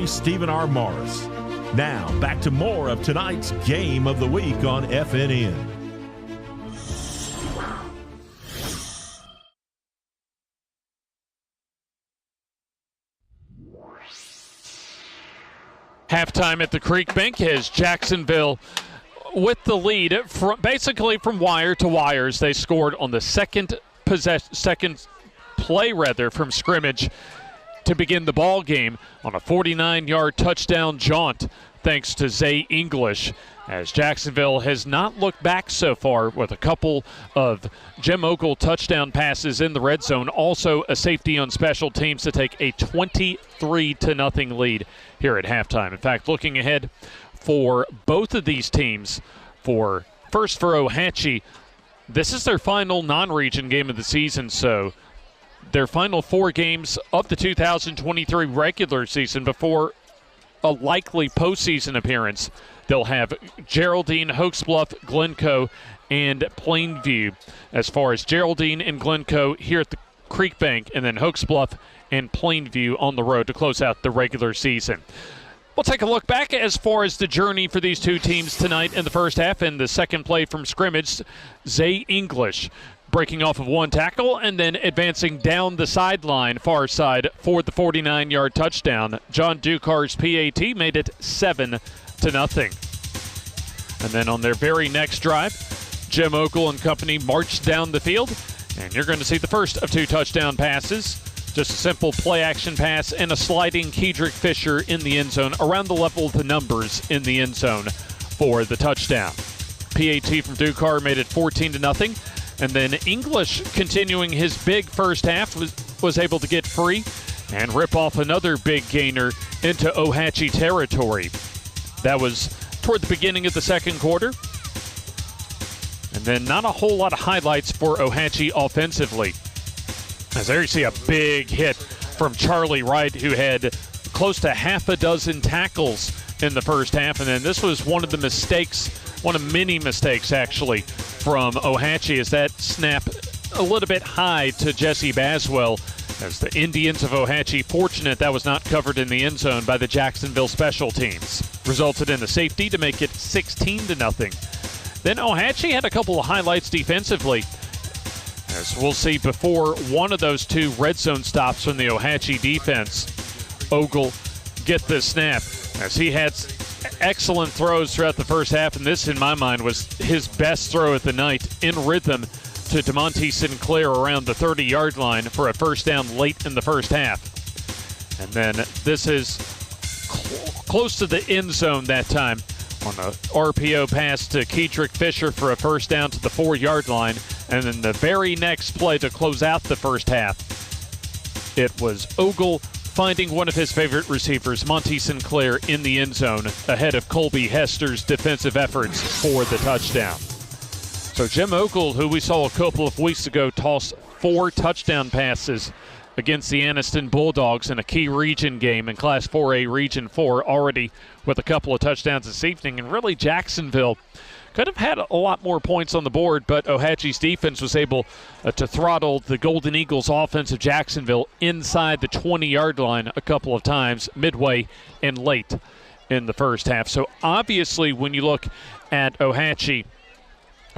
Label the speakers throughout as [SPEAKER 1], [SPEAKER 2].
[SPEAKER 1] Stephen R. Morris. Now, back to more of tonight's Game of the Week on FNN.
[SPEAKER 2] Halftime at the Creek Bank as Jacksonville with the lead basically from wire to wires. They scored on the second play from scrimmage to begin the ball game on a 49-yard touchdown jaunt thanks to Zay English, as Jacksonville has not looked back so far with a couple of Jim Ogle touchdown passes in the red zone, also a safety on special teams to take a 23-0 lead here at halftime. In fact, looking ahead for both of these teams, for Ohatchee, this is their final non-region game of the season, so their final 4 games of the 2023 regular season before a likely postseason appearance. They'll have Geraldine, Hokes Bluff, Glencoe, and Plainview. As far as Geraldine and Glencoe here at the Creek Bank, and then Hokes Bluff and Plainview on the road to close out the regular season. We'll take a look back as far as the journey for these two teams tonight in the first half. In the second play from scrimmage, Zay English breaking off of one tackle and then advancing down the sideline, far side, for the 49-yard touchdown. John Ducar's PAT made it 7-0. And then on their very next drive, Jim Ogle and company marched down the field, and you're going to see the first of 2 touchdown passes. Just a simple play-action pass and a sliding Kedrick Fisher in the end zone, around the level of the numbers in the end zone for the touchdown. PAT from Ducar made it 14-0. And then English, continuing his big first half, was able to get free and rip off another big gainer into Ohatchee territory. That was toward the beginning of the second quarter. And then not a whole lot of highlights for Ohatchee offensively. As there you see a big hit from Charlie Wright, who had close to half a dozen tackles in the first half. And then this was one of many mistakes actually from Ohatchee, as that snap a little bit high to Jesse Baswell, as the Indians of Ohatchee, fortunate that was not covered in the end zone by the Jacksonville special teams, resulted in a safety to make it 16-0. Then Ohatchee had a couple of highlights defensively, as we'll see before one of those 2 red zone stops from the Ohatchee defense. Ogle get the snap, as he had excellent throws throughout the first half, and this, in my mind, was his best throw of the night, in rhythm to DeMonte Sinclair around the 30-yard line for a first down late in the first half. And then this is close to the end zone that time on a RPO pass to Kedrick Fisher for a first down to the 4-yard line. And then the very next play to close out the first half, it was Ogle finding one of his favorite receivers, Monty Sinclair, in the end zone ahead of Colby Hester's defensive efforts for the touchdown. So Jim Ogle, who we saw a couple of weeks ago toss 4 touchdown passes against the Anniston Bulldogs in a key region game in Class 4A Region 4, already with a couple of touchdowns this evening. And really, Jacksonville could have had a lot more points on the board, but Ohatchee's defense was able to throttle the Golden Eagles offense of Jacksonville inside the 20-yard line a couple of times, midway and late in the first half. So obviously, when you look at Ohatchee,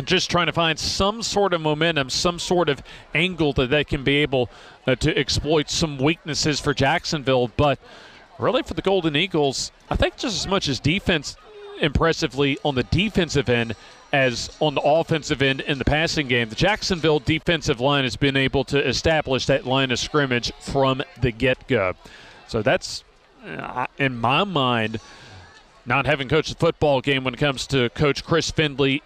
[SPEAKER 2] just trying to find some sort of momentum, some sort of angle that they can be able to exploit some weaknesses for Jacksonville. But really for the Golden Eagles, I think just as much as defense impressively on the defensive end as on the offensive end in the passing game, the Jacksonville defensive line has been able to establish that line of scrimmage from the get-go. So that's, in my mind, not having coached the football game when it comes to Coach Chris Findley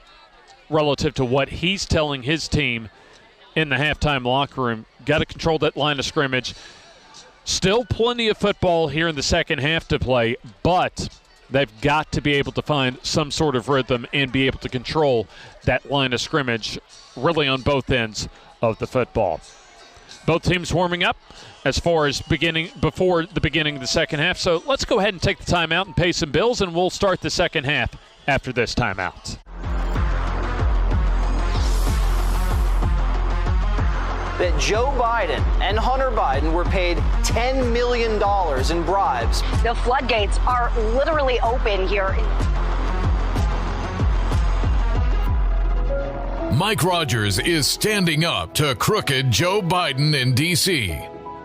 [SPEAKER 2] relative to what he's telling his team in the halftime locker room. Got to control that line of scrimmage. Still plenty of football here in the second half to play, but they've got to be able to find some sort of rhythm and be able to control that line of scrimmage really on both ends of the football. Both teams warming up as far as before the beginning of the second half. So let's go ahead and take the timeout and pay some bills, and we'll start the second half after this timeout.
[SPEAKER 3] that Joe Biden and Hunter Biden were paid $10 million in bribes.
[SPEAKER 4] The floodgates are literally open here.
[SPEAKER 5] Mike Rogers is standing up to crooked Joe Biden in D.C.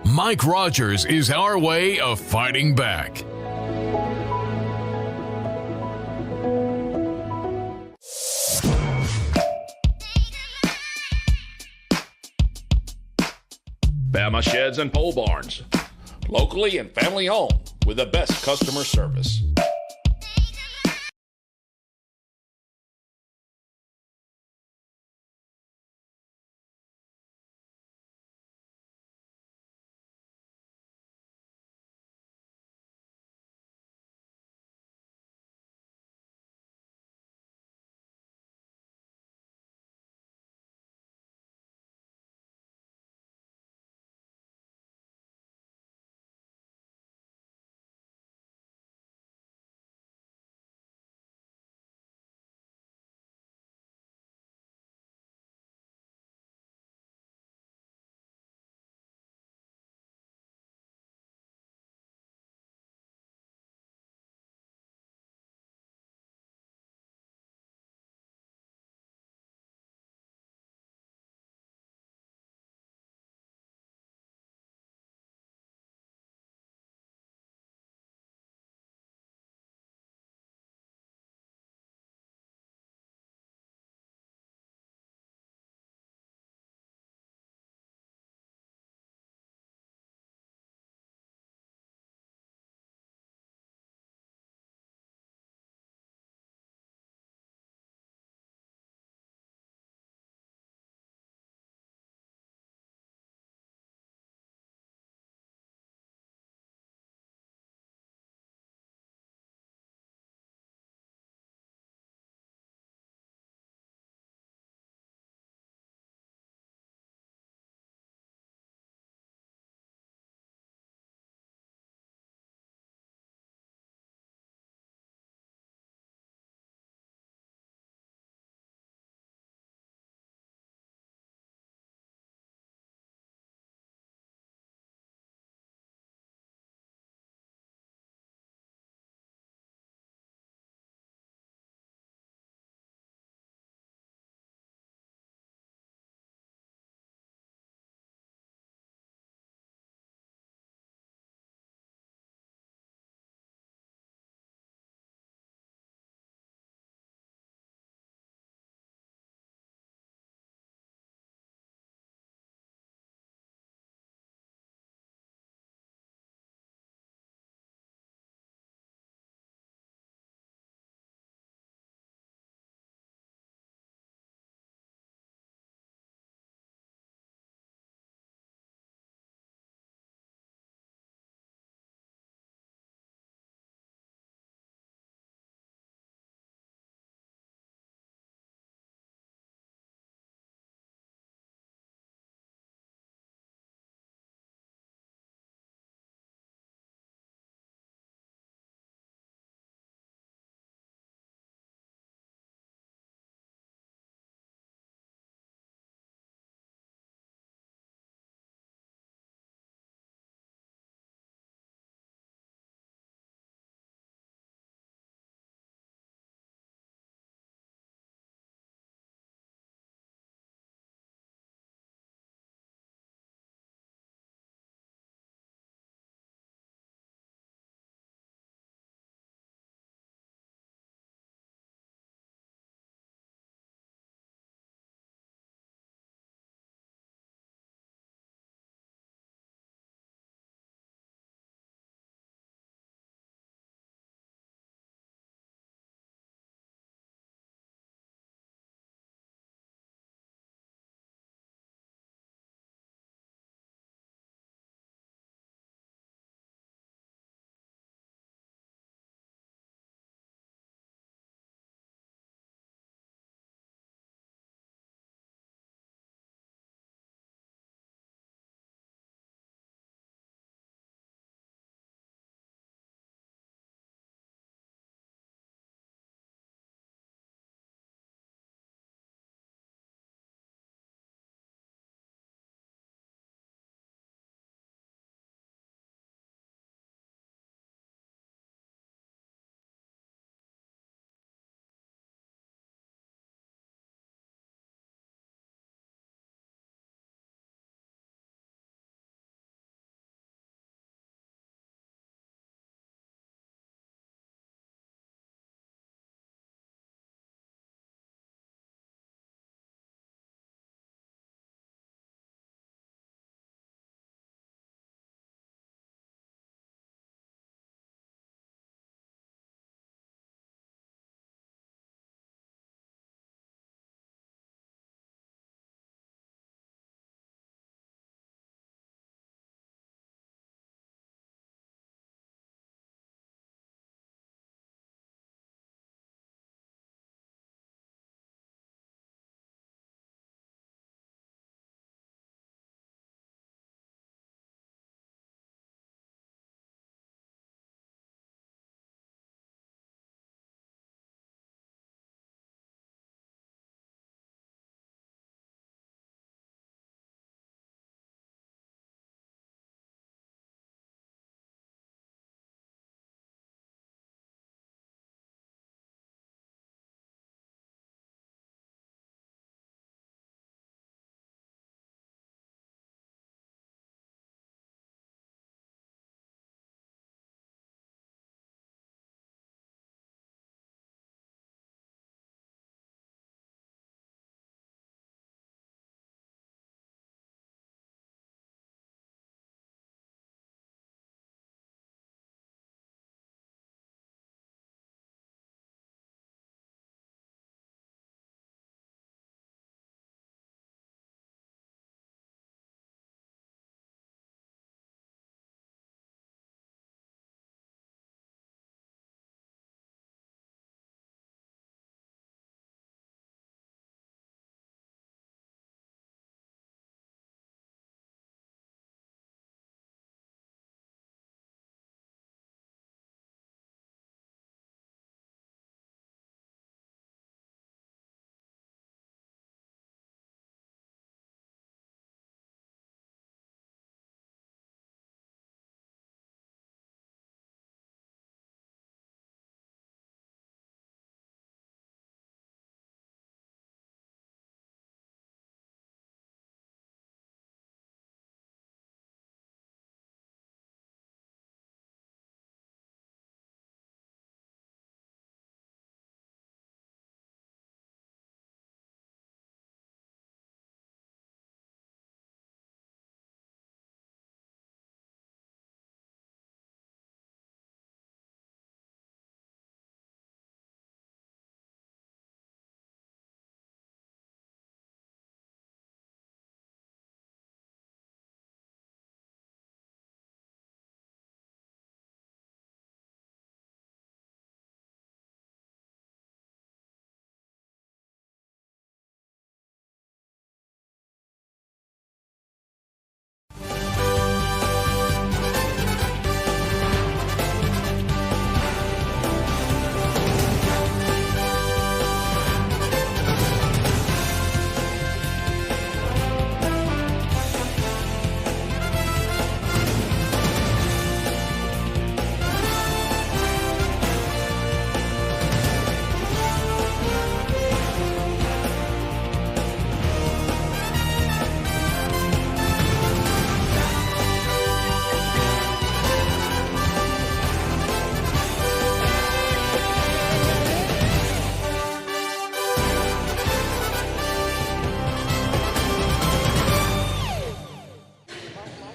[SPEAKER 5] Mike Rogers is our way of fighting back.
[SPEAKER 6] Bama Sheds and Pole Barns, locally and family owned with the best customer service.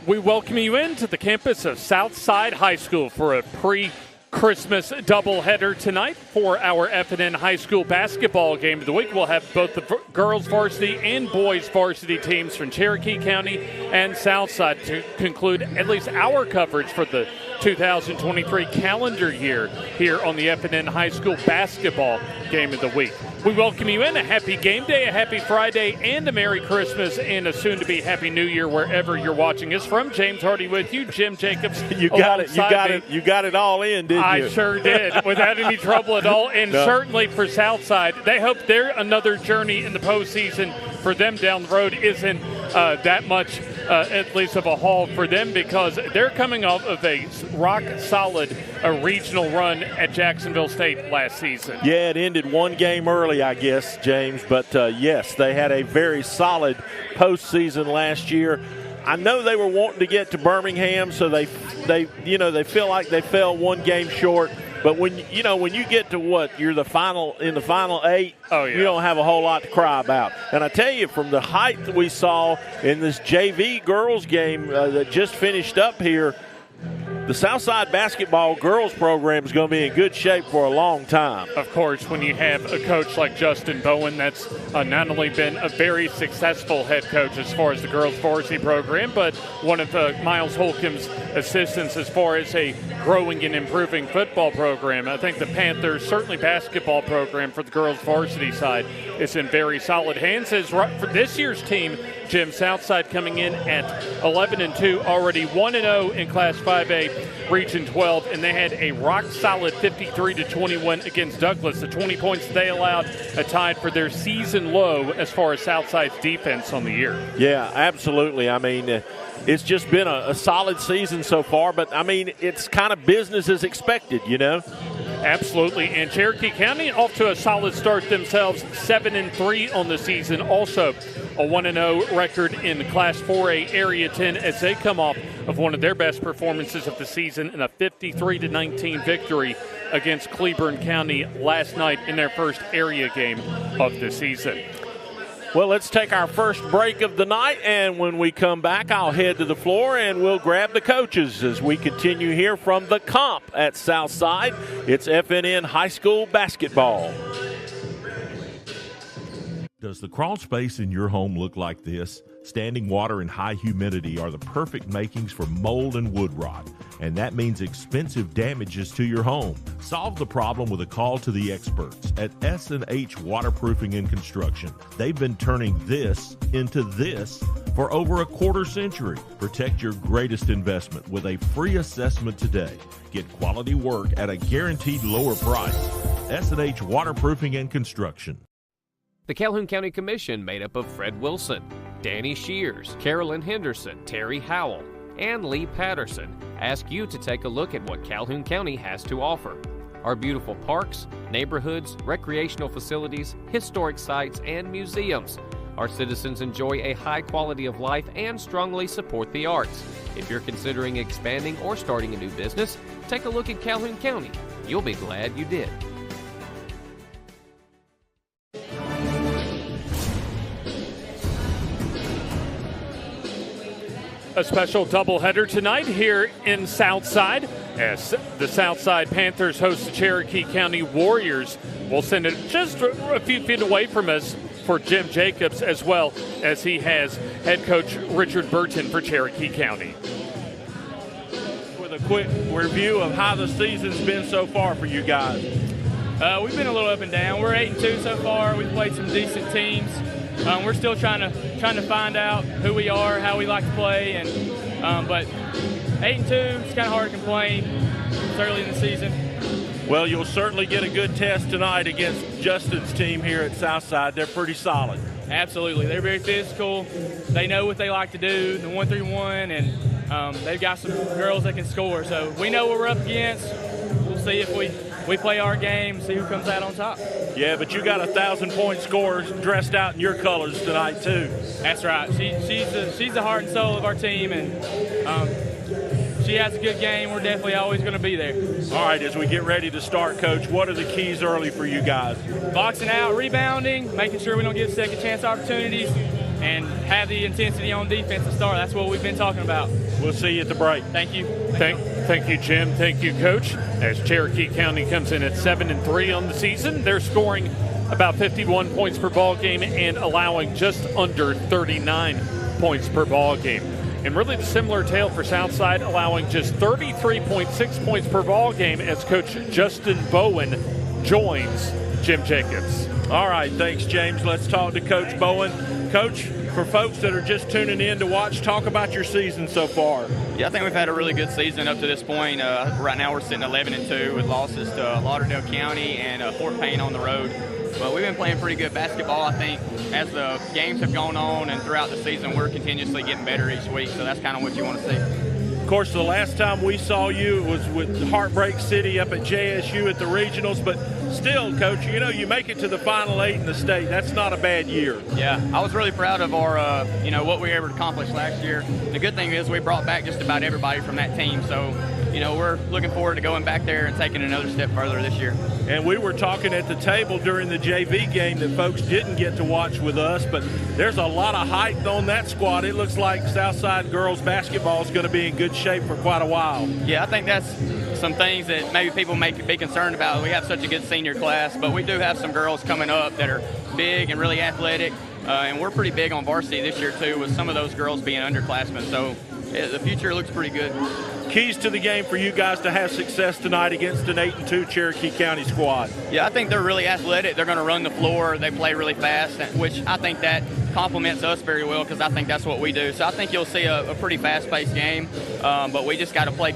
[SPEAKER 2] We welcome you into the campus of Southside High School for a pre-Christmas doubleheader tonight for our FNN High School basketball game of the week. We'll have both the girls varsity and boys varsity teams from Cherokee County and Southside to conclude at least our coverage for the 2023 calendar year here on the FNN High School basketball game of the week. We welcome you in. A happy game day, a happy Friday, and a Merry Christmas, and a soon-to-be Happy New Year wherever you're watching us from. James Hardy with you, Jim Jacobs.
[SPEAKER 7] You got it all in, didn't you?
[SPEAKER 2] I sure did, without any trouble at all. And certainly for Southside, they hope another journey in the postseason for them down the road isn't that much, at least of a haul for them, because they're coming off of a rock-solid regional run at Jacksonville State last season.
[SPEAKER 7] Yeah, it ended one game early, I guess, James. But, yes, they had a very solid postseason last year. I know they were wanting to get to Birmingham, so they feel like they fell one game short. But when you get to you're in the final 8, you don't have a whole lot to cry about. And I tell you, from the height that we saw in this JV girls game that just finished up here, the Southside basketball girls program is going to be in good shape for a long time.
[SPEAKER 2] Of course, when you have a coach like Justin Bowen, that's not only been a very successful head coach as far as the girls varsity program, but one of Miles Holcomb's assistants as far as a growing and improving football program. I think the Panthers, certainly basketball program for the girls varsity side, is in very solid hands. As for this year's team, Jim, Southside coming in at 11-2, already 1-0 in Class 5A, Region 12, and they had a rock-solid 53-21 against Douglas. The 20 points they allowed tied for their season low as far as Southside's defense on the year.
[SPEAKER 7] Yeah, absolutely. I mean, it's just been a solid season so far, but, I mean, it's kind of business as expected, you know?
[SPEAKER 2] Absolutely. And Cherokee County off to a solid start themselves, 7-3 on the season. Also a 1-0 record in Class 4A Area 10 as they come off of one of their best performances of the season in a 53-19 victory against Cleburne County last night in their first area game of the season.
[SPEAKER 7] Well, let's take our first break of the night, and when we come back, I'll head to the floor and we'll grab the coaches as we continue here from the Comp at Southside. It's FNN High School basketball.
[SPEAKER 1] Does the crawl space in your home look like this? Standing water and high humidity are the perfect makings for mold and wood rot, and that means expensive damages to your home. Solve the problem with a call to the experts at S&H Waterproofing and Construction. They've been turning this into this for over a quarter century. Protect your greatest investment with a free assessment today. Get quality work at a guaranteed lower price. S&H Waterproofing and Construction.
[SPEAKER 8] The Calhoun County Commission, made up of Fred Wilson, Danny Shears, Carolyn Henderson, Terry Howell, and Lee Patterson, ask you to take a look at what Calhoun County has to offer. Our beautiful parks, neighborhoods, recreational facilities, historic sites, and museums. Our citizens enjoy a high quality of life and strongly support the arts. If you're considering expanding or starting a new business, take a look at Calhoun County. You'll be glad you did.
[SPEAKER 2] A special doubleheader tonight here in Southside as the Southside Panthers host the Cherokee County Warriors. We'll send it just a few feet away from us for Jim Jacobs, as well as he has head coach Richard Burton for Cherokee County.
[SPEAKER 7] With a quick review of how the season's been so far for you guys.
[SPEAKER 9] We've been a little up and down. We're 8-2 so far. We've played some decent teams. We're still trying to find out who we are, how we like to play, and but 8-2, it's kind of hard to complain. It's early in the season.
[SPEAKER 7] Well, you'll certainly get a good test tonight against Justin's team here at Southside. They're pretty solid.
[SPEAKER 9] Absolutely, they're very physical. They know what they like to do, the 1-3-1, and they've got some girls that can score. So we know what we're up against. We'll see if we play our game, see who comes out on top.
[SPEAKER 7] Yeah, but you got 1,000-point scorers dressed out in your colors tonight, too.
[SPEAKER 9] That's right. She's the heart and soul of our team, and she has a good game. We're definitely always going to be there.
[SPEAKER 7] All right, as we get ready to start, Coach, what are the keys early for you guys?
[SPEAKER 9] Boxing out, rebounding, making sure we don't get second chance opportunities, and have the intensity on defense to start. That's what we've been talking about.
[SPEAKER 7] We'll see you at the break.
[SPEAKER 9] Thank you.
[SPEAKER 2] Thank you, Jim. Thank you, Coach. As Cherokee County comes in at 7-3 on the season, they're scoring about 51 points per ball game and allowing just under 39 points per ball game. And really the similar tale for Southside, allowing just 33.6 points per ball game as Coach Justin Bowen joins Jim Jacobs.
[SPEAKER 7] All right, thanks, James. Let's talk to Coach Bowen. Coach, for folks that are just tuning in to watch, talk about your season so far.
[SPEAKER 10] Yeah, I think we've had a really good season up to this point. Right now we're sitting 11-2 with losses to Lauderdale County and Fort Payne on the road. But we've been playing pretty good basketball, I think. As the games have gone on and throughout the season, we're continuously getting better each week, so that's kind of what you want to see.
[SPEAKER 7] Of course, the last time we saw you was with Heartbreak City up at JSU at the regionals, but still, Coach, you make it to the Final 8 in the state. That's not a bad year.
[SPEAKER 10] Yeah, I was really proud of our, what we were able to accomplish last year. The good thing is we brought back just about everybody from that team, so, we're looking forward to going back there and taking another step further this year.
[SPEAKER 7] And we were talking at the table during the JV game that folks didn't get to watch with us, but there's a lot of height on that squad. It looks like Southside girls basketball is going to be in good shape for quite a while.
[SPEAKER 10] Yeah, I think that's some things that maybe people may be concerned about. We have such a good senior class, but we do have some girls coming up that are big and really athletic, and we're pretty big on varsity this year too, with some of those girls being underclassmen. So the future looks pretty good.
[SPEAKER 7] Keys to the game for you guys to have success tonight against an 8-2 Cherokee County squad?
[SPEAKER 10] Yeah, I think they're really athletic. They're going to run the floor. They play really fast, which I think that complements us very well because I think that's what we do. So I think you'll see a pretty fast-paced game, but we just got to play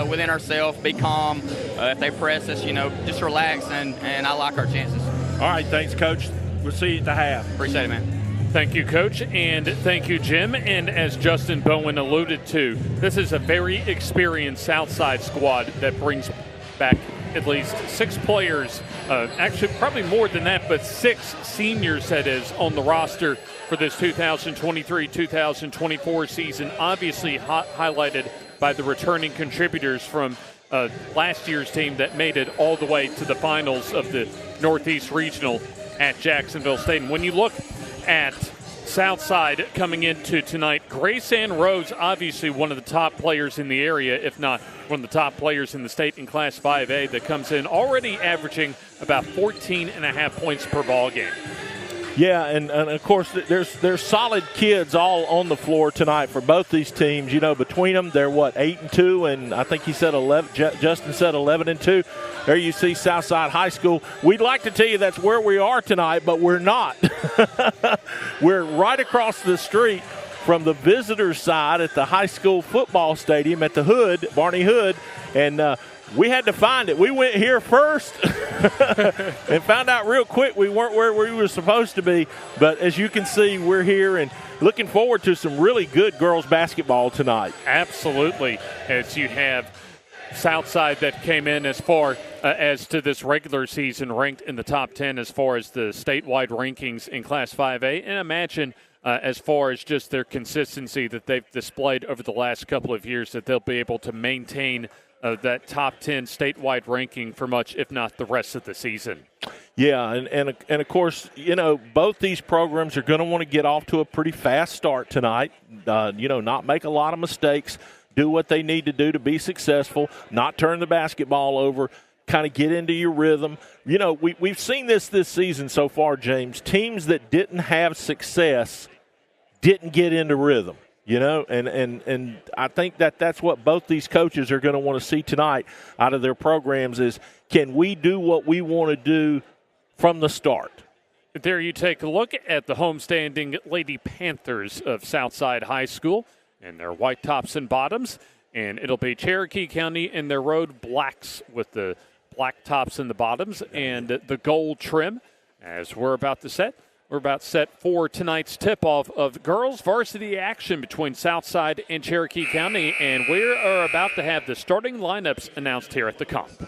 [SPEAKER 10] within ourselves, be calm. If they press us, just relax, and I like our chances.
[SPEAKER 7] All right, thanks, Coach. We'll see you at the half.
[SPEAKER 10] Appreciate it, man.
[SPEAKER 2] Thank you, Coach, and thank you, Jim. And as Justin Bowen alluded to, this is a very experienced Southside squad that brings back at least 6 players, actually probably more than that, but 6 seniors, that is, on the roster for this 2023-2024 season, obviously highlighted by the returning contributors from last year's team that made it all the way to the finals of the Northeast Regional at Jacksonville State. And when you look at Southside coming into tonight, Grace Ann Rose, obviously one of the top players in the area, if not one of the top players in the state in Class 5A, that comes in already averaging about 14.5 points per ball game.
[SPEAKER 7] Yeah, and of course, there's solid kids all on the floor tonight for both these teams. Between them, they're 8-2, and I think he said 11. Justin said 11-2. There you see Southside High School. We'd like to tell you that's where we are tonight, but we're not. We're right across the street from the visitors' side at the high school football stadium at the Hood, Barney Hood, and we had to find it. We went here first and found out real quick we weren't where we were supposed to be. But as you can see, we're here and looking forward to some really good girls basketball tonight.
[SPEAKER 2] Absolutely. As you have Southside that came in as far as to this regular season ranked in the top 10 as far as the statewide rankings in Class 5A. And imagine as far as just their consistency that they've displayed over the last couple of years, that they'll be able to maintain that top 10 statewide ranking for much, if not the rest of the season.
[SPEAKER 7] Yeah, and of course, both these programs are going to want to get off to a pretty fast start tonight, not make a lot of mistakes, do what they need to do to be successful, not turn the basketball over, kind of get into your rhythm. We've seen this season so far, James. Teams that didn't have success didn't get into rhythm. And I think that's what both these coaches are going to want to see tonight out of their programs is, can we do what we want to do from the start?
[SPEAKER 2] There you take a look at the homestanding Lady Panthers of Southside High School and their white tops and bottoms. And it'll be Cherokee County in their road blacks with the black tops and the bottoms and the gold trim as we're about to set. We're about set for tonight's tip-off of girls varsity action between Southside and Cherokee County, and we are about to have the starting lineups announced here at the comp.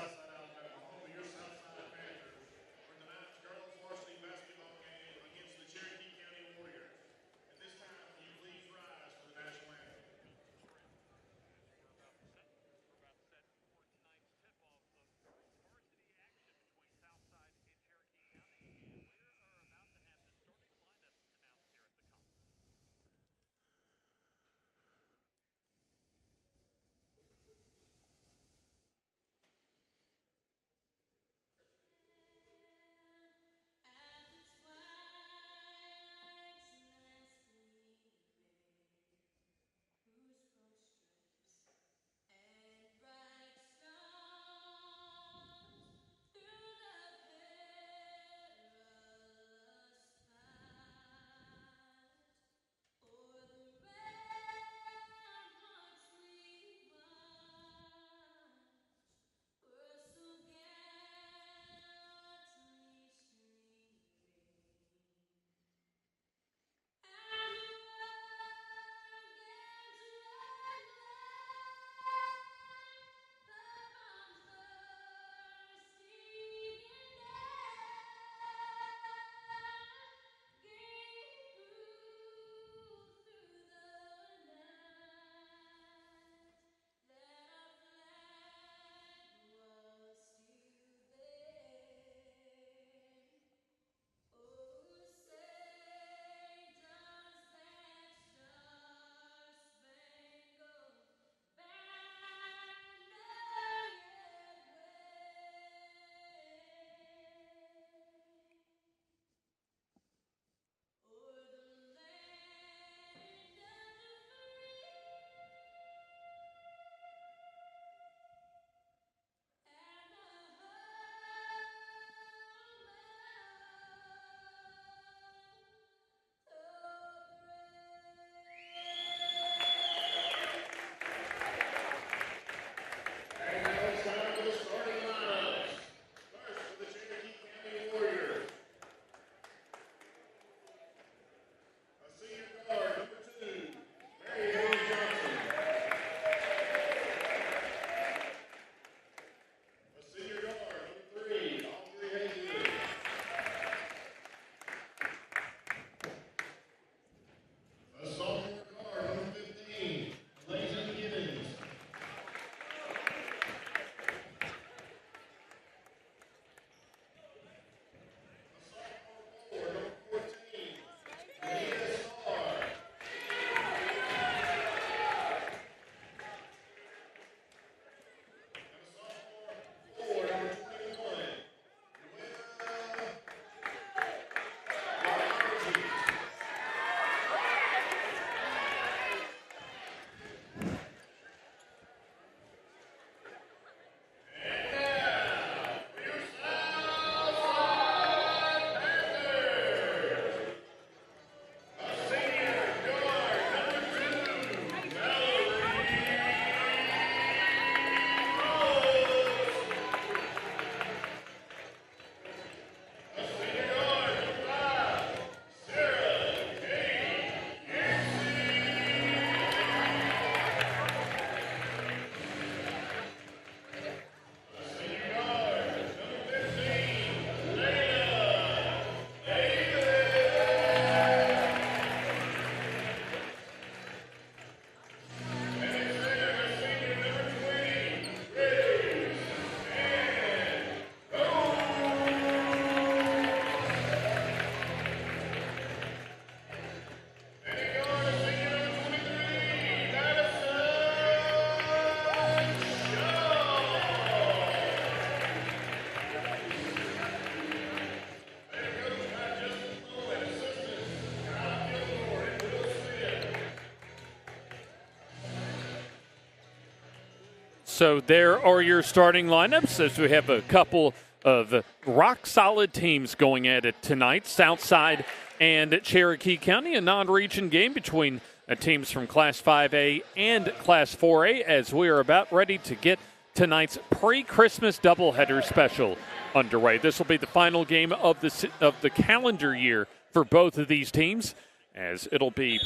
[SPEAKER 2] So there are your starting lineups as we have a couple of rock-solid teams going at it tonight. Southside and Cherokee County, a non-region game between teams from Class 5A and Class 4A as we are about ready to get tonight's pre-Christmas doubleheader special underway. This will be the final game of the calendar year for both of these teams, as it'll be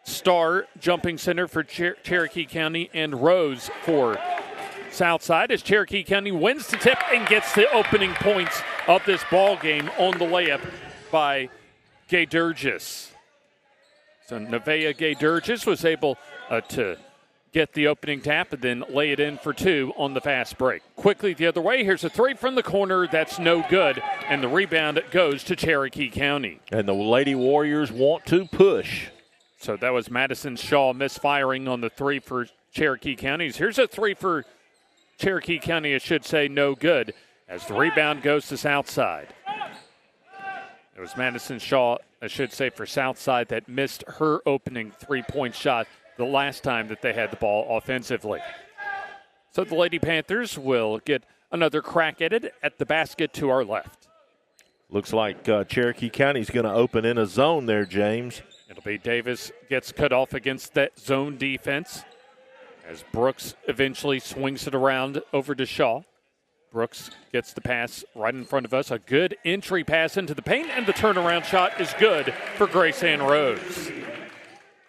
[SPEAKER 2] Star jumping center for Cherokee County and Rose for Southside as Cherokee County wins the tip and gets the opening points of this ball game on the layup by Gay Durgis. So Nevaeh Gay Durgis was able to get the opening tap and then lay it in for two on the fast break. Quickly the other way, here's a three from the corner. That's no good, and the rebound goes to Cherokee County.
[SPEAKER 7] And the Lady Warriors want to push.
[SPEAKER 2] So that was Madison Shaw misfiring on the three for Cherokee County. Here's a three for Cherokee County, I should say, no good, as the rebound goes to Southside. It was Madison Shaw, I should say, for Southside that missed her opening three-point shot the last time that they had the ball offensively. So the Lady Panthers will get another crack at it at the basket to our left.
[SPEAKER 7] Looks like Cherokee County's going to open in a zone there, James.
[SPEAKER 2] It'll be Davis gets cut off against that zone defense as Brooks eventually swings it around over to Shaw. Brooks gets the pass right in front of us. A good entry pass into the paint, and the turnaround shot is good for Grace Ann Rose.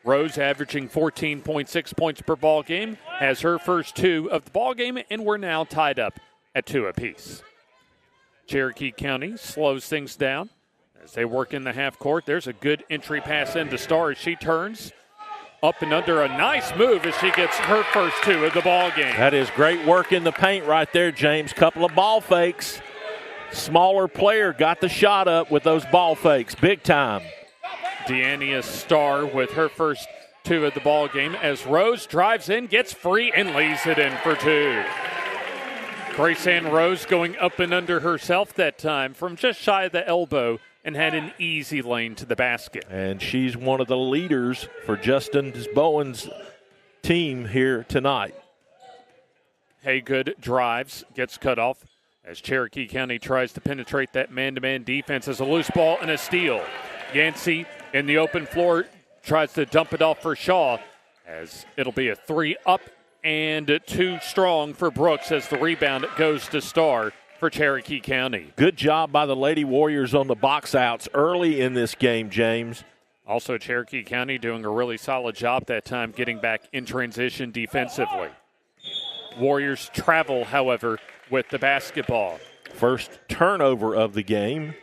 [SPEAKER 2] Rose averaging 14.6 points per ball game, has her first two of the ball game, and we're now tied up at 2 apiece. Cherokee County slows things down as they work in the half court. There's a good entry pass into Star as she turns up and under. A nice move as she gets her first two of the ball game.
[SPEAKER 7] That is great work in the paint right there, James. Couple of ball fakes. Smaller player got the shot up with those ball fakes. Big time.
[SPEAKER 2] Deania Starr with her first two of the ball game as Rose drives in, gets free, and lays it in for two. Grace Ann Rose going up and under herself that time from just shy of the elbow and had an easy lane to the basket.
[SPEAKER 7] And she's one of the leaders for Justin Bowen's team here tonight.
[SPEAKER 2] Haygood drives, gets cut off as Cherokee County tries to penetrate that man-to-man defense as a loose ball and a steal. Yancey in the open floor tries to dump it off for Shaw as it'll be a three up and two strong for Brooks as the rebound goes to Starr for Cherokee County.
[SPEAKER 7] Good job by the Lady Warriors on the box outs early in this game, James.
[SPEAKER 2] Also, Cherokee County doing a really solid job that time getting back in transition defensively. Warriors travel, however, with the basketball.
[SPEAKER 7] First turnover of the game.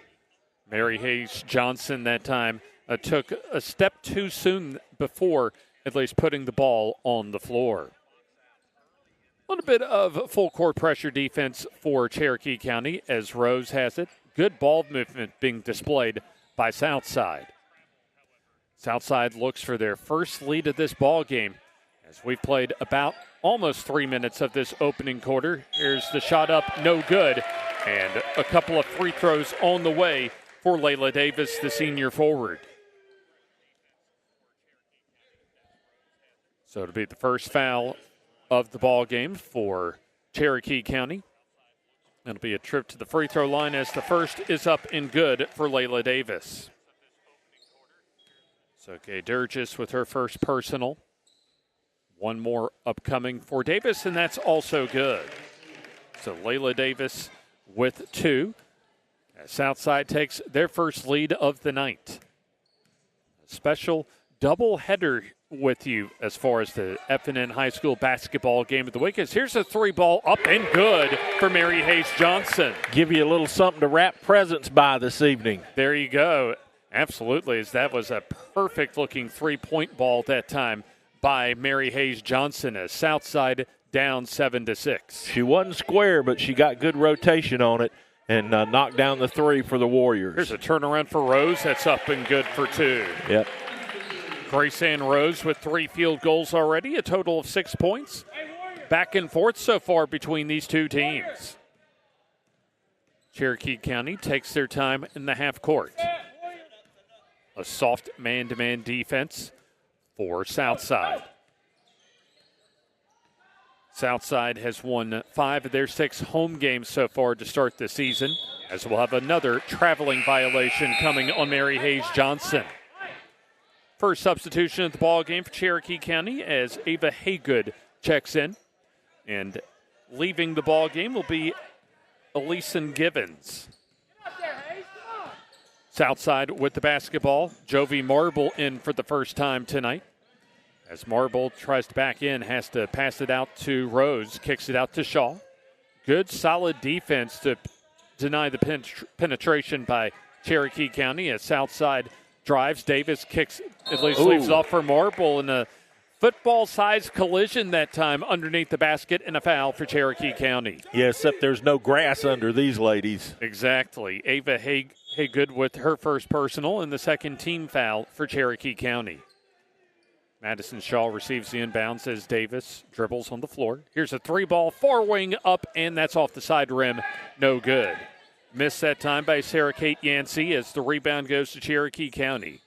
[SPEAKER 2] Mary Hayes Johnson that time took a step too soon before at least putting the ball on the floor. A little bit of full court pressure defense for Cherokee County as Rose has it. Good ball movement being displayed by Southside. Southside looks for their first lead of this ball game as we've played about almost 3 minutes of this opening quarter. Here's the shot up, no good, and a couple of free throws on the way for Layla Davis, the senior forward. So it'll be the first foul of the ball game for Cherokee County. It'll be a trip to the free throw line as the first is up and good for Layla Davis. So Gay Durgis with her first personal. One more upcoming for Davis, and that's also good. So Layla Davis with two. As Southside takes their first lead of the night. A special doubleheader with you as far as the FNN High School basketball game of the week. As here's a three ball up and good for Mary Hayes Johnson.
[SPEAKER 7] Give you a little something to wrap presents by this evening.
[SPEAKER 2] There you go. Absolutely, as that was a perfect-looking three-point ball that time by Mary Hayes Johnson as Southside down 7-6.
[SPEAKER 7] She wasn't square, but she got good rotation on it and knocked down the three for the Warriors.
[SPEAKER 2] Here's a turnaround for Rose. That's up and good for two.
[SPEAKER 7] Yep.
[SPEAKER 2] Grace Ann Rose with 3 field goals already, a total of 6 points. Back and forth so far between these two teams. Cherokee County takes their time in the half court. A soft man-to-man defense for Southside. Southside has won 5 of their 6 home games so far to start the season, as we'll have another traveling violation coming on Mary Hayes Johnson. First substitution at the ball game for Cherokee County as Ava Haygood checks in. And leaving the ball game will be Elyson Givens. Southside with the basketball. Jovi Marble in for the first time tonight. As Marble tries to back in, has to pass it out to Rose, kicks it out to Shaw. Good, solid defense to deny the penetration by Cherokee County as Southside drives. Davis kicks, at least leaves it off for Marble in a football-sized collision that time underneath the basket and a foul for Cherokee County.
[SPEAKER 7] Yeah, except there's no grass under these ladies.
[SPEAKER 2] Exactly. Ava Haygood with her first personal and the second team foul for Cherokee County. Madison Shaw receives the inbounds as Davis dribbles on the floor. Here's a 3-ball, far wing up, and that's off the side rim. No good. Missed that time by Sarah Kate Yancey as the rebound goes to Cherokee County.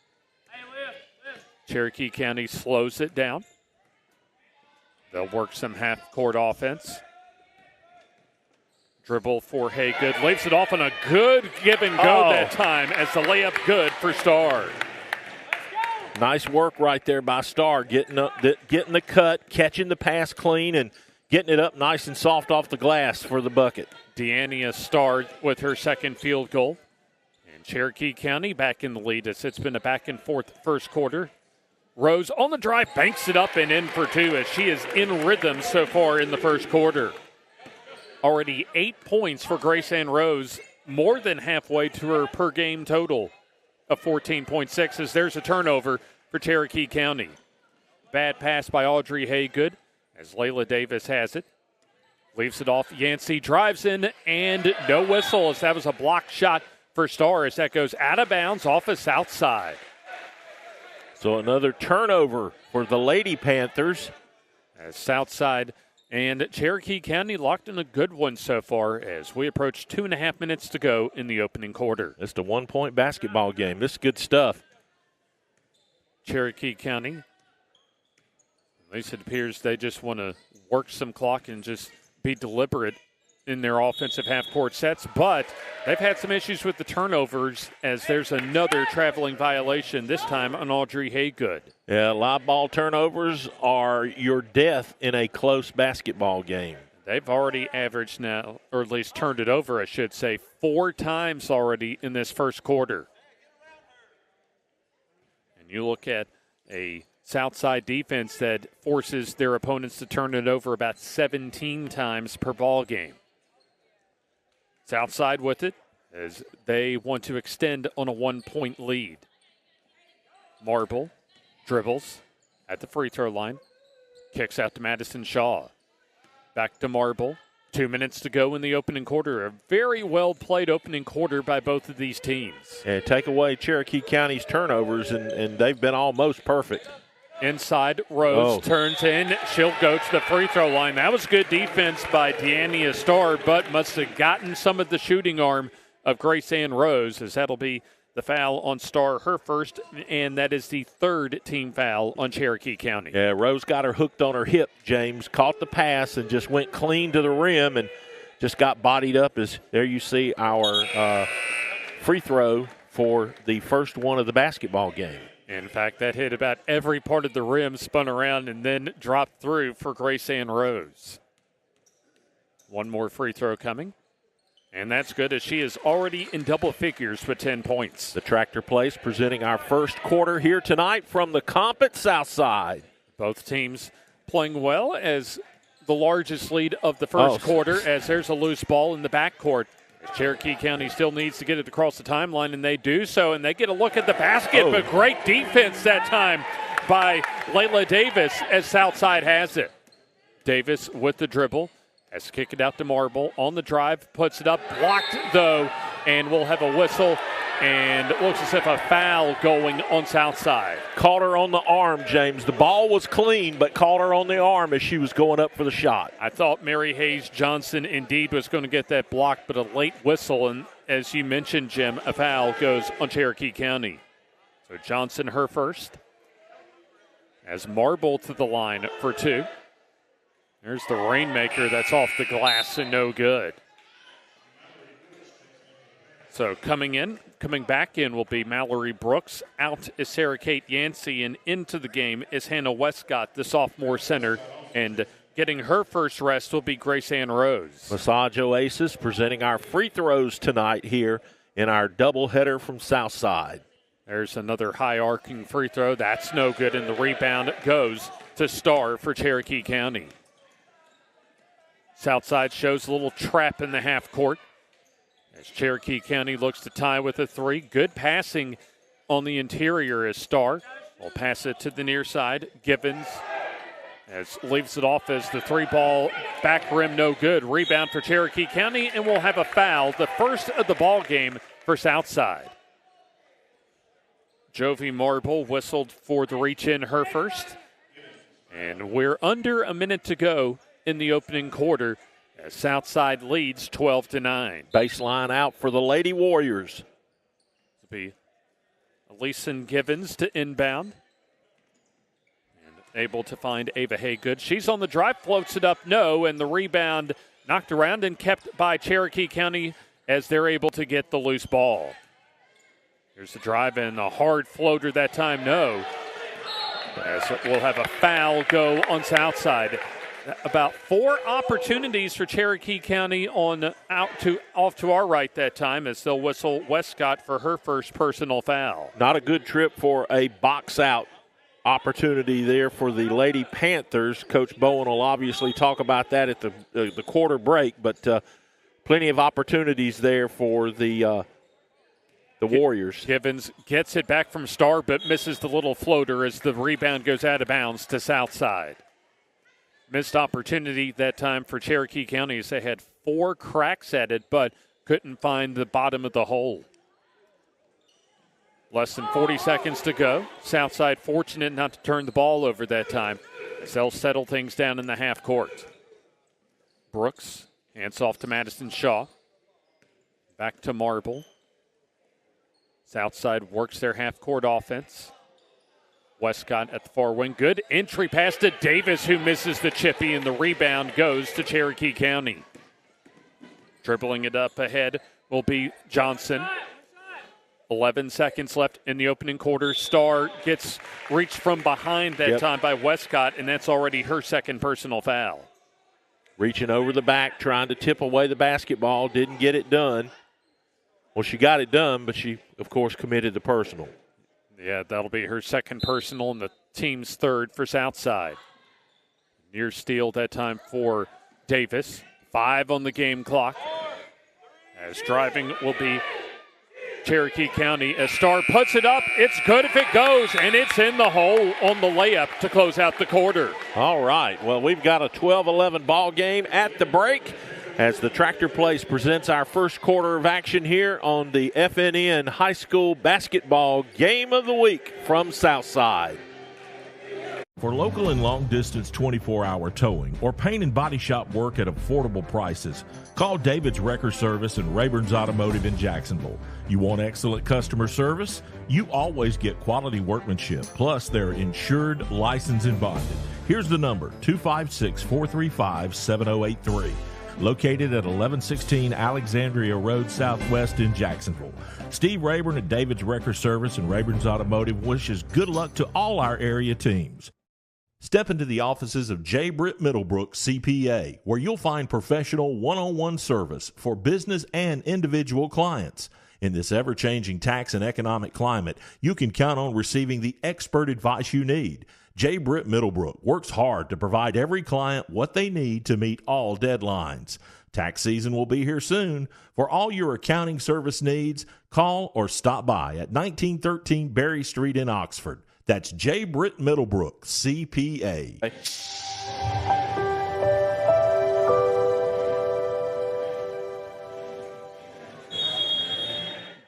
[SPEAKER 2] Cherokee County slows it down. They'll work some half-court offense. Dribble for Haygood. Leaves it off on a good give and go that time as the layup good for Starr.
[SPEAKER 7] Nice work right there by Starr, getting the cut, catching the pass clean, and getting it up nice and soft off the glass for the bucket.
[SPEAKER 2] Deania Starr with her second field goal. And Cherokee County back in the lead as it's been a back-and-forth first quarter. Rose on the drive, banks it up and in for 2 as she is in rhythm so far in the first quarter. Already 8 points for Grace Ann Rose, more than halfway to her per-game total of 14.6 as there's a turnover for Cherokee County. Bad pass by Audrey Haygood as Layla Davis has it. Leaves it off. Yancey drives in and no whistle as that was a blocked shot for Starr as that goes out of bounds off of Southside.
[SPEAKER 7] So another turnover for the Lady Panthers.
[SPEAKER 2] As Southside and Cherokee County locked in a good one so far as we approach 2.5 minutes to go in the opening quarter.
[SPEAKER 7] It's a 1-point basketball game. This is good stuff.
[SPEAKER 2] Cherokee County, at least it appears they just want to work some clock and just be deliberate in their offensive half-court sets, but they've had some issues with the turnovers as there's another traveling violation, this time on Audrey Haygood.
[SPEAKER 7] Yeah, live ball turnovers are your death in a close basketball game.
[SPEAKER 2] They've already averaged now, or at least turned it over, I should say, 4 times already in this first quarter. And you look at a Southside defense that forces their opponents to turn it over about 17 times per ball game. Southside with it as they want to extend on a 1-point lead. Marble dribbles at the free throw line. Kicks out to Madison Shaw. Back to Marble. 2 minutes to go in the opening quarter. A very well played opening quarter by both of these teams.
[SPEAKER 7] And take away Cherokee County's turnovers, and they've been almost perfect.
[SPEAKER 2] Inside, Rose turns in. She'll go to the free throw line. That was good defense by Deania Starr, but must have gotten some of the shooting arm of Grace Ann Rose, as that'll be the foul on Starr, her first, and that is the third team foul on Cherokee County.
[SPEAKER 7] Yeah, Rose got her hooked on her hip, James. Caught the pass and just went clean to the rim and just got bodied up. As there you see our free throw for the first one of the basketball game.
[SPEAKER 2] In fact, that hit about every part of the rim, spun around, and then dropped through for Grace Ann Rose. One more free throw coming. And that's good as she is already in double figures with 10 points.
[SPEAKER 7] The Tractor Place presenting our first quarter here tonight from the comp at Southside.
[SPEAKER 2] Both teams playing well as the largest lead of the first quarter as there's a loose ball in the backcourt. Cherokee County still needs to get it across the timeline, and they do so, and they get a look at the basket, but great defense that time by Layla Davis as Southside has it. Davis with the dribble, has to kick it out to Marble on the drive, puts it up, blocked though, and we'll have a whistle, and it looks as if a foul going on Southside.
[SPEAKER 7] Caught her on the arm, James. The ball was clean, but caught her on the arm as she was going up for the shot.
[SPEAKER 2] I thought Mary Hayes Johnson indeed was going to get that blocked, but a late whistle, and as you mentioned, Jim, a foul goes on Cherokee County. So Johnson her first. As Marble to the line for 2. There's the rainmaker that's off the glass and no good. So coming back in will be Mallory Brooks. Out is Sarah Kate Yancey, and into the game is Hannah Westcott, the sophomore center. And getting her first rest will be Grace Ann Rose.
[SPEAKER 7] Massage Oasis presenting our free throws tonight here in our doubleheader from Southside.
[SPEAKER 2] There's another high-arcing free throw. That's no good, and the rebound goes to Starr for Cherokee County. Southside shows a little trap in the half court as Cherokee County looks to tie with a three. Good passing on the interior as Starr will pass it to the near side. Givens leaves it off as the three ball back rim no good. Rebound for Cherokee County, and we'll have a foul, the first of the ball game for Southside. Jovi Marble whistled for the reach in, her first. And we're under a minute to go in the opening quarter as Southside leads 12-9.
[SPEAKER 7] Baseline out for the Lady Warriors.
[SPEAKER 2] It'll be Elyson Givens to inbound. And able to find Ava Haygood. She's on the drive, floats it up, no, and the rebound knocked around and kept by Cherokee County as they're able to get the loose ball. Here's the drive and a hard floater that time, no. As we'll have a foul go on Southside. About 4 opportunities for Cherokee County off to our right that time as they'll whistle Westcott for her first personal foul.
[SPEAKER 7] Not a good trip for a box-out opportunity there for the Lady Panthers. Coach Bowen will obviously talk about that at the quarter break, but plenty of opportunities there for the Warriors.
[SPEAKER 2] Givens gets it back from Starr, but misses the little floater as the rebound goes out of bounds to Southside. Missed opportunity that time for Cherokee County as they had 4 cracks at it, but couldn't find the bottom of the hole. Less than 40 seconds to go. Southside fortunate not to turn the ball over that time as they'll settle things down in the half court. Brooks hands off to Madison Shaw. Back to Marble. Southside works their half-court offense. Westcott at the far wing. Good entry pass to Davis, who misses the chippy, and the rebound goes to Cherokee County. Dribbling it up ahead will be Johnson. 11 seconds left in the opening quarter. Starr gets reached from behind that time by Westcott, and that's already her second personal foul.
[SPEAKER 7] Reaching over the back, trying to tip away the basketball. Didn't get it done. Well, she got it done, but she, of course, committed the personal.
[SPEAKER 2] Yeah, that'll be her second personal and the team's third for Southside. Near steal that time for Davis. 5 on the game clock. As driving will be Cherokee County. As Starr puts it up, it's good if it goes, and it's in the hole on the layup to close out the quarter.
[SPEAKER 7] All right, well, we've got a 12-11 ball game at the break as the Tractor Place presents our first quarter of action here on the FNN High School Basketball Game of the Week from Southside.
[SPEAKER 1] For local and long-distance 24-hour towing or paint and body shop work at affordable prices, call David's Wrecker Service and Rayburn's Automotive in Jacksonville. You want excellent customer service? You always get quality workmanship. Plus, they're insured, licensed, and bonded. Here's the number, 256-435-7083. Located at 1116 Alexandria Road Southwest in Jacksonville. Steve Rayburn at David's Wrecker Service and Rayburn's Automotive wishes good luck to all our area teams. Step into the offices of J. Britt Middlebrook CPA, where you'll find professional one-on-one service for business and individual clients. In this ever-changing tax and economic climate, you can count on receiving the expert advice you need. J. Britt Middlebrook works hard to provide every client what they need to meet all deadlines. Tax season will be here soon. For all your accounting service needs, call or stop by at 1913 Berry Street in Oxford. That's J. Britt Middlebrook, CPA.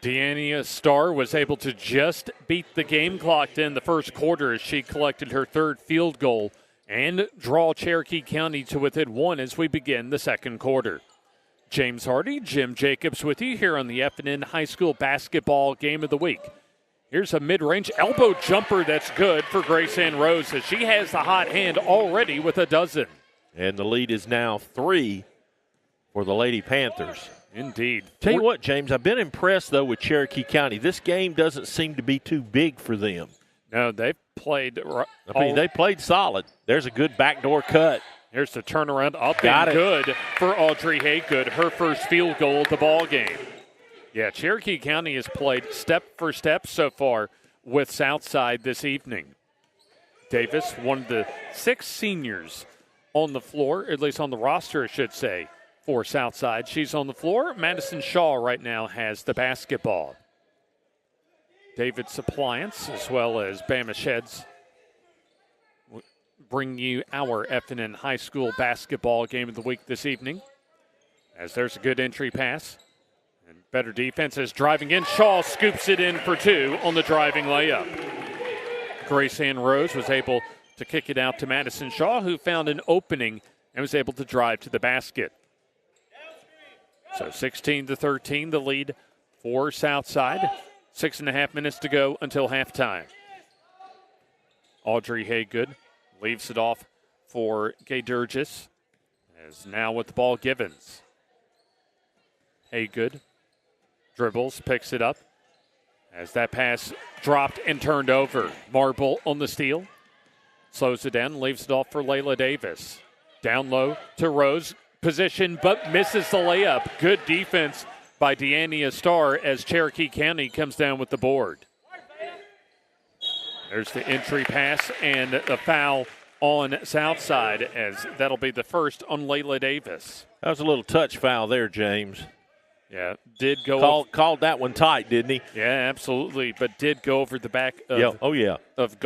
[SPEAKER 2] Deania Starr was able to just beat the game clock in the first quarter as she collected her third field goal and draw Cherokee County to within 1 as we begin the second quarter. James Hardy, Jim Jacobs with you here on the FNN High School Basketball Game of the Week. Here's a mid-range elbow jumper that's good for Grace Ann Rose as she has the hot hand already with a dozen.
[SPEAKER 7] And the lead is now 3 for the Lady Panthers.
[SPEAKER 2] Indeed.
[SPEAKER 7] Tell you what, James, I've been impressed, though, with Cherokee County. This game doesn't seem to be too big for them.
[SPEAKER 2] No, they've played.
[SPEAKER 7] They played solid. There's a good backdoor cut.
[SPEAKER 2] Here's the turnaround up and good for Audrey Haygood, her first field goal of the ball game. Yeah, Cherokee County has played step for step so far with Southside this evening. Davis, one of the 6 seniors on the floor, at least on the roster, I should say, for Southside. She's on the floor. Madison Shaw right now has the basketball. David's Appliance, as well as Bama Sheds, bring you our FNN High School basketball game of the week this evening. As there's a good entry pass. And better defense is driving in. Shaw scoops it in for 2 on the driving layup. Grace Ann Rose was able to kick it out to Madison Shaw, who found an opening and was able to drive to the basket. So 16-13, the lead for Southside. 6.5 minutes to go until halftime. Audrey Haygood leaves it off for Gay Durgis. As now with the ball, Givens. Haygood dribbles, picks it up. As that pass dropped and turned over. Marble on the steal. Slows it down, leaves it off for Layla Davis. Down low to Rose. Position, but misses the layup. Good defense by Deania Starr as Cherokee County comes down with the board. There's the entry pass and the foul on Southside, as that'll be the first on Layla Davis.
[SPEAKER 7] That was a little touch foul there, James.
[SPEAKER 2] Yeah, did go
[SPEAKER 7] called that one tight, didn't he?
[SPEAKER 2] Yeah, absolutely, but did go over the back of of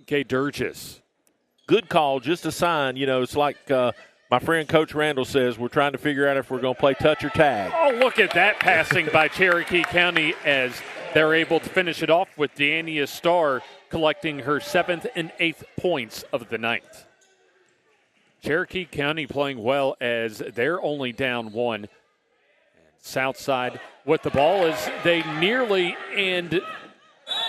[SPEAKER 2] Gay Durgis.
[SPEAKER 7] Good call, just a sign. You know, it's like my friend Coach Randall says, we're trying to figure out if we're going to play touch or tag.
[SPEAKER 2] Oh, look at that passing by Cherokee County as they're able to finish it off with Deania Starr collecting her 7th and 8th points of the night. Cherokee County playing well as they're only down 1. And Southside with the ball as they nearly and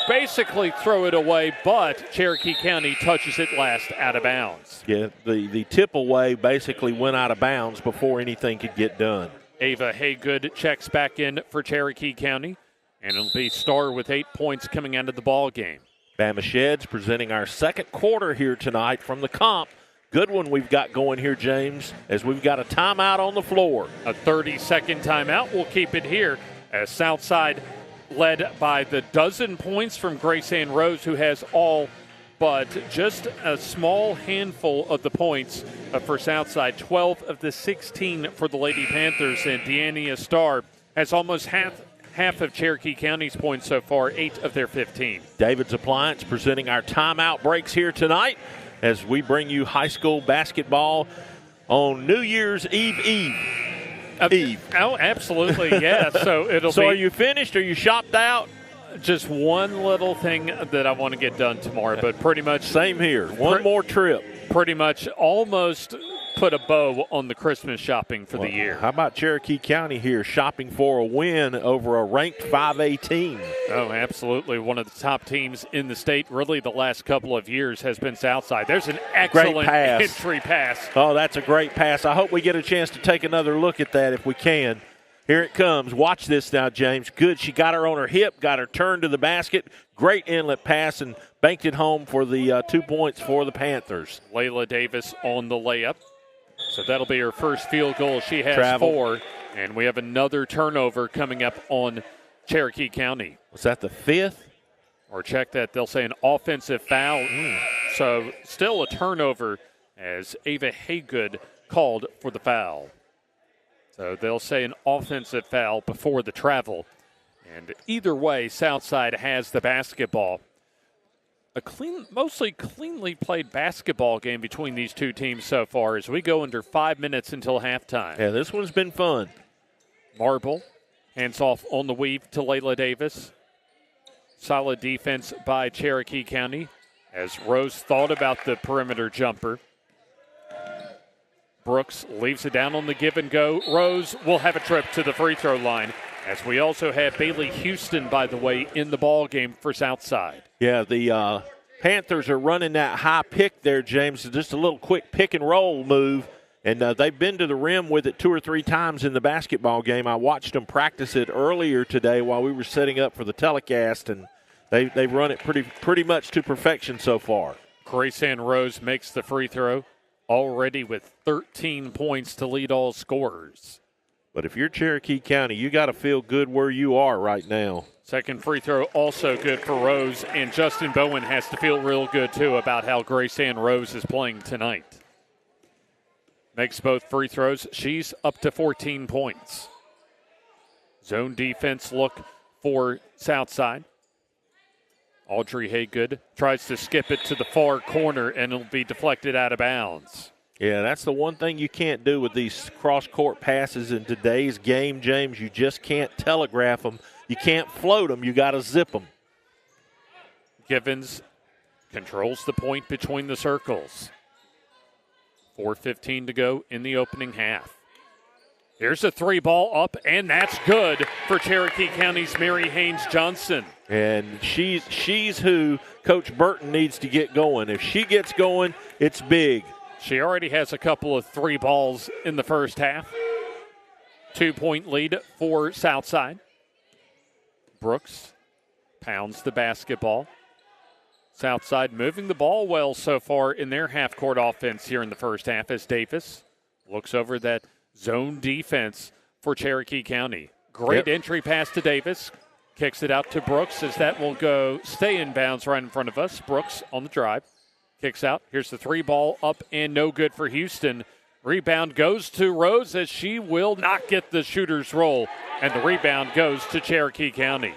[SPEAKER 2] basically throw it away, but Cherokee County touches it last out of bounds.
[SPEAKER 7] Yeah, the tip away basically went out of bounds before anything could get done.
[SPEAKER 2] Ava Haygood checks back in for Cherokee County, and it'll be Starr with 8 points coming out of the ball game.
[SPEAKER 7] Bama Sheds presenting our second quarter here tonight from the comp. Good one we've got going here, James, as we've got a timeout on the floor.
[SPEAKER 2] A 30-second timeout. We'll keep it here as Southside led by the dozen points from Grace Ann Rose, who has all but just a small handful of the points for Southside. 12 of the 16 for the Lady Panthers, and Deania Starr has almost half of Cherokee County's points so far, 8 of their 15.
[SPEAKER 7] David's Appliance presenting our timeout breaks here tonight as we bring you high school basketball on New Year's Eve.
[SPEAKER 2] Oh, absolutely, yeah. So
[SPEAKER 7] are you finished? Are you shopped out?
[SPEAKER 2] Just one little thing that I want to get done tomorrow, but pretty much
[SPEAKER 7] same here. One more trip.
[SPEAKER 2] Pretty much almost put a bow on the Christmas shopping for the year.
[SPEAKER 7] How about Cherokee County here shopping for a win over a ranked 5A team?
[SPEAKER 2] Oh, absolutely. One of the top teams in the state, really the last couple of years, has been Southside. There's an excellent entry pass.
[SPEAKER 7] Oh, that's a great pass. I hope we get a chance to take another look at that if we can. Here it comes. Watch this now, James. Good. She got her on her hip, got her turned to the basket. Great inlet pass and banked it home for the 2 points for the Panthers.
[SPEAKER 2] Layla Davis on the layup. So that'll be her first field goal. She has 4. And we have another turnover coming up on Cherokee County.
[SPEAKER 7] Was that the 5th?
[SPEAKER 2] Or check that. They'll say an offensive foul. So still a turnover as Ava Haygood called for the foul. So they'll say an offensive foul before the travel. And either way, Southside has the basketball. A mostly cleanly played basketball game between these two teams so far as we go under 5 minutes until halftime.
[SPEAKER 7] Yeah, this one's been fun.
[SPEAKER 2] Marble hands off on the weave to Layla Davis. Solid defense by Cherokee County as Rose thought about the perimeter jumper. Brooks leaves it down on the give and go. Rose will have a trip to the free throw line as we also have Bailey Houston, by the way, in the ball game for Southside.
[SPEAKER 7] Yeah, the Panthers are running that high pick there, James, just a little quick pick and roll move. And they've been to the rim with it 2 or 3 times in the basketball game. I watched them practice it earlier today while we were setting up for the telecast, and they've run it pretty much to perfection so far.
[SPEAKER 2] Grace Ann Rose makes the free throw, already with 13 points to lead all scorers.
[SPEAKER 7] But if you're Cherokee County, you got to feel good where you are right now.
[SPEAKER 2] Second free throw also good for Rose, and Justin Bowen has to feel real good, too, about how Grace Ann Rose is playing tonight. Makes both free throws. She's up to 14 points. Zone defense look for Southside. Audrey Haygood tries to skip it to the far corner, and it'll be deflected out of bounds.
[SPEAKER 7] Yeah, that's the one thing you can't do with these cross-court passes in today's game, James. You just can't telegraph them. You can't float them. You got to zip them.
[SPEAKER 2] Givens controls the point between the circles. 4:15 to go in the opening half. Here's a 3-ball up, and that's good for Cherokee County's Mary Haynes Johnson.
[SPEAKER 7] And she's who Coach Burton needs to get going. If she gets going, it's big.
[SPEAKER 2] She already has a couple of 3 balls in the first half. 2-point lead for Southside. Brooks pounds the basketball. Southside moving the ball well so far in their half-court offense here in the first half as Davis looks over that zone defense for Cherokee County. Great entry pass to Davis. Kicks it out to Brooks as that will stay in bounds right in front of us. Brooks on the drive. Kicks out. Here's the 3-ball up and no good for Houston. Rebound goes to Rose as she will not get the shooter's roll. And the rebound goes to Cherokee County.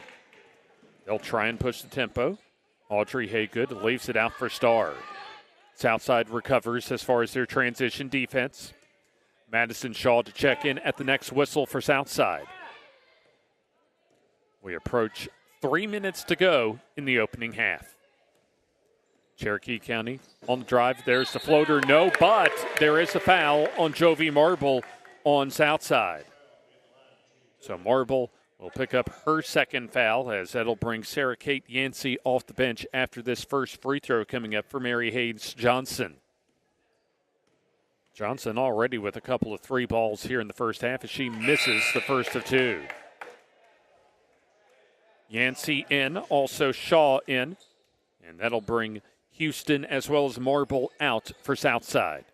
[SPEAKER 2] They'll try and push the tempo. Audrey Haygood leaves it out for Starr. Southside recovers as far as their transition defense. Madison Shaw to check in at the next whistle for Southside. We approach 3 minutes to go in the opening half. Cherokee County on the drive. There's the floater. No, but there is a foul on Jovi Marble on Southside. So Marble will pick up her second foul as that'll bring Sarah Kate Yancey off the bench after this first free throw coming up for Mary Haynes Johnson. Johnson already with a couple of 3 balls here in the first half as she misses the first of 2. Yancey in, also Shaw in, and that'll bring Houston as well as Marble out for Southside.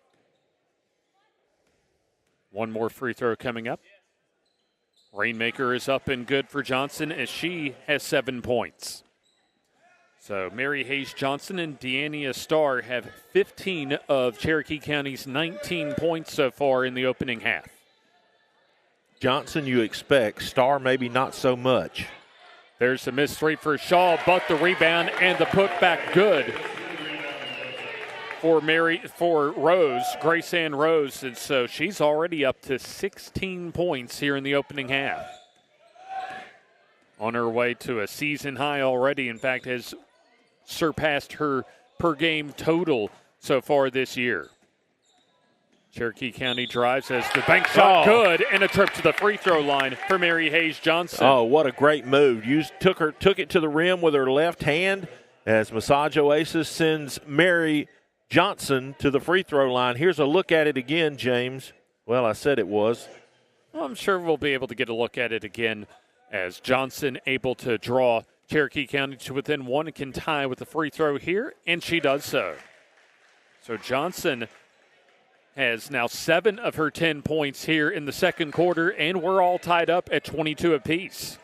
[SPEAKER 2] One more free throw coming up. Rainmaker is up and good for Johnson as she has 7 points. So Mary Hayes Johnson and Deania Starr have 15 of Cherokee County's 19 points so far in the opening half.
[SPEAKER 7] Johnson you expect, Starr maybe not so much.
[SPEAKER 2] There's a missed 3 for Shaw, but the rebound and the putback good for Rose, Grace Ann Rose, and so she's already up to 16 points here in the opening half. On her way to a season high already, in fact, has surpassed her per game total so far this year. Cherokee County drives as the bank shot good, and a trip to the free throw line for Mary Hayes Johnson.
[SPEAKER 7] Oh, what a great move. Took it to the rim with her left hand as Massage Oasis sends Mary Johnson to the free throw line. Here's a look at it again, James. Well, I said it was.
[SPEAKER 2] Well, I'm sure we'll be able to get a look at it again as Johnson able to draw Cherokee County to within 1 and can tie with the free throw here, and she does so. So Johnson has now 7 of her 10 points here in the second quarter, and we're all tied up at 22 apiece.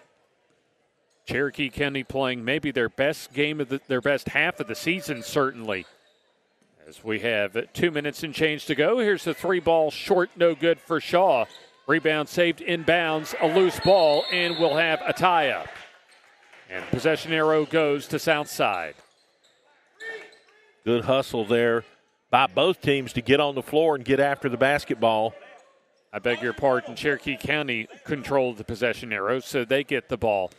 [SPEAKER 2] Cherokee County playing maybe their best game of their best half of the season, certainly. As we have 2 minutes and change to go, here's the 3-ball short, no good for Shaw. Rebound saved inbounds, a loose ball, and we'll have a tie-up. And possession arrow goes to Southside.
[SPEAKER 7] Good hustle there by both teams to get on the floor and get after the basketball.
[SPEAKER 2] I beg your pardon, Cherokee County controlled the possession arrow, so they get the ball.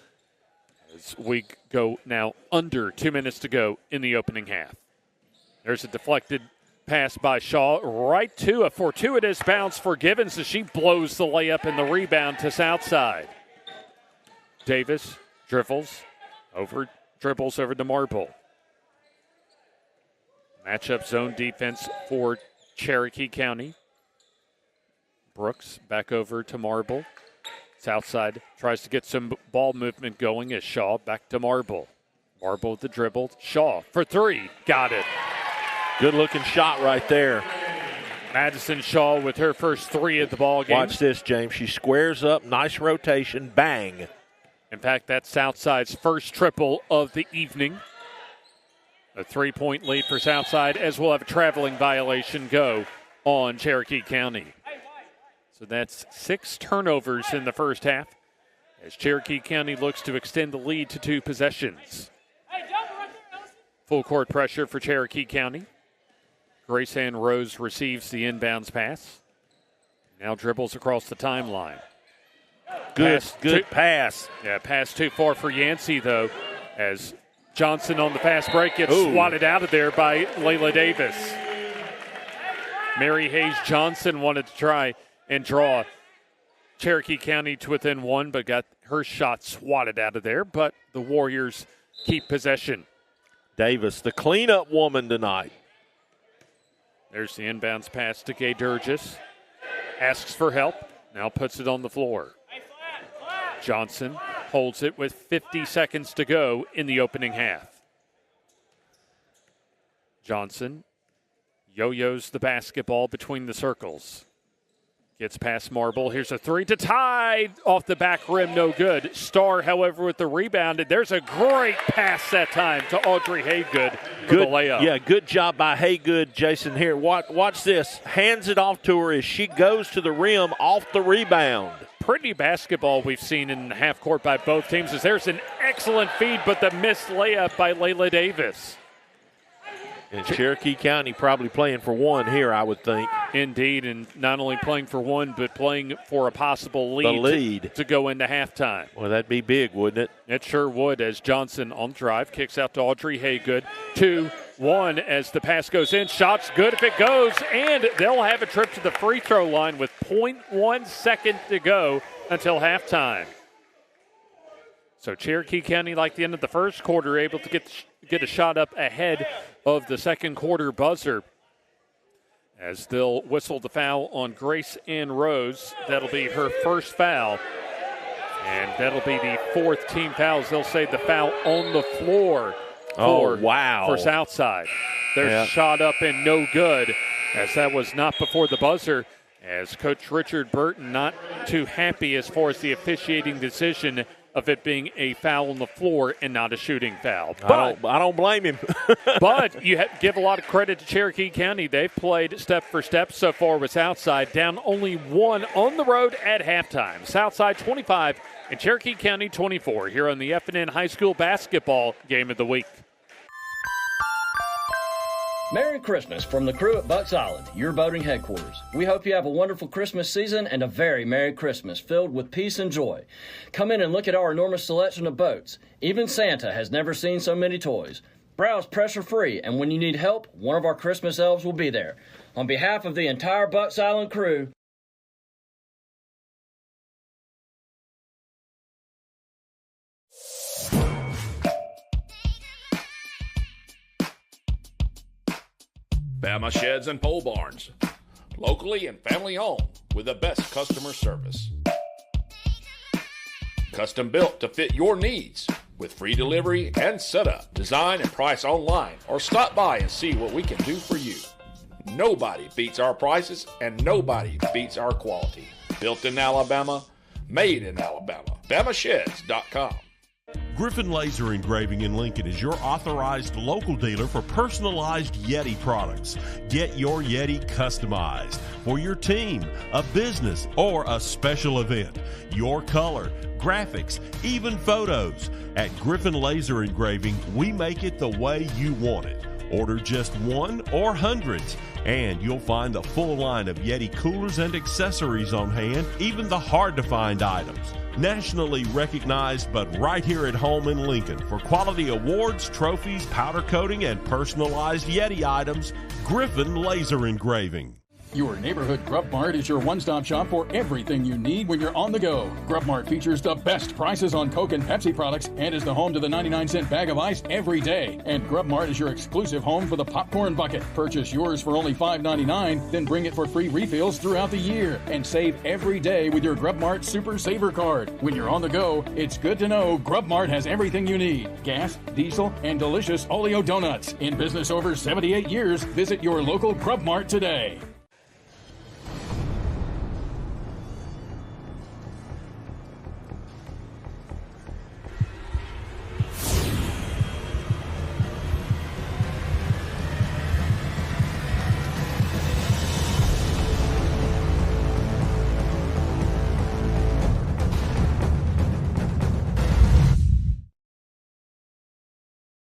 [SPEAKER 2] As we go now under 2 minutes to go in the opening half. There's a deflected pass by Shaw right to a fortuitous bounce for Givens as she blows the layup and the rebound to Southside. Davis dribbles over to Marble. Matchup zone defense for Cherokee County. Brooks back over to Marble. Southside tries to get some ball movement going as Shaw back to Marble. Marble with the dribble. Shaw for three. Got it.
[SPEAKER 7] Good looking shot right there.
[SPEAKER 2] Madison Shaw with her first three of the ball game.
[SPEAKER 7] Watch this, James. She squares up. Nice rotation. Bang.
[SPEAKER 2] In fact, that's Southside's first triple of the evening. A 3-point lead for Southside, as we'll have a traveling violation go on Cherokee County. So that's 6 turnovers in the first half as Cherokee County looks to extend the lead to 2 possessions. Full court pressure for Cherokee County. Grace Ann Rose receives the inbounds pass. Now dribbles across the timeline.
[SPEAKER 7] Good pass.
[SPEAKER 2] Yeah, pass too far for Yancey, though, as Johnson on the fast break gets swatted out of there by Layla Davis. Mary Hayes Johnson wanted to try and draw Cherokee County to within 1, but got her shot swatted out of there. But the Warriors keep possession.
[SPEAKER 7] Davis, the cleanup woman tonight.
[SPEAKER 2] There's the inbounds pass to Gay Durgis. Asks for help. Now puts it on the floor. Johnson holds it with 50 seconds to go in the opening half. Johnson yo-yos the basketball between the circles. Gets past Marble. Here's a three to tie. Off the back rim, no good. Starr, however, with the rebound. And there's a great pass that time to Audrey Haygood for the layup.
[SPEAKER 7] Yeah, good job by Haygood, Jason. Here, watch this. Hands it off to her as she goes to the rim off the rebound.
[SPEAKER 2] Pretty basketball we've seen in the half court by both teams. As there's an excellent feed, but the missed layup by Layla Davis.
[SPEAKER 7] And Cherokee County probably playing for 1 here, I would think.
[SPEAKER 2] Indeed, and not only playing for 1, but playing for a possible lead,
[SPEAKER 7] the lead.
[SPEAKER 2] To go into halftime.
[SPEAKER 7] Well, that'd be big, wouldn't it?
[SPEAKER 2] It sure would, as Johnson on drive kicks out to Audrey Haygood. 2-1 as the pass goes in. Shot's good if it goes, and they'll have a trip to the free throw line with 0.1 second to go until halftime. So Cherokee County, like the end of the first quarter, able to get a shot up ahead of the second quarter buzzer, as they'll whistle the foul on Grace Ann Rose. That'll be her first foul, and that'll be the 4th team foul. They'll say the foul on the floor for Southside. Their shot up and no good, as that was not before the buzzer, as Coach Richard Burton not too happy as far as the officiating decision of it being a foul on the floor and not a shooting foul. But
[SPEAKER 7] I don't blame him.
[SPEAKER 2] But you give a lot of credit to Cherokee County. They've played step for step so far with Southside, down only 1 on the road at halftime. Southside 25 and Cherokee County 24 here on the FNN High School Basketball Game of the Week.
[SPEAKER 11] Merry Christmas from the crew at Bucks Island, your boating headquarters. We hope you have a wonderful Christmas season and a very Merry Christmas filled with peace and joy. Come in and look at our enormous selection of boats. Even Santa has never seen so many toys. Browse pressure-free, and when you need help, one of our Christmas elves will be there. On behalf of the entire Bucks Island crew,
[SPEAKER 6] Bama Sheds and Pole Barns. Locally and family owned with the best customer service. Custom built to fit your needs with free delivery and setup. Design and price online or stop by and see what we can do for you. Nobody beats our prices and nobody beats our quality. Built in Alabama, made in Alabama. BamaSheds.com.
[SPEAKER 1] Griffin Laser Engraving in Lincoln is your authorized local dealer for personalized Yeti products. Get your Yeti customized for your team, a business, or a special event. Your color, graphics, even photos. At Griffin Laser Engraving, we make it the way you want it. Order just 1 or hundreds, and you'll find a full line of Yeti coolers and accessories on hand, even the hard-to-find items. Nationally recognized, but right here at home in Lincoln for quality awards, trophies, powder coating, and personalized Yeti items, Griffin Laser Engraving.
[SPEAKER 12] Your neighborhood Grub Mart is your one-stop shop for everything you need when you're on the go. Grub Mart features the best prices on Coke and Pepsi products and is the home to the 99-cent bag of ice every day. And Grub Mart is your exclusive home for the popcorn bucket. Purchase yours for only $5.99, then bring it for free refills throughout the year. And save every day with your Grub Mart Super Saver card. When you're on the go, it's good to know Grub Mart has everything you need. Gas, diesel, and delicious Oleo donuts. In business over 78 years, visit your local Grub Mart today.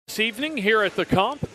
[SPEAKER 2] This evening here at the Comp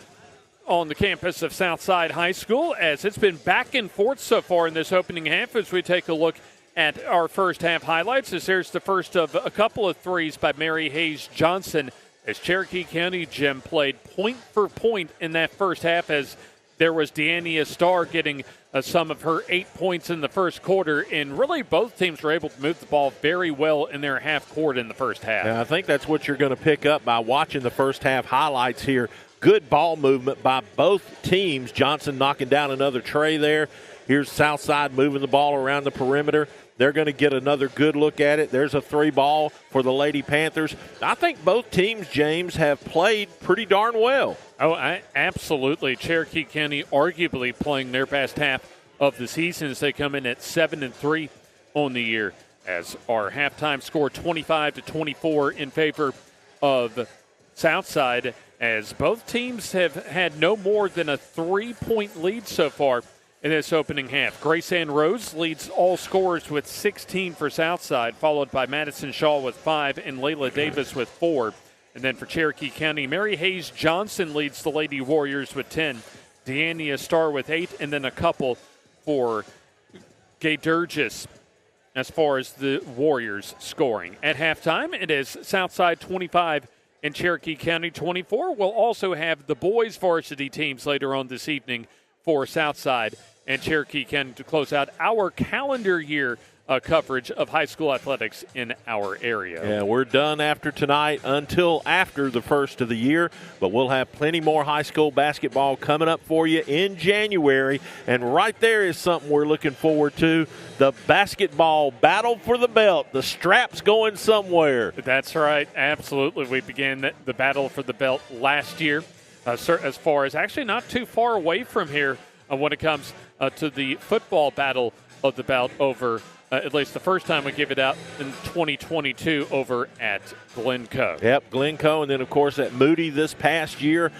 [SPEAKER 2] on the campus of Southside High School, as it's been back and forth so far in this opening half as we take a look at our first half highlights. As there's the first of a couple of threes by Mary Hayes Johnson, as Cherokee County, Jim, played point for point in that first half, as there was Deania Starr getting some of her 8 points in the first quarter, and really both teams were able to move the ball very well in their half court in the first half.
[SPEAKER 7] And I think that's what you're going to pick up by watching the first half highlights here. Good ball movement by both teams. Johnson knocking down another tray there. Here's Southside moving the ball around the perimeter. They're going to get another good look at it. There's a three ball for the Lady Panthers. I think both teams, James, have played pretty darn well.
[SPEAKER 2] Oh, absolutely. Cherokee County arguably playing their best half of the season as they come in at 7-3 on the year, as our halftime score 25-24 in favor of Southside, as both teams have had no more than a 3-point lead so far in this opening half. Grace Ann Rose leads all scorers with 16 for Southside, followed by Madison Shaw with 5 and Layla Davis with 4. And then for Cherokee County, Mary Hayes Johnson leads the Lady Warriors with 10, Deania Starr with 8, and then a couple for Gay Durgis as far as the Warriors scoring. At halftime, it is Southside 25 and Cherokee County 24. We'll also have the boys varsity teams later on this evening for Southside and Cherokee County to close out our calendar year coverage of high school athletics in our area.
[SPEAKER 7] Yeah, we're done after tonight until after the first of the year, but we'll have plenty more high school basketball coming up for you in January, and right there is something we're looking forward to, the basketball battle for the belt. The strap's going somewhere.
[SPEAKER 2] That's right, absolutely. We began the battle for the belt last year, as far as actually not too far away from here when it comes to the football battle of the belt over at least the first time we give it out in 2022 over at Glencoe.
[SPEAKER 7] Yep, Glencoe, and then, of course, at Moody this past year.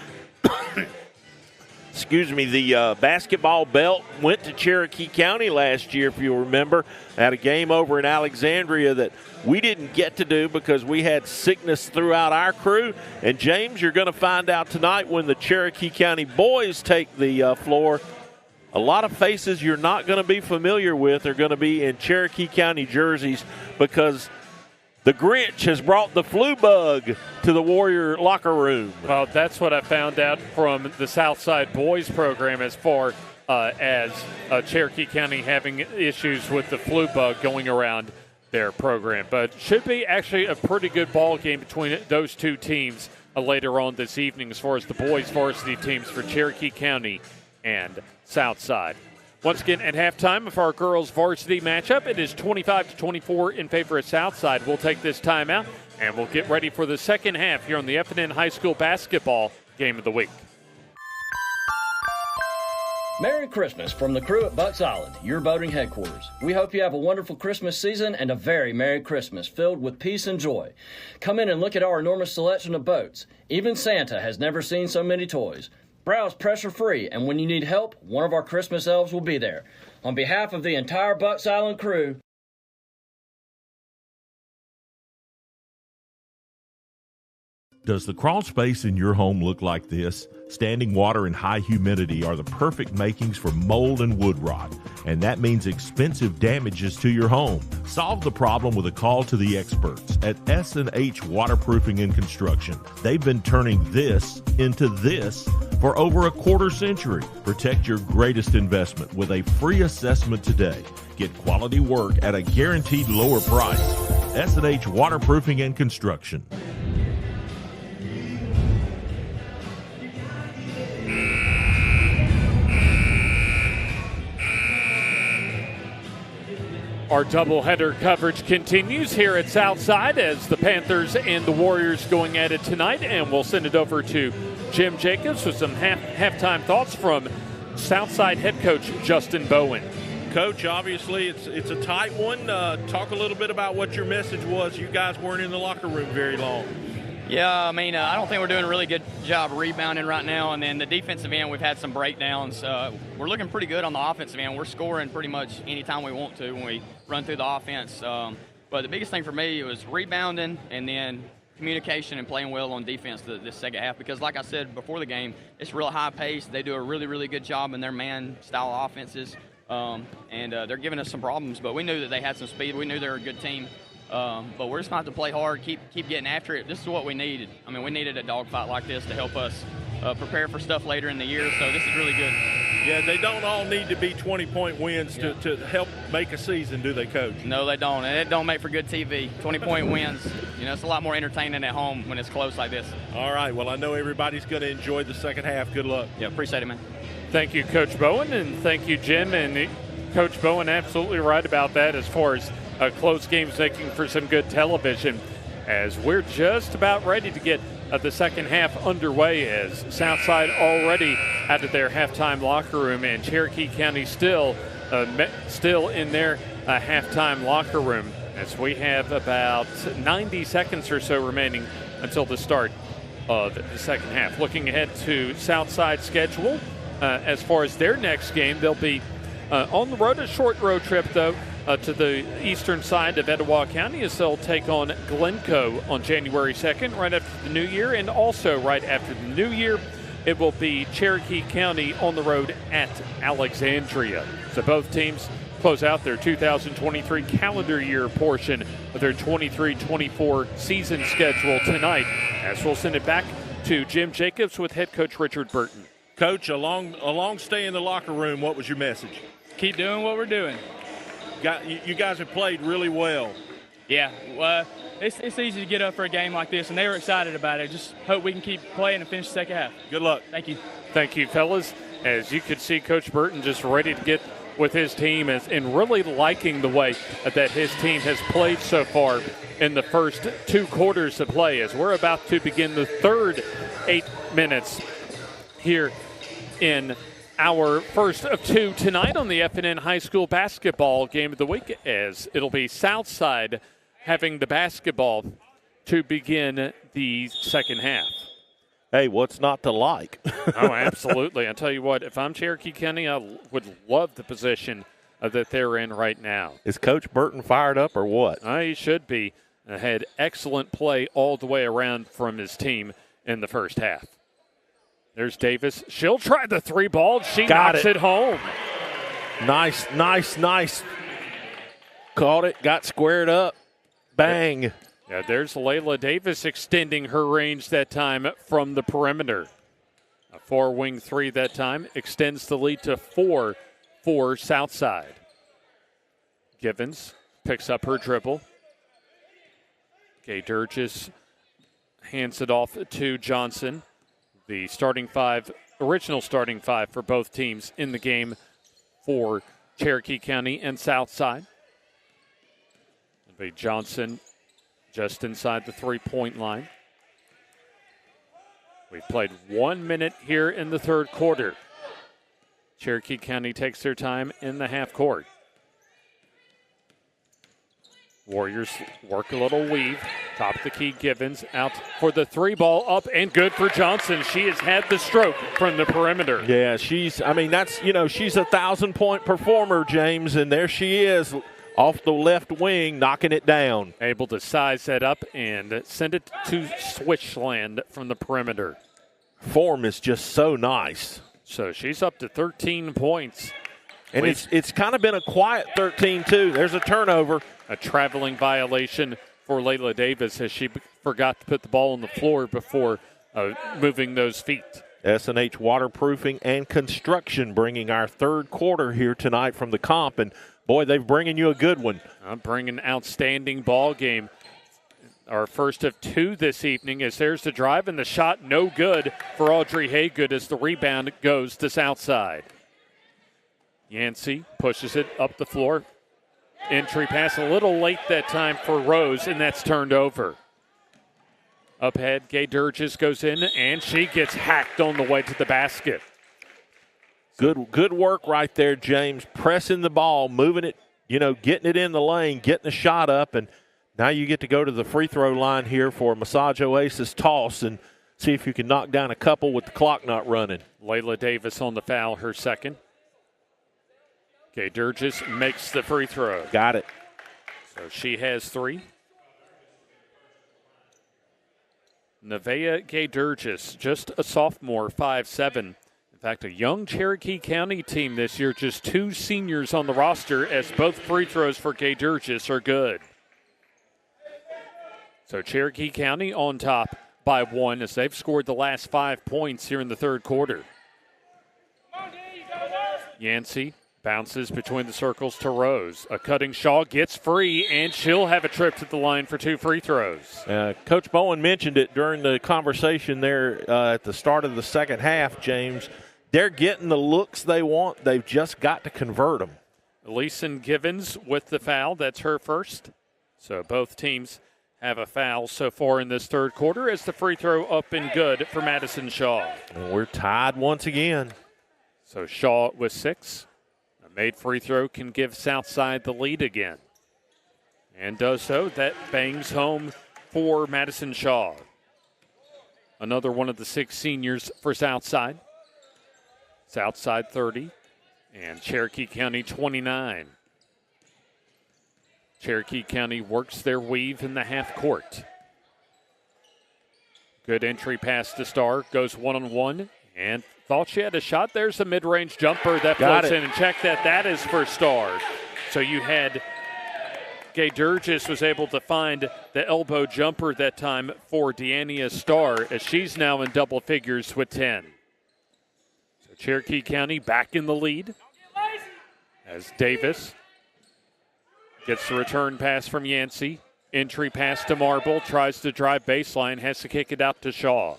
[SPEAKER 7] Excuse me, the basketball belt went to Cherokee County last year, if you'll remember. Had a game over in Alexandria that we didn't get to do because we had sickness throughout our crew. And, James, you're going to find out tonight when the Cherokee County boys take the floor. A lot of faces you're not going to be familiar with are going to be in Cherokee County jerseys because the Grinch has brought the flu bug to the Warrior locker room.
[SPEAKER 2] Well, that's what I found out from the Southside boys program as far as Cherokee County having issues with the flu bug going around their program. But should be actually a pretty good ball game between those two teams later on this evening as far as the boys varsity teams for Cherokee County and Southside. Once again, at halftime of our girls varsity matchup, it is 25-24 in favor of Southside. We'll take this timeout, and we'll get ready for the second half here on the FNN High School Basketball Game of the Week.
[SPEAKER 11] Merry Christmas from the crew at Bucks Island, your boating headquarters. We hope you have a wonderful Christmas season and a very Merry Christmas filled with peace and joy. Come in and look at our enormous selection of boats. Even Santa has never seen so many toys. Browse pressure-free, and when you need help, one of our Christmas elves will be there. On behalf of the entire Bucks Island crew,
[SPEAKER 1] Does the crawl space in your home look like this? Standing water and high humidity are the perfect makings for mold and wood rot, and that means expensive damages to your home. Solve the problem with a call to the experts at S&H Waterproofing and Construction. They've been turning this into this for over a quarter century. Protect your greatest investment with a free assessment today. Get quality work at a guaranteed lower price. S&H Waterproofing and Construction.
[SPEAKER 2] Our doubleheader coverage continues here at Southside as the Panthers and the Warriors going at it tonight, and we'll send it over to Jim Jacobs with some halftime thoughts from Southside head coach Justin Bowen.
[SPEAKER 7] Coach, obviously it's a tight one. Talk a little bit about what your message was. You guys weren't in the locker room very long.
[SPEAKER 10] Yeah, I mean, I don't think we're doing a really good job rebounding right now. And then the defensive end, we've had some breakdowns. We're looking pretty good on the offensive end. We're scoring pretty much anytime we want to when we run through the offense. But the biggest thing for me was rebounding and then communication and playing well on defense this second half. Because like I said before the game, it's real high pace. They do a really, really good job in their man-style offenses. And they're giving us some problems. But we knew that they had some speed. We knew they were a good team. But we're just going to have to play hard, keep getting after it. This is what we needed. I mean, we needed a dogfight like this to help us prepare for stuff later in the year, so this is really good.
[SPEAKER 7] Yeah, they don't all need to be 20-point wins to help make a season, do they, Coach?
[SPEAKER 10] No, they don't, and it don't make for good TV. 20-point wins, it's a lot more entertaining at home when it's close like this.
[SPEAKER 7] All right, well, I know everybody's going to enjoy the second half. Good luck.
[SPEAKER 10] Yeah, appreciate it, man.
[SPEAKER 2] Thank you, Coach Bowen, and thank you, Jim. And Coach Bowen absolutely right about that as far as close games making for some good television, as we're just about ready to get the second half underway, as Southside already out of their halftime locker room and Cherokee County still in their halftime locker room, as we have about 90 seconds or so remaining until the start of the second half. Looking ahead to Southside's schedule, as far as their next game, they'll be on the road, a short road trip though, to the eastern side of Etowah County, as they'll take on Glencoe on January 2nd, right after the new year. And also right after the new year, it will be Cherokee County on the road at Alexandria. So both teams close out their 2023 calendar year portion of their 23-24 season schedule tonight, as we'll send it back to Jim Jacobs with head coach Richard Burton.
[SPEAKER 7] Coach, a long stay in the locker room, what was your message?
[SPEAKER 9] Keep doing what we're doing.
[SPEAKER 7] You guys have played really well.
[SPEAKER 9] Yeah, well, it's easy to get up for a game like this, and they were excited about it. Just hope we can keep playing and finish the second half.
[SPEAKER 7] Good luck.
[SPEAKER 9] Thank you.
[SPEAKER 2] Thank you, fellas. As you could see, Coach Burton just ready to get with his team and really liking the way that his team has played so far in the first two quarters of play, as we're about to begin the third 8 minutes here in our first of two tonight on the FNN High School Basketball Game of the Week, as it'll be Southside having the basketball to begin the second half.
[SPEAKER 7] Hey, what's not to like?
[SPEAKER 2] Oh, absolutely. I tell you what, if I'm Cherokee County, I would love the position that they're in right now.
[SPEAKER 7] Is Coach Burton fired up or what?
[SPEAKER 2] He should be. Had excellent play all the way around from his team in the first half. There's Davis. She'll try the three ball. She knocks it home.
[SPEAKER 7] Nice. Caught it, got squared up. Bang.
[SPEAKER 2] Yeah, there's Layla Davis extending her range that time from the perimeter. A four-wing three that time extends the lead to 4 for Southside. Givens picks up her dribble. Gay Durgis hands it off to Johnson. The original starting five for both teams in the game for Cherokee County and Southside. It'll be Johnson just inside the three-point line. We've played 1 minute here in the third quarter. Cherokee County takes their time in the half court. Warriors work a little weave. Top of the key, Givens out for the three ball, up and good for Johnson. She has had the stroke from the perimeter.
[SPEAKER 7] Yeah, she's a 1,000-point performer, James, and there she is off the left wing, knocking it down.
[SPEAKER 2] Able to size that up and send it to Switchland from the perimeter.
[SPEAKER 7] Form is just so nice.
[SPEAKER 2] So she's up to 13 points.
[SPEAKER 7] And it's kind of been a quiet 13, too. There's a turnover.
[SPEAKER 2] A traveling violation for Layla Davis as she forgot to put the ball on the floor before moving those feet.
[SPEAKER 7] S&H Waterproofing and Construction bringing our third quarter here tonight from the comp. And, boy, they're bringing you a good one.
[SPEAKER 2] Bringing an outstanding ball game. Our first of two this evening as there's the drive and the shot no good for Audrey Haygood as the rebound goes to Southside. Yancey pushes it up the floor. Entry pass a little late that time for Rose, and that's turned over. Up ahead, Gay Durgis goes in, and she gets hacked on the way to the basket.
[SPEAKER 7] Good work right there, James. Pressing the ball, moving it, getting it in the lane, getting the shot up, and now you get to go to the free throw line here for a Massage Oasis toss and see if you can knock down a couple with the clock not running.
[SPEAKER 2] Layla Davis on the foul, her second. Gay Durgis makes the free throw.
[SPEAKER 7] Got it.
[SPEAKER 2] So she has three. Nevaeh Gay Durgis, just a sophomore, 5'7". In fact, a young Cherokee County team this year, just two seniors on the roster as both free throws for Gay Durgis are good. So Cherokee County on top by one as they've scored the last 5 points here in the third quarter. Yancey bounces between the circles to Rose. A cutting Shaw gets free, and she'll have a trip to the line for two free throws.
[SPEAKER 7] Coach Bowen mentioned it during the conversation there at the start of the second half, James. They're getting the looks they want. They've just got to convert them.
[SPEAKER 2] Leeson Givens with the foul. That's her first. So both teams have a foul so far in this third quarter as the free throw up and good for Madison Shaw.
[SPEAKER 7] And we're tied once again.
[SPEAKER 2] So Shaw with 6. A made free throw can give Southside the lead again. And does so. That bangs home for Madison Shaw. Another one of the 6 seniors for Southside. Southside 30 and Cherokee County 29. Cherokee County works their weave in the half court. Good entry pass to Starr. Goes one-on-one and thought she had a shot. There's a mid-range jumper that floats in, and check that. That is for Starr. So you had Gay Durgis was able to find the elbow jumper that time for Deania Starr as she's now in double figures with 10. So Cherokee County back in the lead as Davis gets the return pass from Yancey. Entry pass to Marble. Tries to drive baseline. Has to kick it out to Shaw.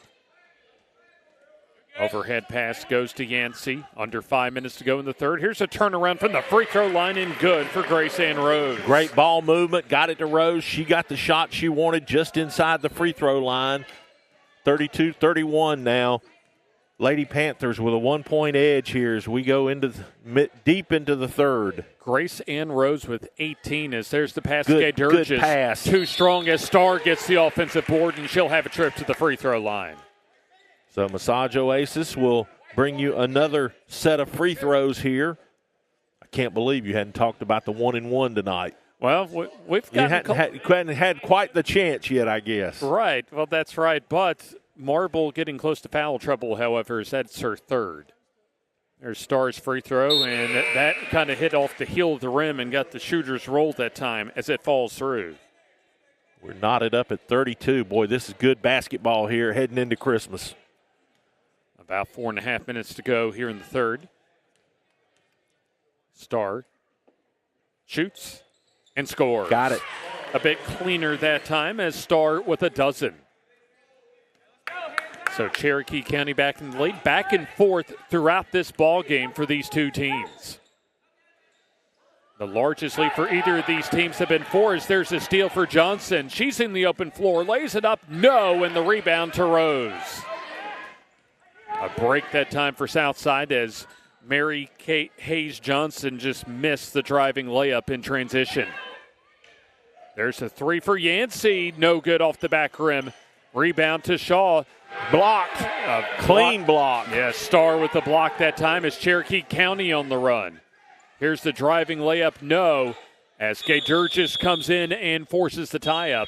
[SPEAKER 2] Overhead pass goes to Yancey. Under 5 minutes to go in the third. Here's a turnaround from the free throw line and good for Grace Ann Rose.
[SPEAKER 7] Great ball movement. Got it to Rose. She got the shot she wanted just inside the free throw line. 32-31 now. Lady Panthers with a 1-point edge here as we go into deep into the third.
[SPEAKER 2] Grace Ann Rose with 18 as there's the pass to Gay Durgis.
[SPEAKER 7] Good pass.
[SPEAKER 2] Too strong as Starr gets the offensive board, and she'll have a trip to the free throw line.
[SPEAKER 7] So Massage Oasis will bring you another set of free throws here. I can't believe you hadn't talked about the 1-and-1 tonight.
[SPEAKER 2] Well, we've got
[SPEAKER 7] hadn't had quite the chance yet, I guess.
[SPEAKER 2] Right. Well, that's right. But Marble getting close to foul trouble, however, is that's her third. There's Starr's free throw, and that kind of hit off the heel of the rim and got the shooter's roll that time as it falls through.
[SPEAKER 7] We're knotted up at 32. Boy, this is good basketball here heading into Christmas.
[SPEAKER 2] About 4.5 minutes to go here in the third. Starr shoots and scores.
[SPEAKER 7] Got it.
[SPEAKER 2] A bit cleaner that time as Starr with a dozen. So Cherokee County back in the lead, back and forth throughout this ball game for these two teams. The largest lead for either of these teams have been 4 as there's a steal for Johnson. She's in the open floor, lays it up, no, and the rebound to Rose. A break that time for Southside as Mary Kate Hayes Johnson just missed the driving layup in transition. There's a 3 for Yancey, no good off the back rim. Rebound to Shaw.
[SPEAKER 7] Blocked. A clean block.
[SPEAKER 2] Yeah, Starr with the block that time as Cherokee County on the run. Here's the driving layup, no, as Gay Durgis comes in and forces the tie-up,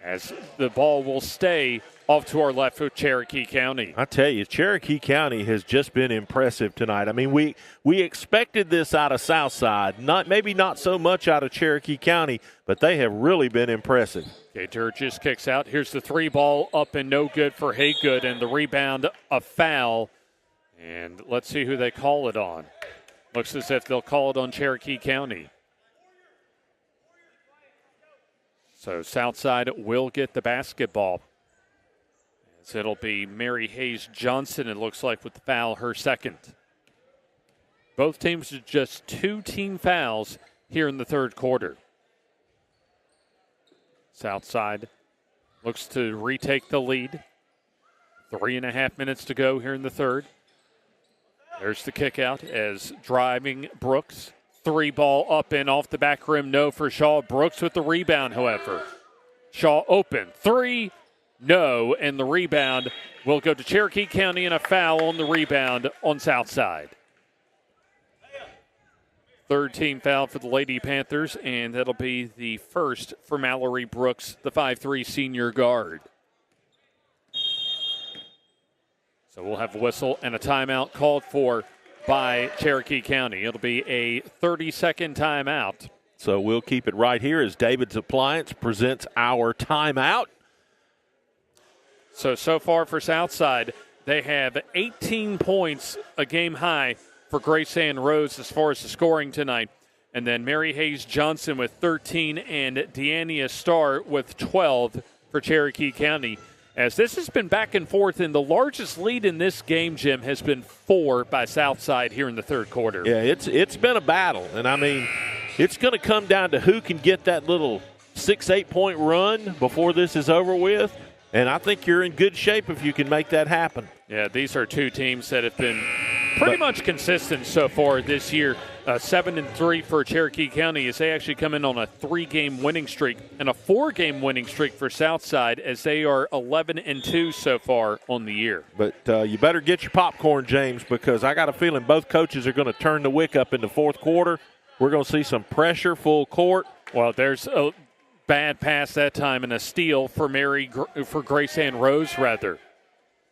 [SPEAKER 2] as the ball will stay off to our left with Cherokee County.
[SPEAKER 7] I tell you, Cherokee County has just been impressive tonight. I mean, we expected this out of Southside, maybe not so much out of Cherokee County, but they have really been impressive.
[SPEAKER 2] Okay, Durgis kicks out. Here's the 3 ball up and no good for Haygood, and the rebound, a foul. And let's see who they call it on. Looks as if they'll call it on Cherokee County. So Southside will get the basketball. As it'll be Mary Hayes Johnson, it looks like, with the foul, her second. Both teams with just 2 team fouls here in the third quarter. Southside looks to retake the lead. 3.5 minutes to go here in the third. There's the kick out as driving Brooks. 3 ball up and off the back rim, no for Shaw. Brooks with the rebound, however. Shaw open, 3, no, and the rebound will go to Cherokee County, and a foul on the rebound on Southside. Third team foul for the Lady Panthers, and that'll be the first for Mallory Brooks, the 5'3" senior guard. So we'll have a whistle and a timeout called for by Cherokee County. It'll be a 30-second timeout.
[SPEAKER 7] So we'll keep it right here as David's Appliance presents our timeout.
[SPEAKER 2] So far for Southside, they have 18 points, a game high for Grace Ann Rose as far as the scoring tonight. And then Mary Hayes Johnson with 13 and Deania Starr with 12 for Cherokee County. As this has been back and forth, and the largest lead in this game, Jim, has been 4 by Southside here in the third quarter.
[SPEAKER 7] Yeah, it's been a battle. And, I mean, it's going to come down to who can get that little 6-8 point run before this is over with. And I think you're in good shape if you can make that happen.
[SPEAKER 2] Yeah, these are 2 teams that have been pretty much consistent so far this year. 7-3 for Cherokee County as they actually come in on a 3-game winning streak and a 4-game winning streak for Southside as they are 11-2 so far on the year.
[SPEAKER 7] But you better get your popcorn, James, because I got a feeling both coaches are going to turn the wick up in the fourth quarter. We're going to see some pressure, full court.
[SPEAKER 2] Well, there's a bad pass that time and a steal for Grace Ann Rose, rather.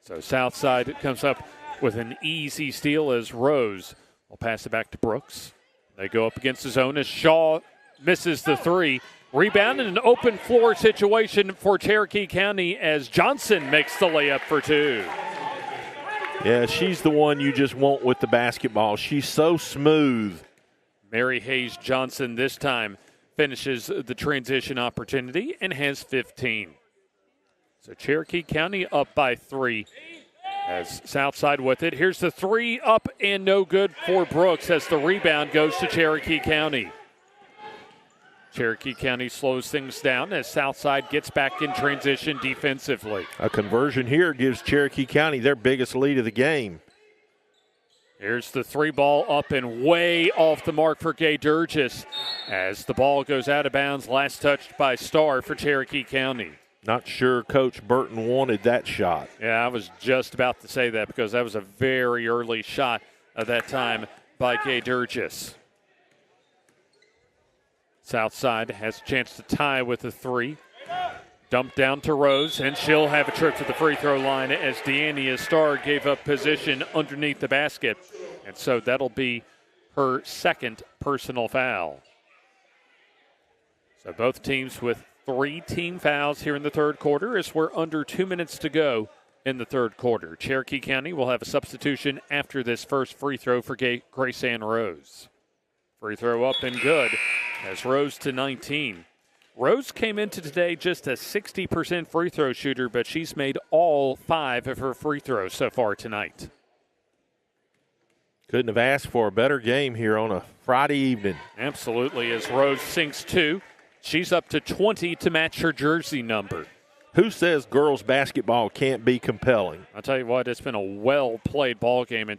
[SPEAKER 2] So Southside comes up with an easy steal as Rose will pass it back to Brooks. They go up against the zone as Shaw misses the 3. Rebound in an open floor situation for Cherokee County as Johnson makes the layup for 2.
[SPEAKER 7] Yeah, she's the one you just want with the basketball. She's so smooth.
[SPEAKER 2] Mary Hayes Johnson this time finishes the transition opportunity and has 15. So Cherokee County up by 3. As Southside with it. Here's the 3 up and no good for Brooks as the rebound goes to Cherokee County. Cherokee County slows things down as Southside gets back in transition defensively.
[SPEAKER 7] A conversion here gives Cherokee County their biggest lead of the game.
[SPEAKER 2] Here's the 3 ball up and way off the mark for Gay Durgis as the ball goes out of bounds. Last touched by Starr for Cherokee County.
[SPEAKER 7] Not sure Coach Burton wanted that shot.
[SPEAKER 2] Yeah, I was just about to say that because that was a very early shot at that time by Gay Durgis. Southside has a chance to tie with a 3. Dump down to Rose, and she'll have a trip to the free throw line as Deania Starr gave up position underneath the basket. And so that'll be her second personal foul. So both teams with 3 team fouls here in the third quarter as we're under 2 minutes to go in the third quarter. Cherokee County will have a substitution after this first free throw for Grace Ann Rose. Free throw up and good as Rose to 19. Rose came into today just a 60% free throw shooter, but she's made all 5 of her free throws so far tonight.
[SPEAKER 7] Couldn't have asked for a better game here on a Friday evening.
[SPEAKER 2] Absolutely, as Rose sinks 2. She's up to 20 to match her jersey number.
[SPEAKER 7] Who says girls basketball can't be compelling?
[SPEAKER 2] I'll tell you what, it's been a well-played ball game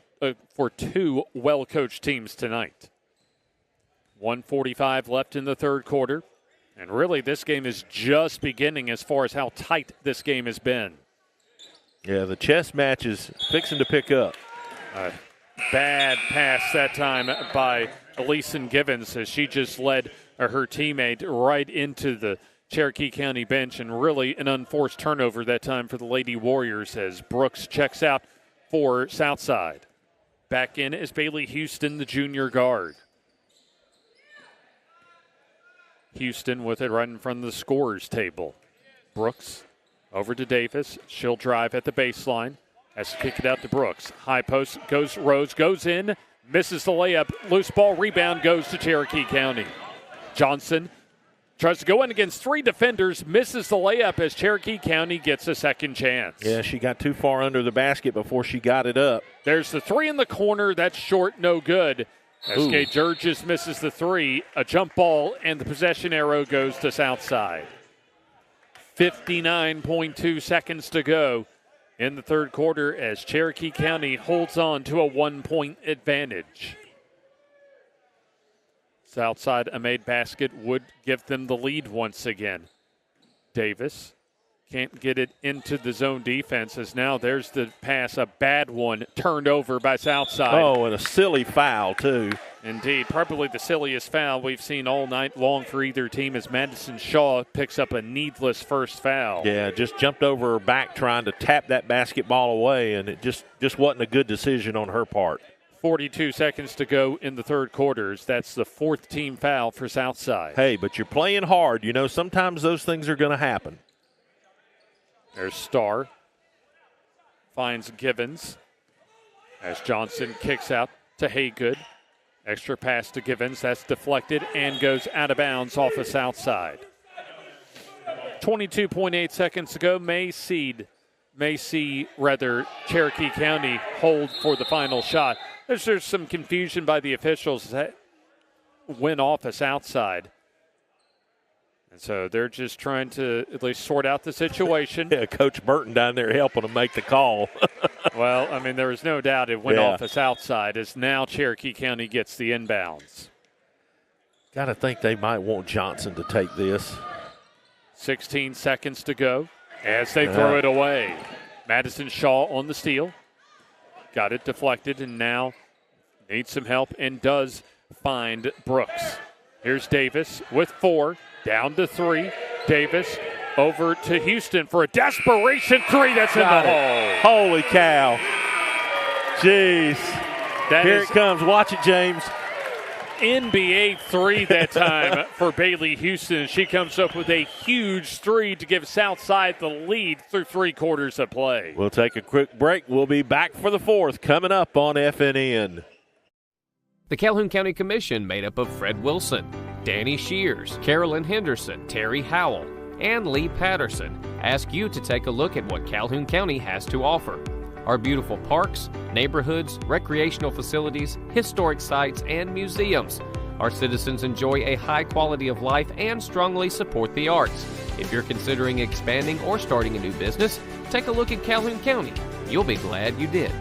[SPEAKER 2] for 2 well-coached teams tonight. 1:45 left in the third quarter. And really, this game is just beginning as far as how tight this game has been.
[SPEAKER 7] Yeah, the chess match is fixing to pick up.
[SPEAKER 2] Bad pass that time by Elyson Givens as she just led her teammate right into the Cherokee County bench, and really an unforced turnover that time for the Lady Warriors as Brooks checks out for Southside. Back in is Bailey Houston, the junior guard. Houston with it right in front of the scorers table. Brooks over to Davis. She'll drive at the baseline. Has to kick it out to Brooks. High post goes Rose, goes in, misses the layup. Loose ball rebound goes to Cherokee County. Johnson tries to go in against 3 defenders, misses the layup as Cherokee County gets a second chance.
[SPEAKER 7] Yeah, she got too far under the basket before she got it up.
[SPEAKER 2] There's the 3 in the corner. That's short, no good. S.K. Jurgis misses the 3. A jump ball, and the possession arrow goes to Southside. 59.2 seconds to go in the third quarter as Cherokee County holds on to a 1-point advantage. Southside, a made basket would give them the lead once again. Davis can't get it into the zone defense as now there's the pass, a bad one, turned over by Southside.
[SPEAKER 7] Oh, and a silly foul, too.
[SPEAKER 2] Indeed, probably the silliest foul we've seen all night long for either team as Madison Shaw picks up a needless first foul.
[SPEAKER 7] Yeah, just jumped over her back trying to tap that basketball away, and it just wasn't a good decision on her part.
[SPEAKER 2] 42 seconds to go in the third quarters. That's the 4th team foul for Southside.
[SPEAKER 7] Hey, but you're playing hard. You know, sometimes those things are going to happen.
[SPEAKER 2] There's Starr. Finds Givens as Johnson kicks out to Haygood. Extra pass to Givens. That's deflected and goes out of bounds off of Southside. 22.8 seconds to go. May see Cherokee County hold for the final shot. There's some confusion by the officials that went off of Southside. And so they're just trying to at least sort out the situation.
[SPEAKER 7] Yeah, Coach Burton down there helping them make the call.
[SPEAKER 2] Well, I mean, there was no doubt it went off of Southside as now Cherokee County gets the inbounds.
[SPEAKER 7] Got to think they might want Johnson to take this.
[SPEAKER 2] 16 seconds to go as they throw it away. Madison Shaw on the steal. Got it deflected and now needs some help and does find Brooks. Here's Davis with 4, down to 3. Davis over to Houston for a desperation 3. That's in the hole.
[SPEAKER 7] Holy cow. Jeez. Here it comes. Watch it, James.
[SPEAKER 2] NBA 3 that time for Bailey Houston. She comes up with a huge 3 to give Southside the lead through 3 quarters of play.
[SPEAKER 7] We'll take a quick break. We'll be back for the 4th coming up on FNN.
[SPEAKER 8] The Calhoun County Commission, made up of Fred Wilson, Danny Shears, Carolyn Henderson, Terry Howell, and Lee Patterson, ask you to take a look at what Calhoun County has to offer. Our beautiful parks, neighborhoods, recreational facilities, historic sites, and museums. Our citizens enjoy a high quality of life and strongly support the arts. If you're considering expanding or starting a new business, take a look at Calhoun County. You'll be glad you did.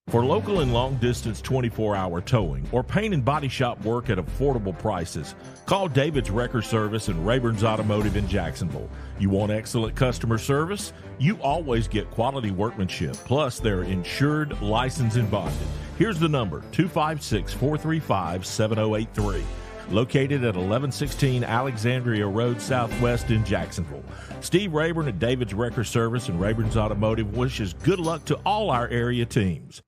[SPEAKER 1] For local and long-distance 24-hour towing or paint and body shop work at affordable prices, call David's Wrecker Service and Rayburn's Automotive in Jacksonville. You want excellent customer service? You always get quality workmanship. Plus, they're insured, licensed, and bonded. Here's the number, 256-435-7083. Located at 1116 Alexandria Road Southwest in Jacksonville. Steve Rayburn at David's Wrecker Service and Rayburn's Automotive wishes good luck to all our area teams.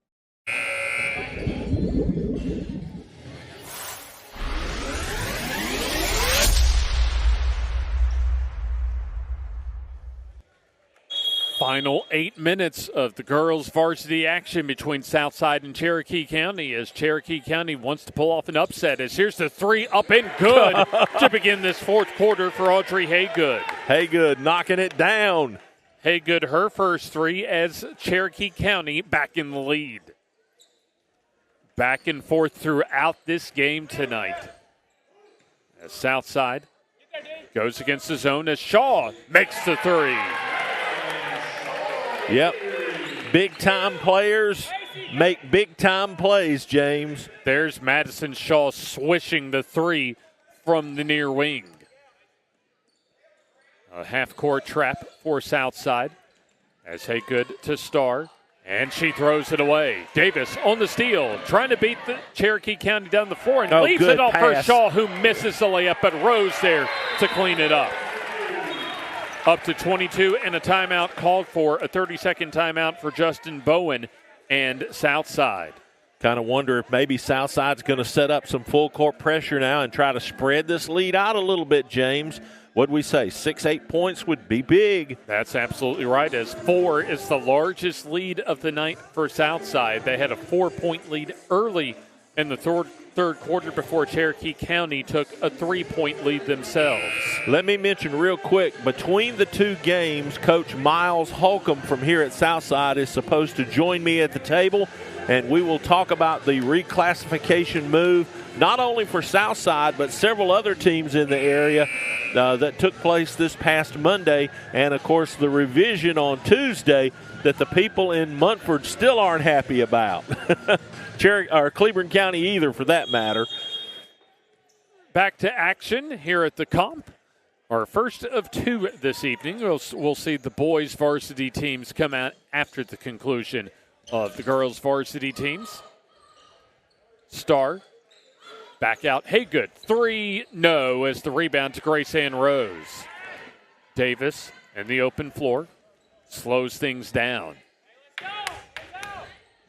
[SPEAKER 2] Final 8 minutes of the girls' varsity action between Southside and Cherokee County as Cherokee County wants to pull off an upset. As here's the 3 up and good to begin this 4th quarter for Audrey Haygood.
[SPEAKER 7] Haygood knocking it down.
[SPEAKER 2] Haygood her first 3 as Cherokee County back in the lead. Back and forth throughout this game tonight. As Southside goes against the zone as Shaw makes the 3.
[SPEAKER 7] Yep. Big-time players make big-time plays, James.
[SPEAKER 2] There's Madison Shaw swishing the 3 from the near wing. A half-court trap for Southside as Haygood to Starr. And she throws it away. Davis on the steal, trying to beat the Cherokee County down the floor, and leaves it off for Shaw, who misses the layup, but Rose there to clean it up. Up to 22 and a timeout called for, a 30-second timeout for Justin Bowen and Southside.
[SPEAKER 7] Kind of wonder if maybe Southside's going to set up some full court pressure now and try to spread this lead out a little bit, James. What'd we say? 6-8 points would be big.
[SPEAKER 2] That's absolutely right, as 4 is the largest lead of the night for Southside. They had a 4-point lead early in the third quarter before Cherokee County took a 3-point lead themselves.
[SPEAKER 7] Let me mention real quick, between the two games, Coach Miles Holcomb from here at Southside is supposed to join me at the table, and we will talk about the reclassification move, not only for Southside, but several other teams in the area that took place this past Monday, and, of course, the revision on Tuesday that the people in Munford still aren't happy about. Or Cleburne County either, for that matter.
[SPEAKER 2] Back to action here at the Comp. Our first of 2 this evening. We'll see the boys' varsity teams come out after the conclusion of the girls' varsity teams. Star back out. Haygood. 3, no, as the rebound to Grace Ann Rose. Davis in the open floor slows things down.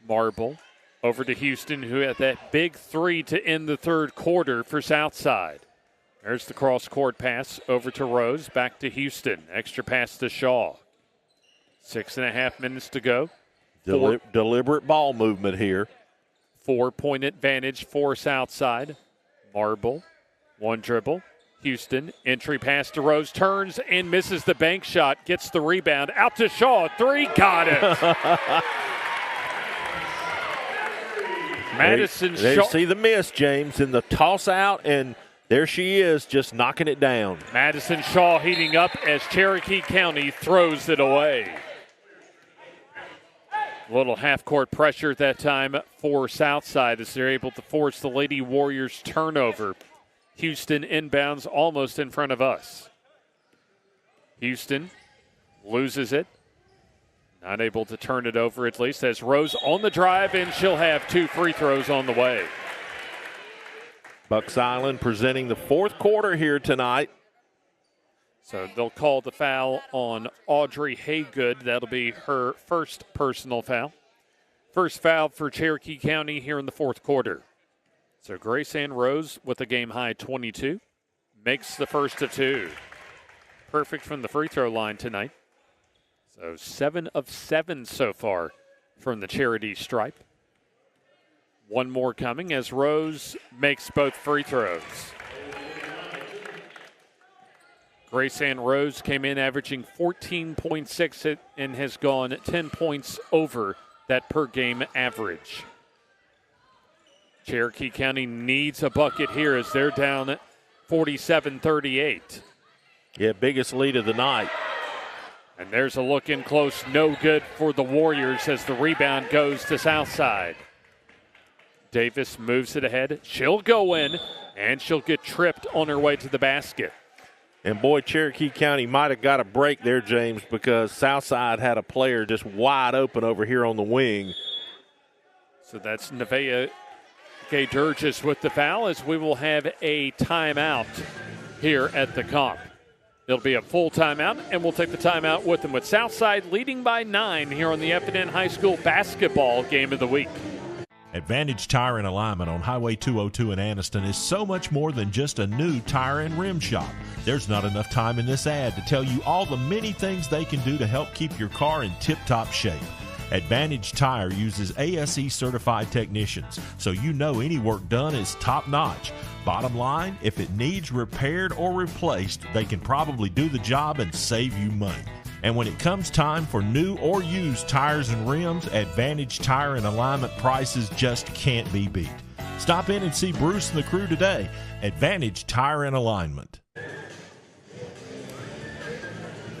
[SPEAKER 2] Marble over to Houston, who had that big 3 to end the third quarter for Southside. There's the cross-court pass over to Rose, back to Houston. Extra pass to Shaw. 6.5 minutes to go.
[SPEAKER 7] Deliberate ball movement here.
[SPEAKER 2] 4-point advantage for Southside. Marble, 1 dribble. Houston, entry pass to Rose, turns and misses the bank shot, gets the rebound. Out to Shaw, 3, got it. Madison
[SPEAKER 7] Shaw.
[SPEAKER 2] Shaw.
[SPEAKER 7] See the miss, James, in the toss out, and there she is, just knocking it down.
[SPEAKER 2] Madison Shaw heating up as Cherokee County throws it away. A little half-court pressure at that time for Southside as they're able to force the Lady Warriors turnover. Houston inbounds almost in front of us. Houston loses it. Not able to turn it over at least as Rose on the drive, and she'll have 2 free throws on the way.
[SPEAKER 7] Bucks Island presenting the fourth quarter here tonight.
[SPEAKER 2] So they'll call the foul on Audrey Haygood. That'll be her first personal foul. First foul for Cherokee County here in the fourth quarter. So Grace Ann Rose with a game-high 22 makes the first of 2. Perfect from the free throw line tonight. So 7 of 7 so far from the charity stripe. 1 more coming as Rose makes both free throws. Grace Ann Rose came in averaging 14.6 and has gone 10 points over that per game average. Cherokee County needs a bucket here as they're down at 47-38.
[SPEAKER 7] Yeah, biggest lead of the night.
[SPEAKER 2] And there's a look in close, no good for the Warriors as the rebound goes to Southside. Davis moves it ahead. She'll go in, and she'll get tripped on her way to the basket.
[SPEAKER 7] And, boy, Cherokee County might have got a break there, James, because Southside had a player just wide open over here on the wing.
[SPEAKER 2] So that's Nevaeh Gay Durgis with the foul as we will have a timeout here at the Comp. It'll be a full timeout, and we'll take the timeout with them, with Southside leading by 9 here on the FNN High School basketball game of the week.
[SPEAKER 1] Advantage Tire and Alignment on Highway 202 in Anniston is so much more than just a new tire and rim shop. There's not enough time in this ad to tell you all the many things they can do to help keep your car in tip-top shape. Advantage Tire uses ASE certified technicians, so you know any work done is top-notch. Bottom line, if it needs repaired or replaced, they can probably do the job and save you money. And when it comes time for new or used tires and rims, Advantage Tire and Alignment prices just can't be beat. Stop in and see Bruce and the crew today. Advantage Tire and Alignment.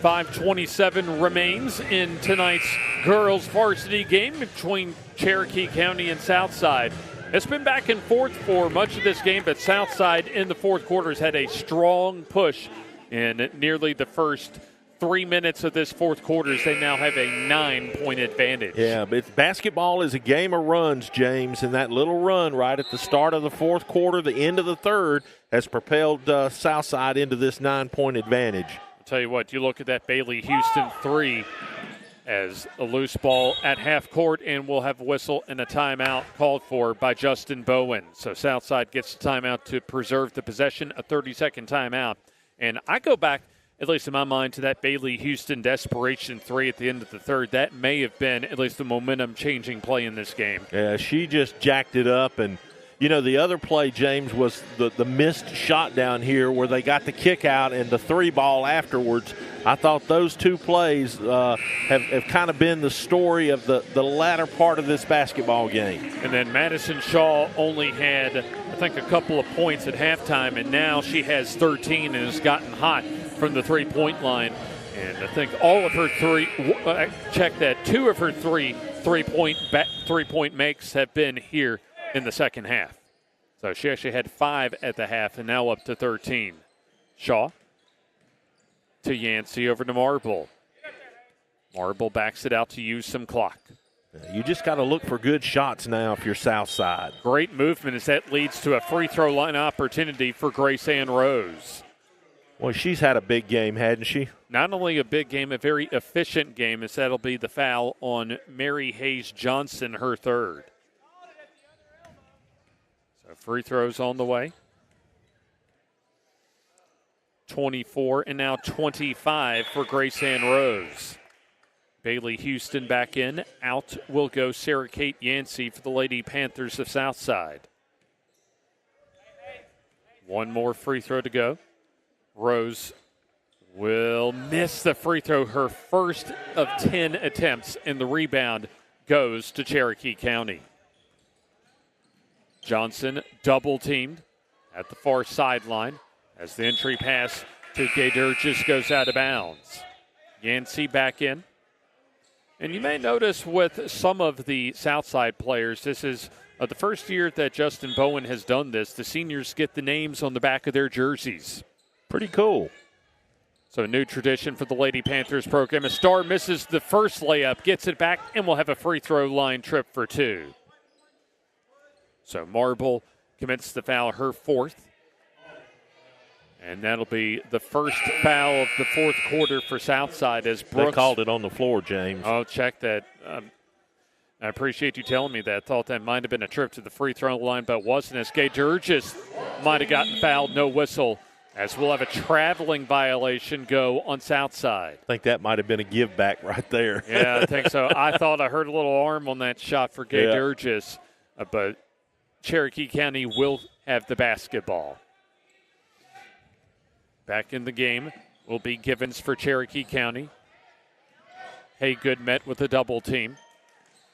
[SPEAKER 2] 5:27 remains in tonight's girls varsity game between Cherokee County and Southside. It's been back and forth for much of this game, but Southside in the fourth quarter has had a strong push in nearly the first 3 minutes of this fourth quarter, they now have a 9-point advantage.
[SPEAKER 7] Yeah, but basketball is a game of runs, James, and that little run right at the start of the fourth quarter, the end of the third, has propelled Southside into this 9-point advantage.
[SPEAKER 2] I'll tell you what, you look at that Bailey Houston three as a loose ball at half court, and we'll have a whistle and a timeout called for by Justin Bowen. So Southside gets a timeout to preserve the possession, a 30-second timeout. And I go back, at least in my mind, to that Bailey Houston desperation three at the end of the third. That may have been at least the momentum-changing play in this game.
[SPEAKER 7] Yeah, she just jacked it up. And, you know, the other play, James, was the missed shot down here where they got the kick out and the three ball afterwards. I thought those two plays have kind of been the story of the latter part of this basketball game.
[SPEAKER 2] And then Madison Shaw only had, I think, a couple of points at halftime, and now she has 13 and has gotten hot from the three-point line. And I think all of her two of her three-point makes have been here in the second half. So she actually had 5 at the half and now up to 13. Shaw to Yancey, over to Marble. Marble backs it out to use some clock.
[SPEAKER 7] You just got to look for good shots now if you're Southside.
[SPEAKER 2] Great movement as that leads to a free throw line opportunity for Grace Ann Rose.
[SPEAKER 7] Well, she's had a big game, hadn't she?
[SPEAKER 2] Not only a big game, a very efficient game, as that'll be the foul on Mary Hayes Johnson, her third. So free throws on the way. 24 and now 25 for Grace Ann Rose. Bailey Houston back in. Out will go Sarah Kate Yancey for the Lady Panthers of Southside. One more free throw to go. Rose will miss the free throw, her first of 10 attempts, and the rebound goes to Cherokee County. Johnson double-teamed at the far sideline as the entry pass to Gaydurgis goes out of bounds. Yancey back in. And you may notice with some of the Southside players, this is the first year that Justin Bowen has done this. The seniors get the names on the back of their jerseys.
[SPEAKER 7] Pretty cool.
[SPEAKER 2] So a new tradition for the Lady Panthers program. A star misses the first layup, gets it back, and will have a free throw line trip for 2. So Marble commits the foul, her fourth. And that'll be the first foul of the fourth quarter for Southside as Brooks.
[SPEAKER 7] They called it on the floor, James.
[SPEAKER 2] Oh, check that. I appreciate you telling me that. Thought that might have been a trip to the free throw line, but wasn't, as Gaydurgis might have gotten fouled. No whistle, as we'll have a traveling violation go on Southside.
[SPEAKER 7] I think that might have been a give back right there.
[SPEAKER 2] Yeah, I think so. I thought I heard a little arm on that shot for Gaydurgis, but Cherokee County will have the basketball. Back in the game will be Givens for Cherokee County. Haygood met with a double team.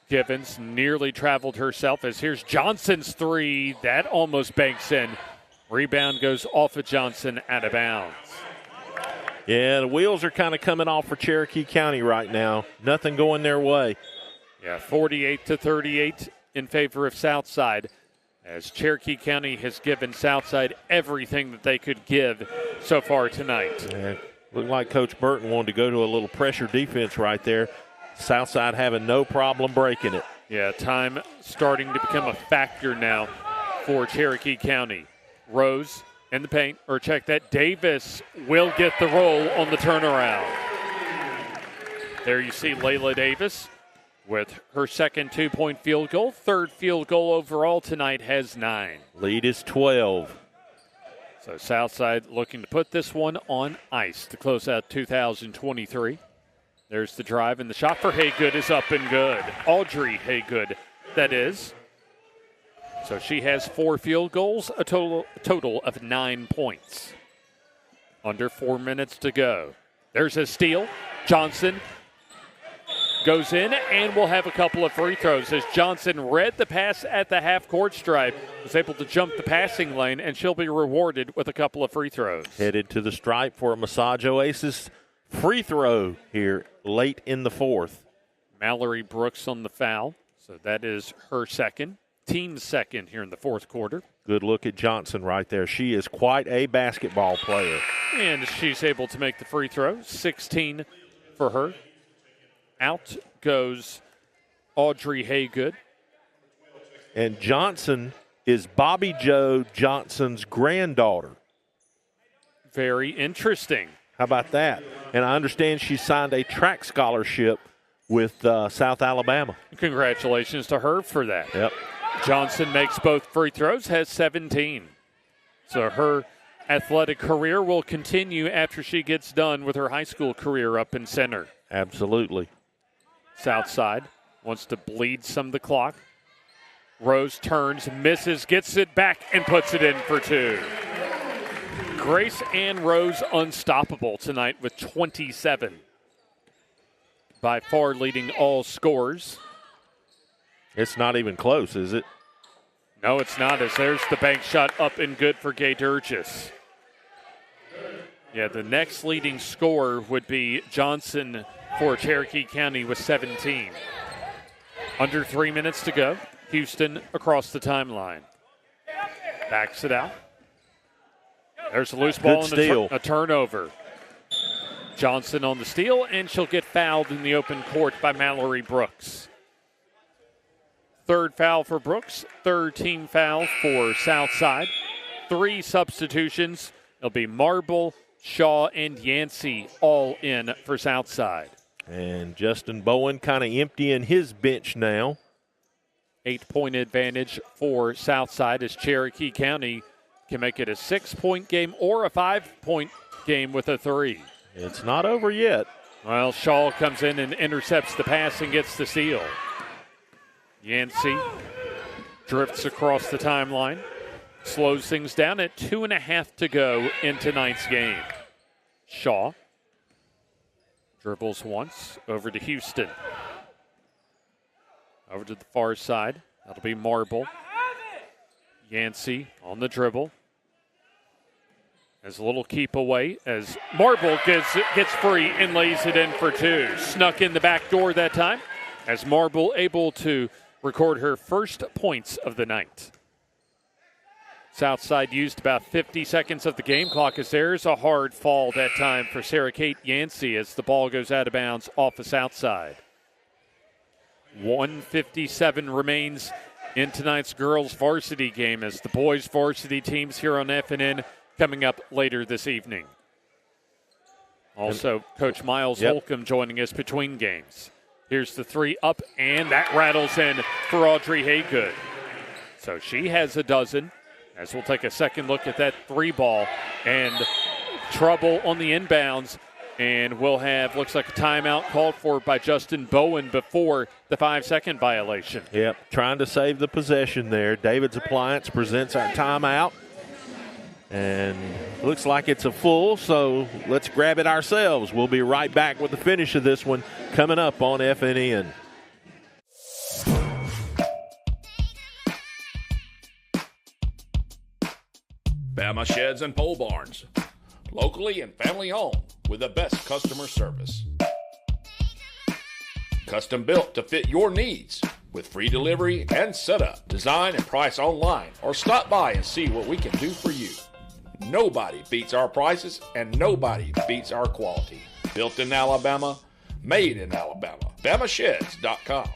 [SPEAKER 2] Givens nearly traveled herself as here's Johnson's three. That almost banks in. Rebound goes off of Johnson, out of bounds.
[SPEAKER 7] Yeah, the wheels are kind of coming off for Cherokee County right now. Nothing going their way.
[SPEAKER 2] Yeah, 48-38 in favor of Southside, as Cherokee County has given Southside everything that they could give so far tonight.
[SPEAKER 7] Yeah, looked like Coach Burton wanted to go to a little pressure defense right there. Southside having no problem breaking it.
[SPEAKER 2] Yeah, time starting to become a factor now for Cherokee County. Rose in the paint, or check that. Davis will get the roll on the turnaround. There you see Layla Davis with her second 2-point field goal. Third field goal overall tonight, has 9.
[SPEAKER 7] Lead is 12.
[SPEAKER 2] So Southside looking to put this one on ice to close out 2023. There's the drive, and the shot for Haygood is up and good. Audrey Haygood, that is. So she has 4 field goals, a total of 9 points. Under 4 minutes to go. There's a steal. Johnson goes in and will have a couple of free throws as Johnson read the pass at the half-court stripe, was able to jump the passing lane, and she'll be rewarded with a couple of free throws.
[SPEAKER 7] Headed to the stripe for a Massage Oasis free throw here late in the fourth.
[SPEAKER 2] Mallory Brooks on the foul, so that is her second. team second here in the fourth quarter.
[SPEAKER 7] Good look at Johnson right there. She is quite a basketball player.
[SPEAKER 2] And she's able to make the free throw. 16 for her. Out goes Audrey Haygood.
[SPEAKER 7] And Johnson is Bobby Joe Johnson's granddaughter.
[SPEAKER 2] Very interesting.
[SPEAKER 7] How about that? And I understand she signed a track scholarship with South Alabama.
[SPEAKER 2] Congratulations to her for that.
[SPEAKER 7] Yep.
[SPEAKER 2] Johnson makes both free throws, has 17. So her athletic career will continue after she gets done with her high school career up in center.
[SPEAKER 7] Absolutely.
[SPEAKER 2] Southside wants to bleed some of the clock. Rose turns, misses, gets it back, and puts it in for two. Grace Ann Rose unstoppable tonight with 27. By far leading all scorers.
[SPEAKER 7] It's not even close, is it?
[SPEAKER 2] No, it's not, as there's the bank shot up and good for Gay Durgis. Yeah, the next leading scorer would be Johnson for Cherokee County with 17. Under 3 minutes to go. Houston across the timeline. Backs it out. There's a loose ball and a turnover. Johnson on the steal, and she'll get fouled in the open court by Mallory Brooks. Third foul for Brooks, third team foul for Southside. 3 substitutions. It'll be Marble, Shaw, and Yancey all in for Southside.
[SPEAKER 7] And Justin Bowen kind of emptying his bench now.
[SPEAKER 2] 8-point advantage for Southside as Cherokee County can make it a 6-point game or a 5-point game with a 3.
[SPEAKER 7] It's not over yet.
[SPEAKER 2] Well, Shaw comes in and intercepts the pass and gets the steal. Yancey drifts across the timeline, slows things down at 2.5 to go in tonight's game. Shaw dribbles once over to Houston. Over to the far side. That'll be Marble. Yancey on the dribble. As a little keep away as Marble gets free and lays it in for 2. Snuck in the back door that time as Marble able to record her first points of the night. Southside used about 50 seconds of the game clock as there's a hard fall that time for Sarah Kate Yancey as the ball goes out of bounds off the Southside. 1:57 remains in tonight's girls varsity game as the boys varsity teams here on FNN coming up later this evening. Also, Coach Miles Holcomb joining us between games. Here's the 3 up, and that rattles in for Audrey Haygood. So she has a dozen, as we'll take a second look at that 3 ball, and trouble on the inbounds. And we'll have, looks like a timeout called for by Justin Bowen before the 5-second violation.
[SPEAKER 7] Yep, trying to save the possession there. David's Appliance presents our timeout. And looks like it's a full, so let's grab it ourselves. We'll be right back with the finish of this one coming up on FNN.
[SPEAKER 6] Bama Sheds and Pole Barns. Locally and family owned with the best customer service. Custom built to fit your needs with free delivery and setup. Design and price online or stop by and see what we can do for you. Nobody beats our prices and nobody beats our quality. Built in Alabama, made in Alabama. BamaSheds.com.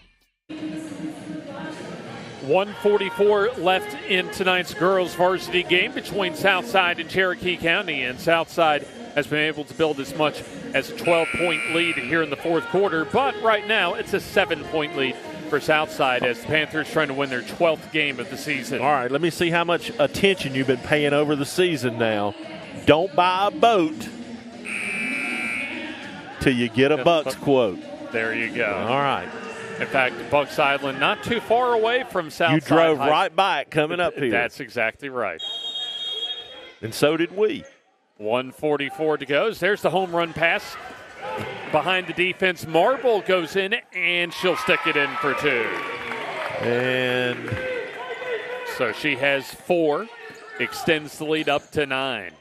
[SPEAKER 2] 1:44 left in tonight's girls varsity game between Southside and Cherokee County, and Southside has been able to build as much as a 12-point lead here in the fourth quarter, but right now it's a 7-point lead for Southside as the Panthers trying to win their 12th game of the season.
[SPEAKER 7] All right, let me see how much attention you've been paying over the season now. Don't buy a boat till you get a Bucks quote.
[SPEAKER 2] There you go.
[SPEAKER 7] All right.
[SPEAKER 2] In fact, Bucks Island not too far away from Southside.
[SPEAKER 7] You drove right by it coming up here.
[SPEAKER 2] That's exactly right.
[SPEAKER 7] And so did we.
[SPEAKER 2] 1:44 to go. There's the home run pass. Behind the defense, Marble goes in, and she'll stick it in for 2.
[SPEAKER 7] And
[SPEAKER 2] so she has 4, extends the lead up to 9.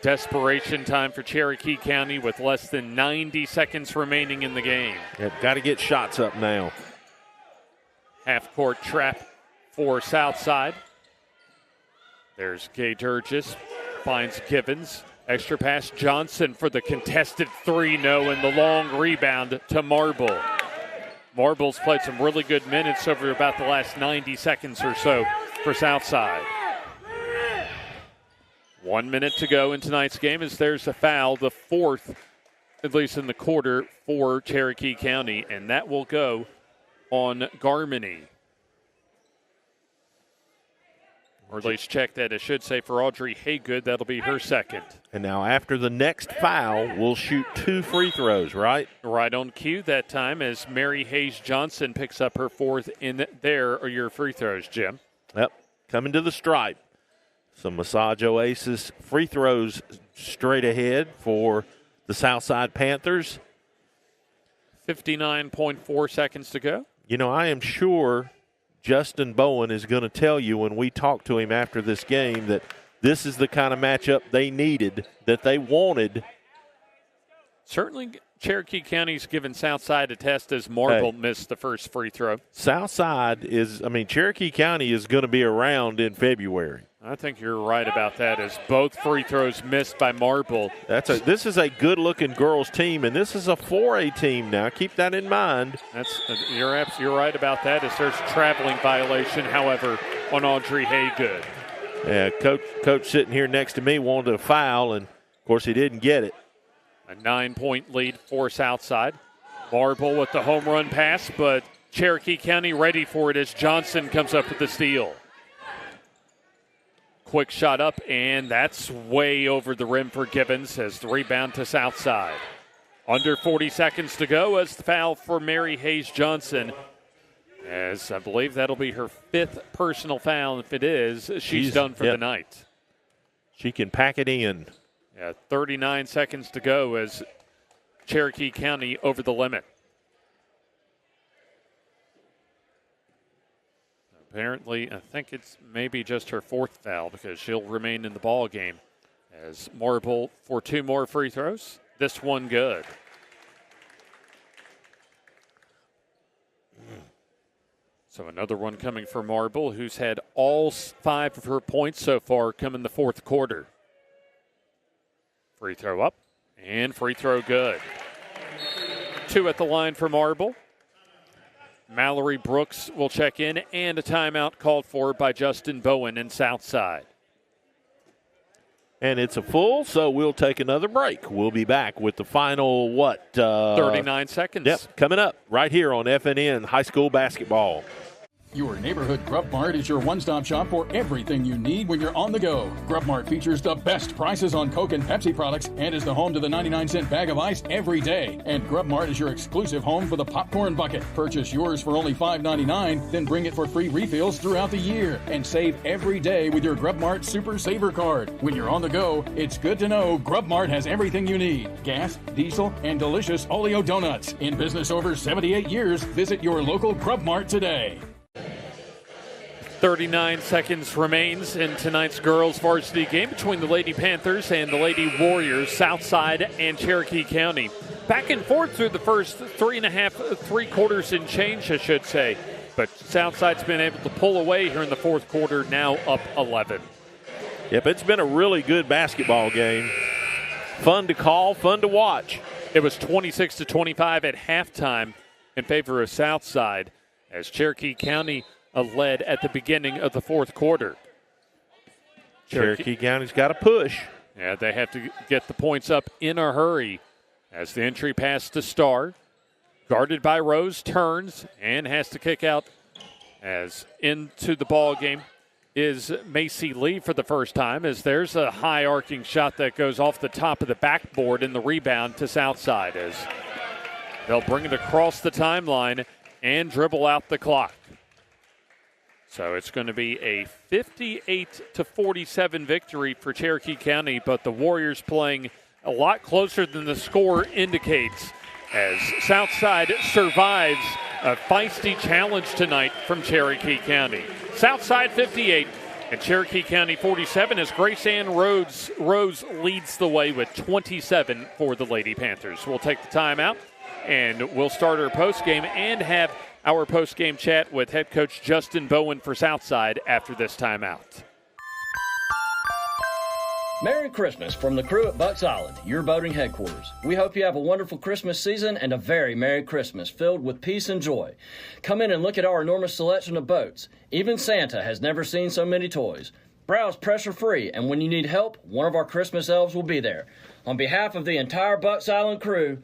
[SPEAKER 2] Desperation time for Cherokee County with less than 90 seconds remaining in the game.
[SPEAKER 7] Yep, got to get shots up now.
[SPEAKER 2] Half-court trap for Southside. There's Gay Durgis, finds Givens. Extra pass Johnson for the contested 3, no, and the long rebound to Marble. Marble's played some really good minutes over about the last 90 seconds or so for Southside. 1 minute to go in tonight's game as there's a foul, the 4th, at least in the quarter, for Cherokee County, and that will go on Garmany. Or at least check that, I should say, for Audrey Haygood. That'll be her second.
[SPEAKER 7] And now after the next foul, we'll shoot 2 free throws, right?
[SPEAKER 2] Right on cue that time as Mary Hayes Johnson picks up her 4th in there are your free throws, Jim.
[SPEAKER 7] Yep, coming to the stripe. Some Massage Oasis free throws straight ahead for the Southside Panthers.
[SPEAKER 2] 59.4 seconds to go.
[SPEAKER 7] You know, I am sure Justin Bowen is going to tell you when we talk to him after this game that this is the kind of matchup they needed, that they wanted.
[SPEAKER 2] Certainly Cherokee County's given Southside a test as Marble missed the first free throw.
[SPEAKER 7] Cherokee County is going to be around in February.
[SPEAKER 2] I think you're right about that, as both free throws missed by Marble.
[SPEAKER 7] This is a good-looking girls team, and this is a 4A team now. Keep that in mind.
[SPEAKER 2] You're right about that, as there's a traveling violation, however, on Audrey Haygood.
[SPEAKER 7] Yeah, coach sitting here next to me wanted a foul, and, of course, he didn't get it.
[SPEAKER 2] A 9-point lead for Southside. Marble with the home run pass, but Cherokee County ready for it as Johnson comes up with the steal. Quick shot up, and that's way over the rim for Givens as the rebound to Southside. Under 40 seconds to go as the foul for Mary Hayes Johnson, as I believe that'll be her 5th personal foul. If it is, she's done for the night.
[SPEAKER 7] She can pack it in.
[SPEAKER 2] 39 seconds to go as Cherokee County over the limit. Apparently, I think it's maybe just her 4th foul because she'll remain in the ball game as Marble for 2 more free throws. This one good. So another one coming for Marble, who's had all 5 of her points so far come in the 4th quarter. Free throw up and free throw good. 2 at the line for Marble. Mallory Brooks will check in, and a timeout called for by Justin Bowen in Southside.
[SPEAKER 7] And it's a full, so we'll take another break. We'll be back with the final,
[SPEAKER 2] 39 seconds.
[SPEAKER 7] Yep, coming up right here on FNN High School Basketball.
[SPEAKER 12] Your neighborhood Grub Mart is your one-stop shop for everything you need when you're on the go. Grub Mart features the best prices on Coke and Pepsi products and is the home to the 99-cent bag of ice every day. And Grub Mart is your exclusive home for the popcorn bucket. Purchase yours for only $5.99, then bring it for free refills throughout the year. And save every day with your Grub Mart Super Saver card. When you're on the go, it's good to know Grub Mart has everything you need. Gas, diesel, and delicious Oleo donuts. In business over 78 years, visit your local Grub Mart today.
[SPEAKER 2] 39 seconds remains in tonight's girls varsity game between the Lady Panthers and the Lady Warriors, Southside and Cherokee County. Back and forth through the first 3 quarters and change, I should say. But Southside's been able to pull away here in the 4th quarter, now up 11.
[SPEAKER 7] Yep, it's been a really good basketball game. Fun to call, fun to watch.
[SPEAKER 2] It was 26-25 at halftime in favor of Southside as Cherokee County led at the beginning of the 4th quarter.
[SPEAKER 7] Cherokee County's got to push.
[SPEAKER 2] Yeah, they have to get the points up in a hurry as the entry pass to Starr. Guarded by Rose, turns and has to kick out as into the ball game is Macy Lee for the first time, as there's a high arcing shot that goes off the top of the backboard in the rebound to Southside as they'll bring it across the timeline and dribble out the clock. So it's going to be a 58-47 victory for Cherokee County, but the Warriors playing a lot closer than the score indicates as Southside survives a feisty challenge tonight from Cherokee County. Southside 58 and Cherokee County 47 as Grace Ann Rose leads the way with 27 for the Lady Panthers. We'll take the timeout. And we'll start our postgame and have our postgame chat with head coach Justin Bowen for Southside after this timeout.
[SPEAKER 11] Merry Christmas from the crew at Bucks Island, your boating headquarters. We hope you have a wonderful Christmas season and a very Merry Christmas filled with peace and joy. Come in and look at our enormous selection of boats. Even Santa has never seen so many toys. Browse pressure-free, and when you need help, one of our Christmas elves will be there. On behalf of the entire Bucks Island crew,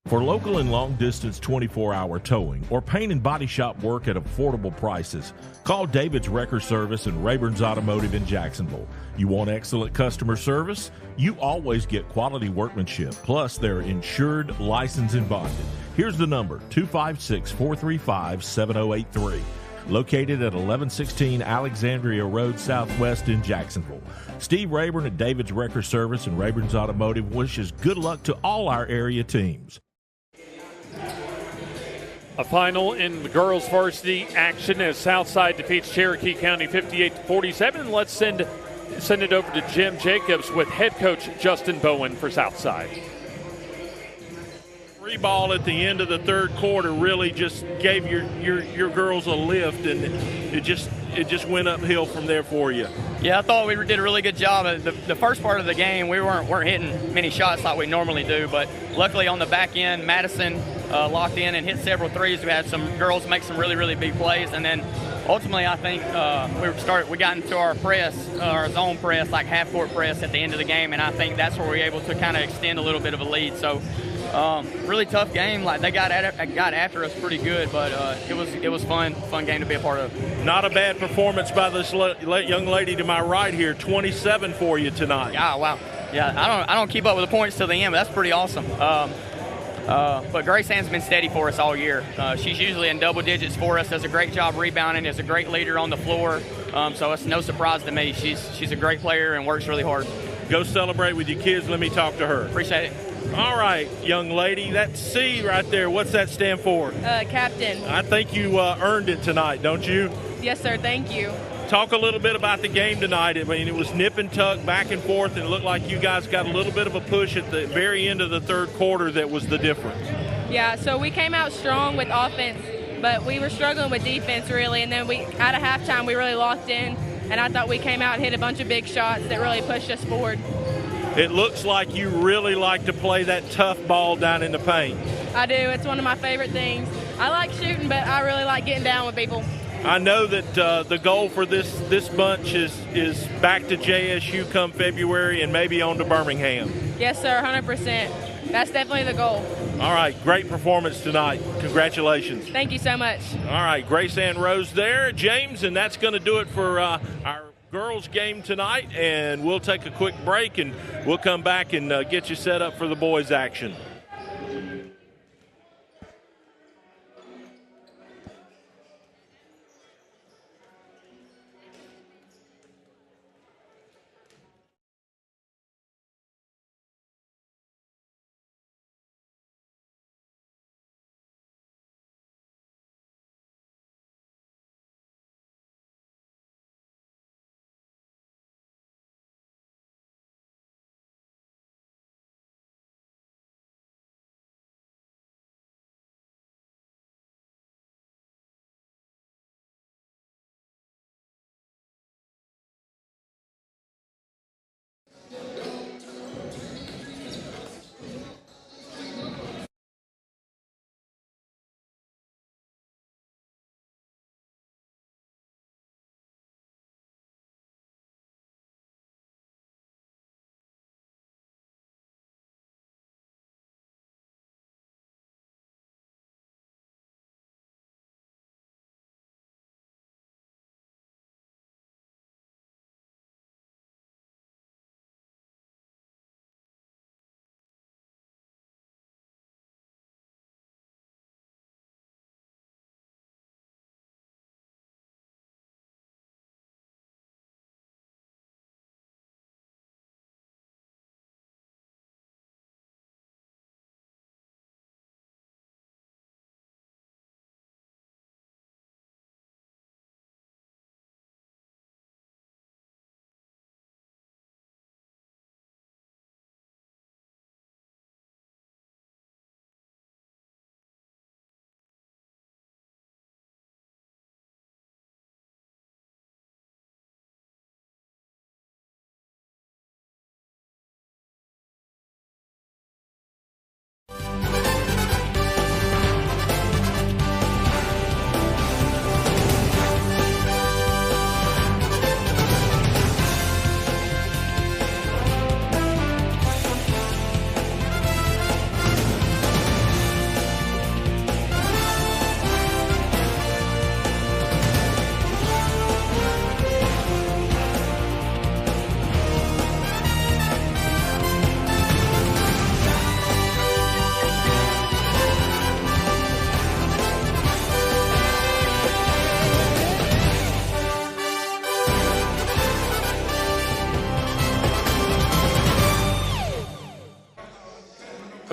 [SPEAKER 1] For local and long-distance 24-hour towing or paint and body shop work at affordable prices, call David's Wrecker Service and Rayburn's Automotive in Jacksonville. You want excellent customer service? You always get quality workmanship. Plus, they're insured, licensed, and bonded. Here's the number, 256-435-7083. Located at 1116 Alexandria Road Southwest in Jacksonville. Steve Rayburn at David's Wrecker Service and Rayburn's Automotive wishes good luck to all our area teams.
[SPEAKER 2] A final in the girls varsity action as Southside defeats Cherokee County 58-47. Let's send it over to Jim Jacobs with head coach Justin Bowen for Southside.
[SPEAKER 7] Free ball at the end of the third quarter really just gave your girls a lift, and it just went uphill from there for you.
[SPEAKER 10] Yeah, I thought we did a really good job. The first part of the game, we weren't hitting many shots like we normally do, but luckily on the back end, Madison locked in and hit several threes. We had some girls make some really, really big plays, and then ultimately I think we got into our press, our zone press, like half-court press at the end of the game, and I think that's where we were able to kind of extend a little bit of a lead. So really tough game. Like they got after us pretty good, but it was fun game to be a part of.
[SPEAKER 7] Not a bad performance by this young lady to my right here. 27 for you tonight.
[SPEAKER 10] Yeah, wow. Yeah, I don't keep up with the points till the end, but that's pretty awesome. But Grace Ann's been steady for us all year. She's usually in double digits for us. Does a great job rebounding. Is a great leader on the floor. So it's no surprise to me. She's a great player and works really hard.
[SPEAKER 7] Go celebrate with your kids. Let me talk to her.
[SPEAKER 10] Appreciate it.
[SPEAKER 7] All right, young lady, that C right there, what's that stand for?
[SPEAKER 13] Captain.
[SPEAKER 7] I think you earned it tonight, don't you?
[SPEAKER 13] Yes, sir. Thank you.
[SPEAKER 7] Talk a little bit about the game tonight. I mean, it was nip and tuck, back and forth, and it looked like you guys got a little bit of a push at the very end of the third quarter that was the difference.
[SPEAKER 13] Yeah, so we came out strong with offense, but we were struggling with defense, really, and then at a halftime, we really locked in, and I thought we came out and hit a bunch of big shots that really pushed us forward.
[SPEAKER 7] It looks like you really like to play that tough ball down in the paint.
[SPEAKER 13] I do. It's one of my favorite things. I like shooting, but I really like getting down with people.
[SPEAKER 7] I know that the goal for this bunch is back to JSU come February and maybe on to Birmingham.
[SPEAKER 13] Yes, sir, 100%. That's definitely the goal.
[SPEAKER 7] All right, great performance tonight. Congratulations.
[SPEAKER 13] Thank you so much.
[SPEAKER 7] All right, Grace Ann Rose there, James, and that's going to do it for our girls game tonight, and we'll take a quick break and we'll come back and get you set up for the boys action.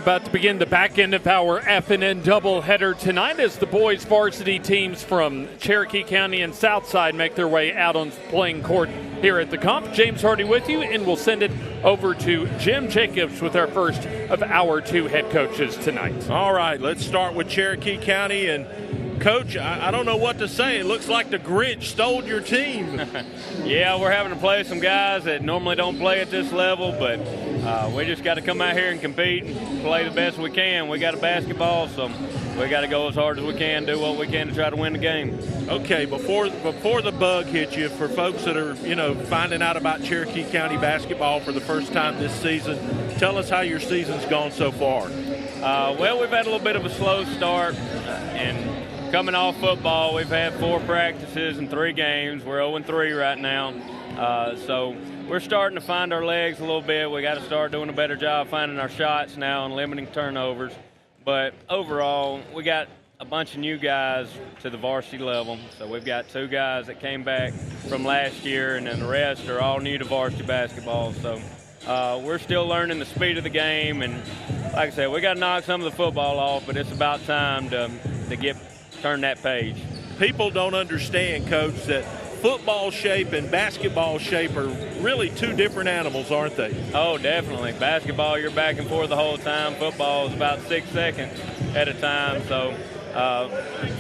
[SPEAKER 2] about to begin the back end of our FNN doubleheader tonight as the boys varsity teams from Cherokee County and Southside make their way out on the playing court here at the Comp. James Hardy with you, and we'll send it over to Jim Jacobs with our first of our two head coaches tonight.
[SPEAKER 7] All right, let's start with Cherokee County. And Coach, I don't know what to say. It looks like the Grinch stole your team.
[SPEAKER 14] Yeah, we're having to play some guys that normally don't play at this level, but we just got to come out here and compete and play the best we can. We got a basketball, so we got to go as hard as we can, do what we can to try to win the game.
[SPEAKER 7] Okay, before the bug hit you, for folks that are, finding out about Cherokee County basketball for the first time this season, tell us how your season's gone so far.
[SPEAKER 14] Well, we've had a little bit of a slow start, and coming off football, we've had 4 practices and 3 games. We're 0-3 right now. So we're starting to find our legs a little bit. We got to start doing a better job finding our shots now and limiting turnovers. But overall, we got a bunch of new guys to the varsity level. So we've got 2 guys that came back from last year, and then the rest are all new to varsity basketball. So we're still learning the speed of the game. And like I said, we got to knock some of the football off, but it's about time to turn that page.
[SPEAKER 7] People don't understand, Coach, that football shape and basketball shape are really 2 different animals, aren't they?
[SPEAKER 14] Oh, definitely. Basketball, you're back and forth the whole time. Football is about 6 seconds at a time. So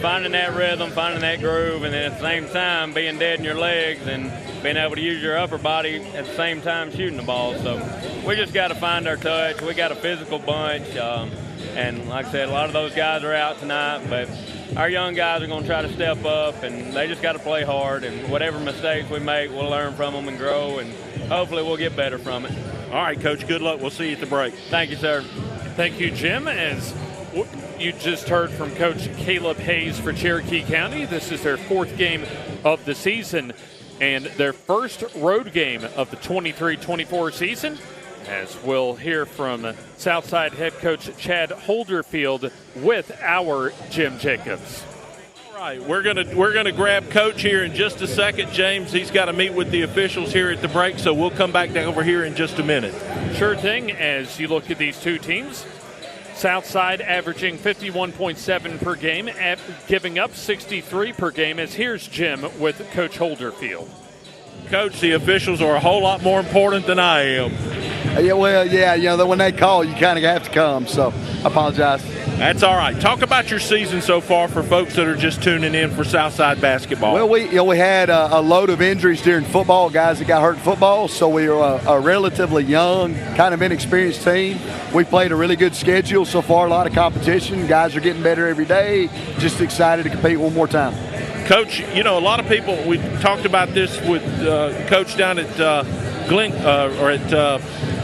[SPEAKER 14] finding that rhythm, finding that groove, and then at the same time being dead in your legs and being able to use your upper body at the same time shooting the ball. So we just got to find our touch. We got a physical bunch. And like I said, a lot of those guys are out tonight, but our young guys are going to try to step up, and they just got to play hard. And whatever mistakes we make, we'll learn from them and grow, and hopefully we'll get better from it.
[SPEAKER 7] All right, Coach, good luck. We'll see you at the break.
[SPEAKER 14] Thank you, sir.
[SPEAKER 2] Thank you, Jim. As you just heard from Coach Caleb Hayes for Cherokee County, this is their 4th game of the season and their first road game of the 23-24 season. As we'll hear from Southside head coach Chad Holderfield with our Jim Jacobs.
[SPEAKER 7] All right, we're gonna grab Coach here in just a second. James, he's got to meet with the officials here at the break, so we'll come back over here in just a minute.
[SPEAKER 2] Sure thing. As you look at these 2 teams, Southside averaging 51.7 per game, giving up 63 per game. As here's Jim with Coach Holderfield.
[SPEAKER 7] Coach, the officials are a whole lot more important than I am.
[SPEAKER 15] Yeah, well, yeah, when they call, you kind of have to come, so I apologize.
[SPEAKER 7] That's all right. Talk about your season so far for folks that are just tuning in for Southside basketball.
[SPEAKER 15] Well, we had a load of injuries during football, guys that got hurt in football, so we are a relatively young, kind of inexperienced team. We played a really good schedule so far, a lot of competition. Guys are getting better every day. Just excited to compete one more time.
[SPEAKER 7] Coach, a lot of people, we talked about this with Coach down at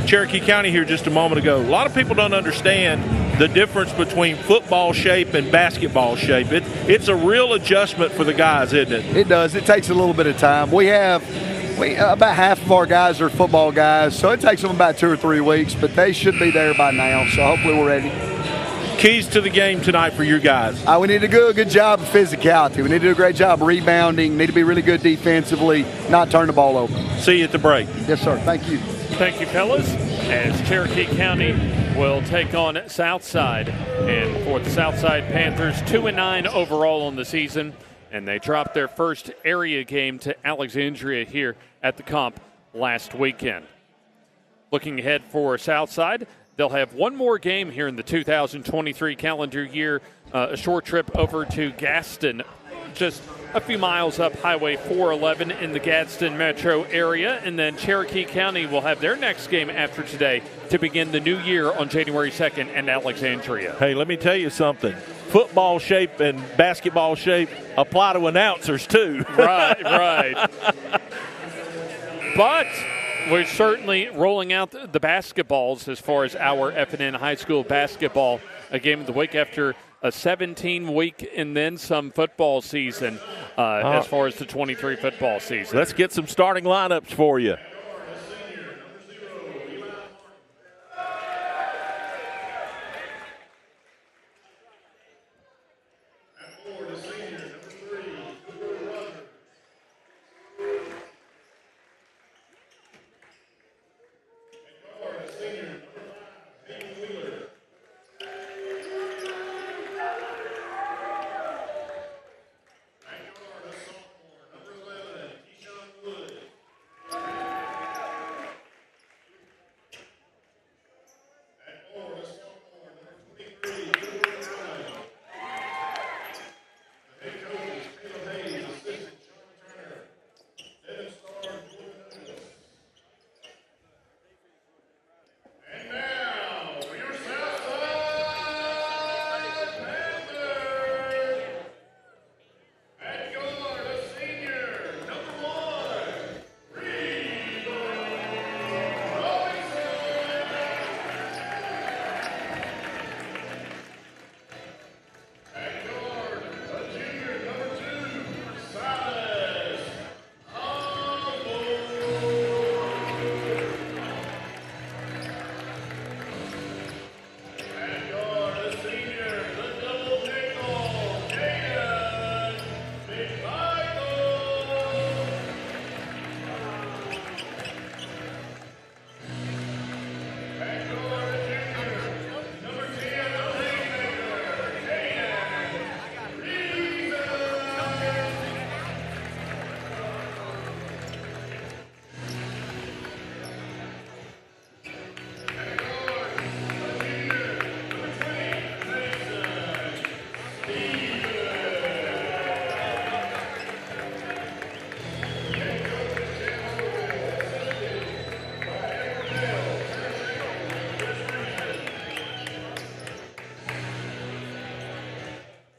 [SPEAKER 7] Cherokee County here just a moment ago. A lot of people don't understand the difference between football shape and basketball shape. It's a real adjustment for the guys, isn't it?
[SPEAKER 15] It does. It takes a little bit of time. About half of our guys are football guys, so it takes them about 2 or 3 weeks, but they should be there by now, so hopefully we're ready.
[SPEAKER 7] Keys to the game tonight for you guys?
[SPEAKER 15] We need to do a good job of physicality. We need to do a great job rebounding. Need to be really good defensively, not turn the ball over.
[SPEAKER 7] See you at the break.
[SPEAKER 15] Yes, sir. Thank you.
[SPEAKER 2] Thank you, fellas. As Cherokee County will take on Southside. And for the Southside Panthers, 2-9 overall on the season. And they dropped their first area game to Alexandria here at the Comp last weekend. Looking ahead for Southside, they'll have one more game here in the 2023 calendar year, a short trip over to Gadsden, just a few miles up Highway 411 in the Gadsden metro area. And then Cherokee County will have their next game after today to begin the new year on January 2nd in Alexandria.
[SPEAKER 7] Hey, let me tell you something. Football shape and basketball shape apply to announcers too.
[SPEAKER 2] Right. But we're certainly rolling out the basketballs as far as our FNN high school basketball, a game of the week after a 17-week and then some football season as far as the 23 football season.
[SPEAKER 7] Let's get some starting lineups for you.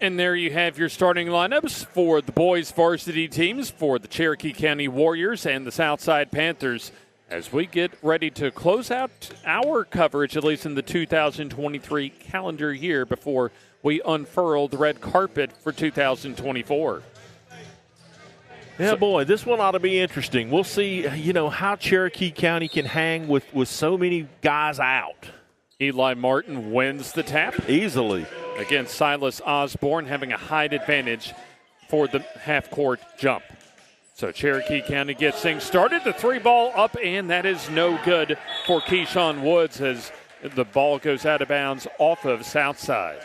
[SPEAKER 2] And there you have your starting lineups for the boys varsity teams for the Cherokee County Warriors and the Southside Panthers as we get ready to close out our coverage, at least in the 2023 calendar year, before we unfurl the red carpet for 2024.
[SPEAKER 7] Yeah, boy, this one ought to be interesting. We'll see, how Cherokee County can hang with so many guys out.
[SPEAKER 2] Eli Martin wins the tap.
[SPEAKER 7] Easily.
[SPEAKER 2] Against Silas Osborne, having a height advantage for the half-court jump. So Cherokee County gets things started. The 3-ball up, and that is no good for Keyshawn Woods as the ball goes out of bounds off of Southside.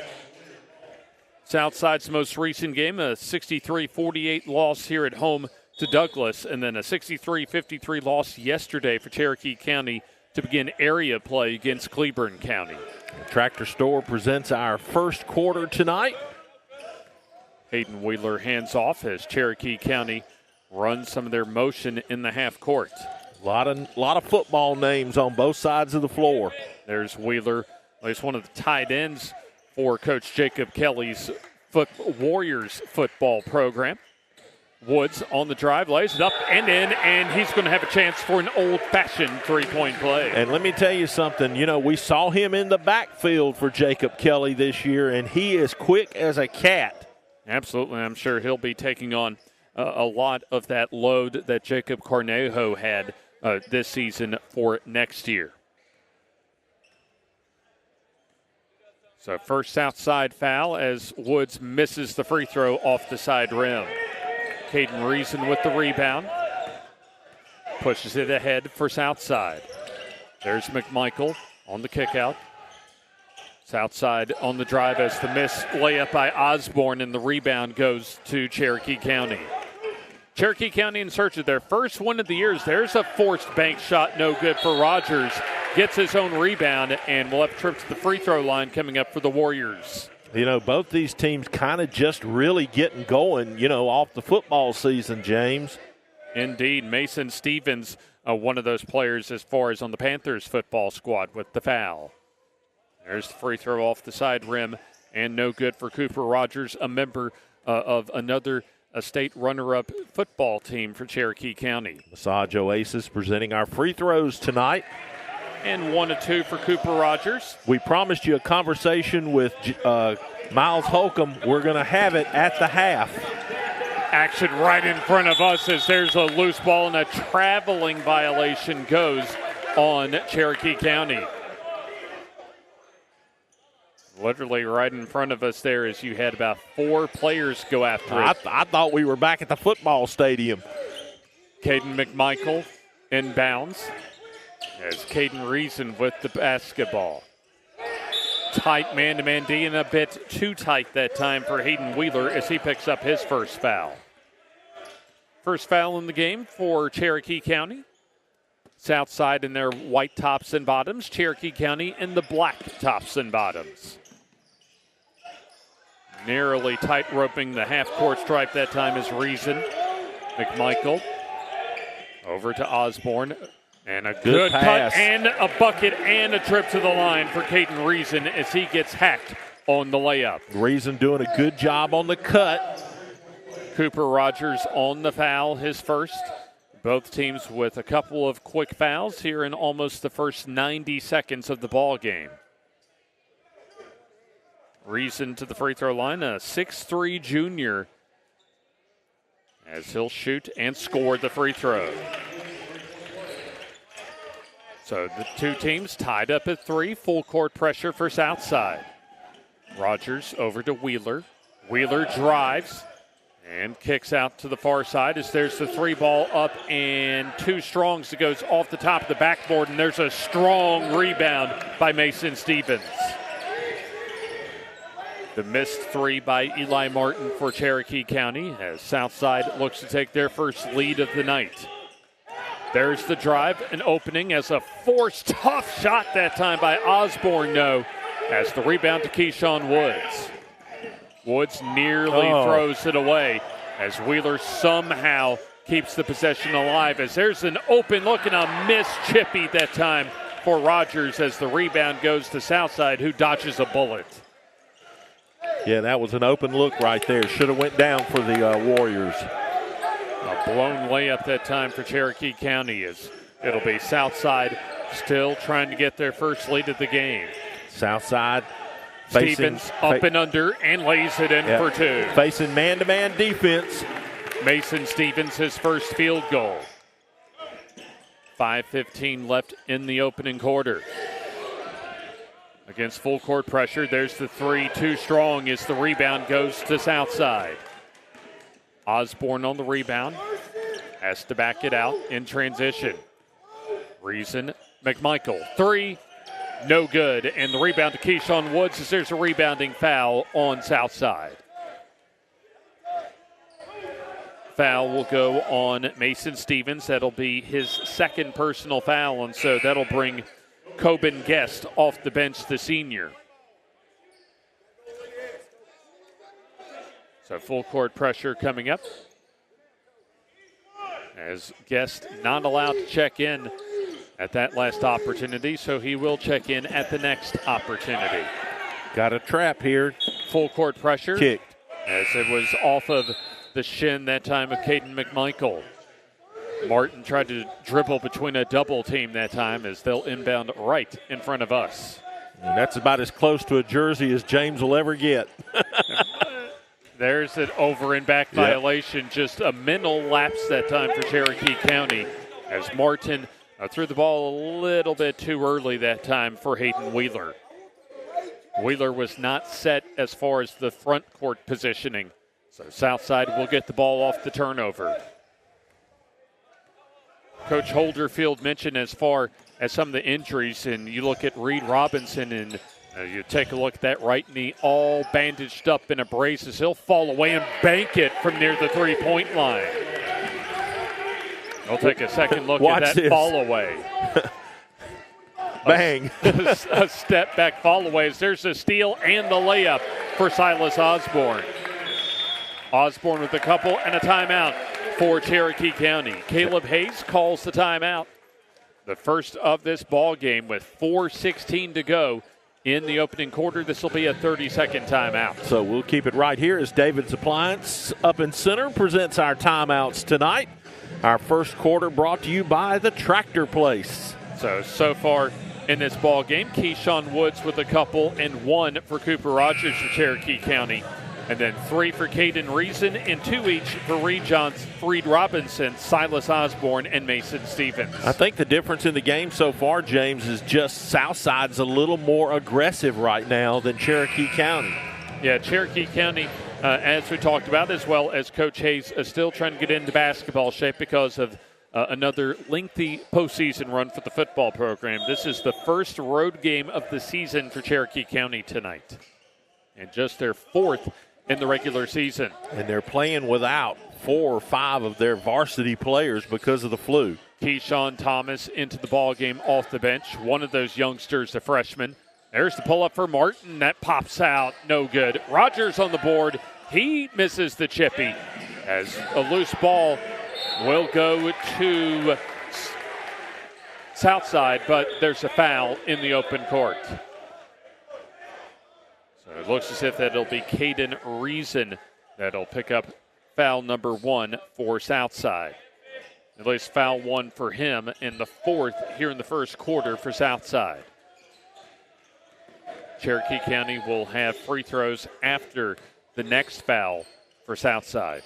[SPEAKER 2] Southside's most recent game, a 63-48 loss here at home to Douglas, and then a 63-53 loss yesterday for Cherokee County to begin area play against Cleburne County.
[SPEAKER 7] Tractor Store presents our first quarter tonight.
[SPEAKER 2] Hayden Wheeler hands off as Cherokee County runs some of their motion in the half court.
[SPEAKER 7] A lot of football names on both sides of the floor.
[SPEAKER 2] There's Wheeler, he's one of the tight ends for Coach Jacob Kelly's Warriors football program. Woods on the drive, lays it up and in, and he's going to have a chance for an old-fashioned three-point play.
[SPEAKER 7] And let me tell you something. We saw him in the backfield for Jacob Kelly this year, and he is quick as a cat.
[SPEAKER 2] Absolutely. I'm sure he'll be taking on a lot of that load that Jacob Cornejo had this season for next year. So first Southside foul as Woods misses the free throw off the side rim. Caden Reason with the rebound. Pushes it ahead for Southside. There's McMichael on the kickout. Southside on the drive as the missed layup by Osborne, and the rebound goes to Cherokee County. Cherokee County in search of their first win of the year. There's a forced bank shot, no good for Rogers. Gets his own rebound, and will have a trip to the free throw line coming up for the Warriors.
[SPEAKER 7] Both these teams kind of just really getting going, off the football season, James.
[SPEAKER 2] Indeed. Mason Stevens, one of those players as far as on the Panthers football squad with the foul. There's the free throw off the side rim, and no good for Cooper Rogers, a member of another state runner-up football team for Cherokee County.
[SPEAKER 7] Massage Oasis presenting our free throws tonight.
[SPEAKER 2] And 1 of 2 for Cooper Rogers.
[SPEAKER 7] We promised you a conversation with Miles Holcomb. We're going to have it at the half.
[SPEAKER 2] Action right in front of us as there's a loose ball, and a traveling violation goes on Cherokee County. Literally right in front of us there as you had about 4 players go after it.
[SPEAKER 7] I thought we were back at the football stadium.
[SPEAKER 2] Caden McMichael inbounds. As Caden Reason with the basketball. Tight man-to-man D, and a bit too tight that time for Hayden Wheeler as he picks up his first foul. First foul in the game for Cherokee County. Southside in their white tops and bottoms. Cherokee County in the black tops and bottoms. Narrowly tight roping the half-court stripe that time is Reason. McMichael over to Osborne. And a good
[SPEAKER 7] pass.
[SPEAKER 2] Cut and a bucket and a trip to the line for Caden Reason as he gets hacked on the layup.
[SPEAKER 7] Reason doing a good job on the cut.
[SPEAKER 2] Cooper Rogers on the foul, his first. Both teams with a couple of quick fouls here in almost the first 90 seconds of the ball game. Reason to the free throw line, a 6'3" junior, as he'll shoot and score the free throw. So the two teams tied up at 3, full court pressure for Southside. Rogers over to Wheeler. Wheeler drives and kicks out to the far side as there's the 3-ball up and 2 strongs that goes off the top of the backboard, and there's a strong rebound by Mason Stevens. The missed 3 by Eli Martin for Cherokee County as Southside looks to take their first lead of the night. There's the drive, an opening as a forced tough shot that time by Osborne, no, as the rebound to Keyshawn Woods. Woods nearly throws it away as Wheeler somehow keeps the possession alive as there's an open look and a missed chippy that time for Rogers as the rebound goes to Southside, who dodges a bullet.
[SPEAKER 7] Yeah, that was an open look right there. Should have went down for the Warriors.
[SPEAKER 2] A blown layup that time for Cherokee County. It'll be Southside still trying to get their first lead of the game.
[SPEAKER 7] Southside
[SPEAKER 2] Stevens up and under and lays it in for two.
[SPEAKER 7] Facing man-to-man defense.
[SPEAKER 2] Mason Stevens, his first field goal. 5:15 left in the opening quarter. Against full court pressure, there's the three, too strong as the rebound goes to Southside. Osborne on the rebound, has to back it out in transition. Reason, McMichael, three, no good. And the rebound to Keyshawn Woods as there's a rebounding foul on Southside. Foul will go on Mason Stevens. That'll be his second personal foul, and so that'll bring Coben Guest off the bench, the senior. So full court pressure coming up. As Guest not allowed to check in at that last opportunity, so he will check in at the next opportunity.
[SPEAKER 7] Got a trap here.
[SPEAKER 2] Full court pressure.
[SPEAKER 7] Kicked.
[SPEAKER 2] As it was off of the shin that time of Caden McMichael. Martin tried to dribble between a double team that time as they'll inbound right in front of us.
[SPEAKER 7] And that's about as close to a jersey as James will ever get.
[SPEAKER 2] There's an over and back violation. Just a mental lapse that time for Cherokee County as Martin threw the ball a little bit too early that time for Hayden Wheeler. Wheeler was not set as far as the front court positioning. So Southside will get the ball off the turnover. Coach Holderfield mentioned as far as some of the injuries, and you look at Reed Robinson and you take a look at that right knee all bandaged up in a brace as he'll fall away and bank it from near the three-point line. We'll take a second look at that fall away.
[SPEAKER 7] Bang.
[SPEAKER 2] A step back fall away. There's a steal and the layup for Silas Osborne. Osborne with a couple and a timeout for Cherokee County. Caleb Hayes calls the timeout. The first of this ball game with 4:16 to go in the opening quarter. This will be a 30-second timeout.
[SPEAKER 7] So we'll keep it right here as David's Appliance up in center presents our timeouts tonight. Our first quarter brought to you by the Tractor Place.
[SPEAKER 2] So far in this ball game, Keyshawn Woods with a couple and one for Cooper Rogers for Cherokee County. And then three for Caden Reason and two each for Reed Robinson, Silas Osborne, and Mason Stevens.
[SPEAKER 7] I think the difference in the game so far, James, is just Southside's a little more aggressive right now than Cherokee County.
[SPEAKER 2] Yeah, Cherokee County, as we talked about, as well as Coach Hayes, is still trying to get into basketball shape because of another lengthy postseason run for the football program. This is the first road game of the season for Cherokee County tonight, and just their fourth in the regular season.
[SPEAKER 7] And they're playing without 4 or 5 of their varsity players because of the flu.
[SPEAKER 2] Keyshawn Thomas into the ball game off the bench. One of those youngsters, a freshman. There's the pull-up for Martin. That pops out. No good. Rogers on the board. He misses the chippy as a loose ball will go to Southside, but there's a foul in the open court. So it looks as if that'll be Caden Reason that'll pick up foul number 1 for Southside. At least foul 1 for him in the fourth here in the first quarter for Southside. Cherokee County will have free throws after the next foul for Southside.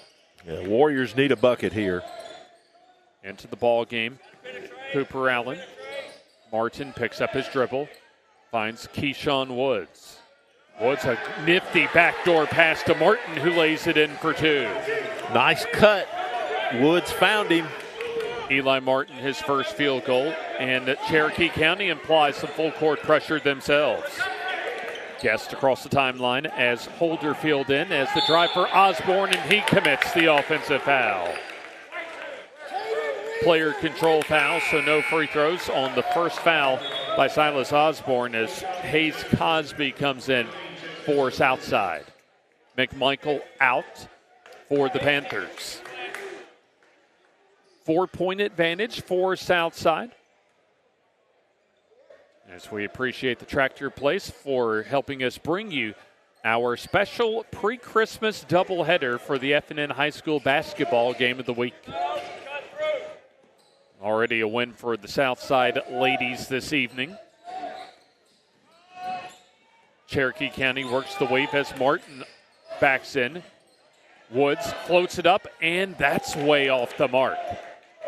[SPEAKER 7] Yeah, Warriors need a bucket here.
[SPEAKER 2] Into the ball game, Cooper Allen. Martin picks up his dribble, finds Keyshawn Woods. Woods, a nifty backdoor pass to Martin, who lays it in for 2.
[SPEAKER 7] Nice cut. Woods found him.
[SPEAKER 2] Eli Martin, his first field goal, and Cherokee County implies some full court pressure themselves. Guest across the timeline as Holderfield in, as the drive for Osborne, and he commits the offensive foul. Player control foul, so no free throws on the first foul by Silas Osborne as Hayes Cosby comes in for Southside. McMichael out for the Panthers. 4-point advantage for Southside. As we appreciate the Tractor Place for helping us bring you our special pre-Christmas doubleheader for the FNN High School basketball game of the week. Already a win for the Southside ladies this evening. Cherokee County works the weave as Martin backs in. Woods floats it up, and that's way off the mark.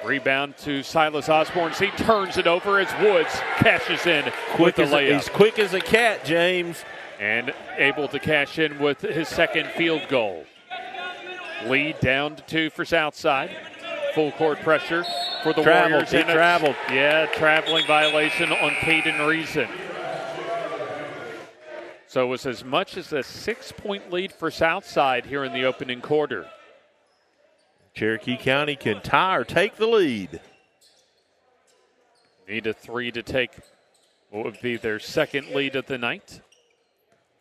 [SPEAKER 2] Rebound to Silas Osborne. He turns it over as Woods cashes in with the layup.
[SPEAKER 7] He's quick as a cat, James.
[SPEAKER 2] And able to cash in with his second field goal. Lead down to 2 for Southside. Full court pressure for the Warriors.
[SPEAKER 7] He traveled.
[SPEAKER 2] Yeah, traveling violation on Caden Reason. So it was as much as a 6-point lead for Southside here in the opening quarter.
[SPEAKER 7] Cherokee County can tie or take the lead.
[SPEAKER 2] Need a 3 to take what would be their second lead of the night.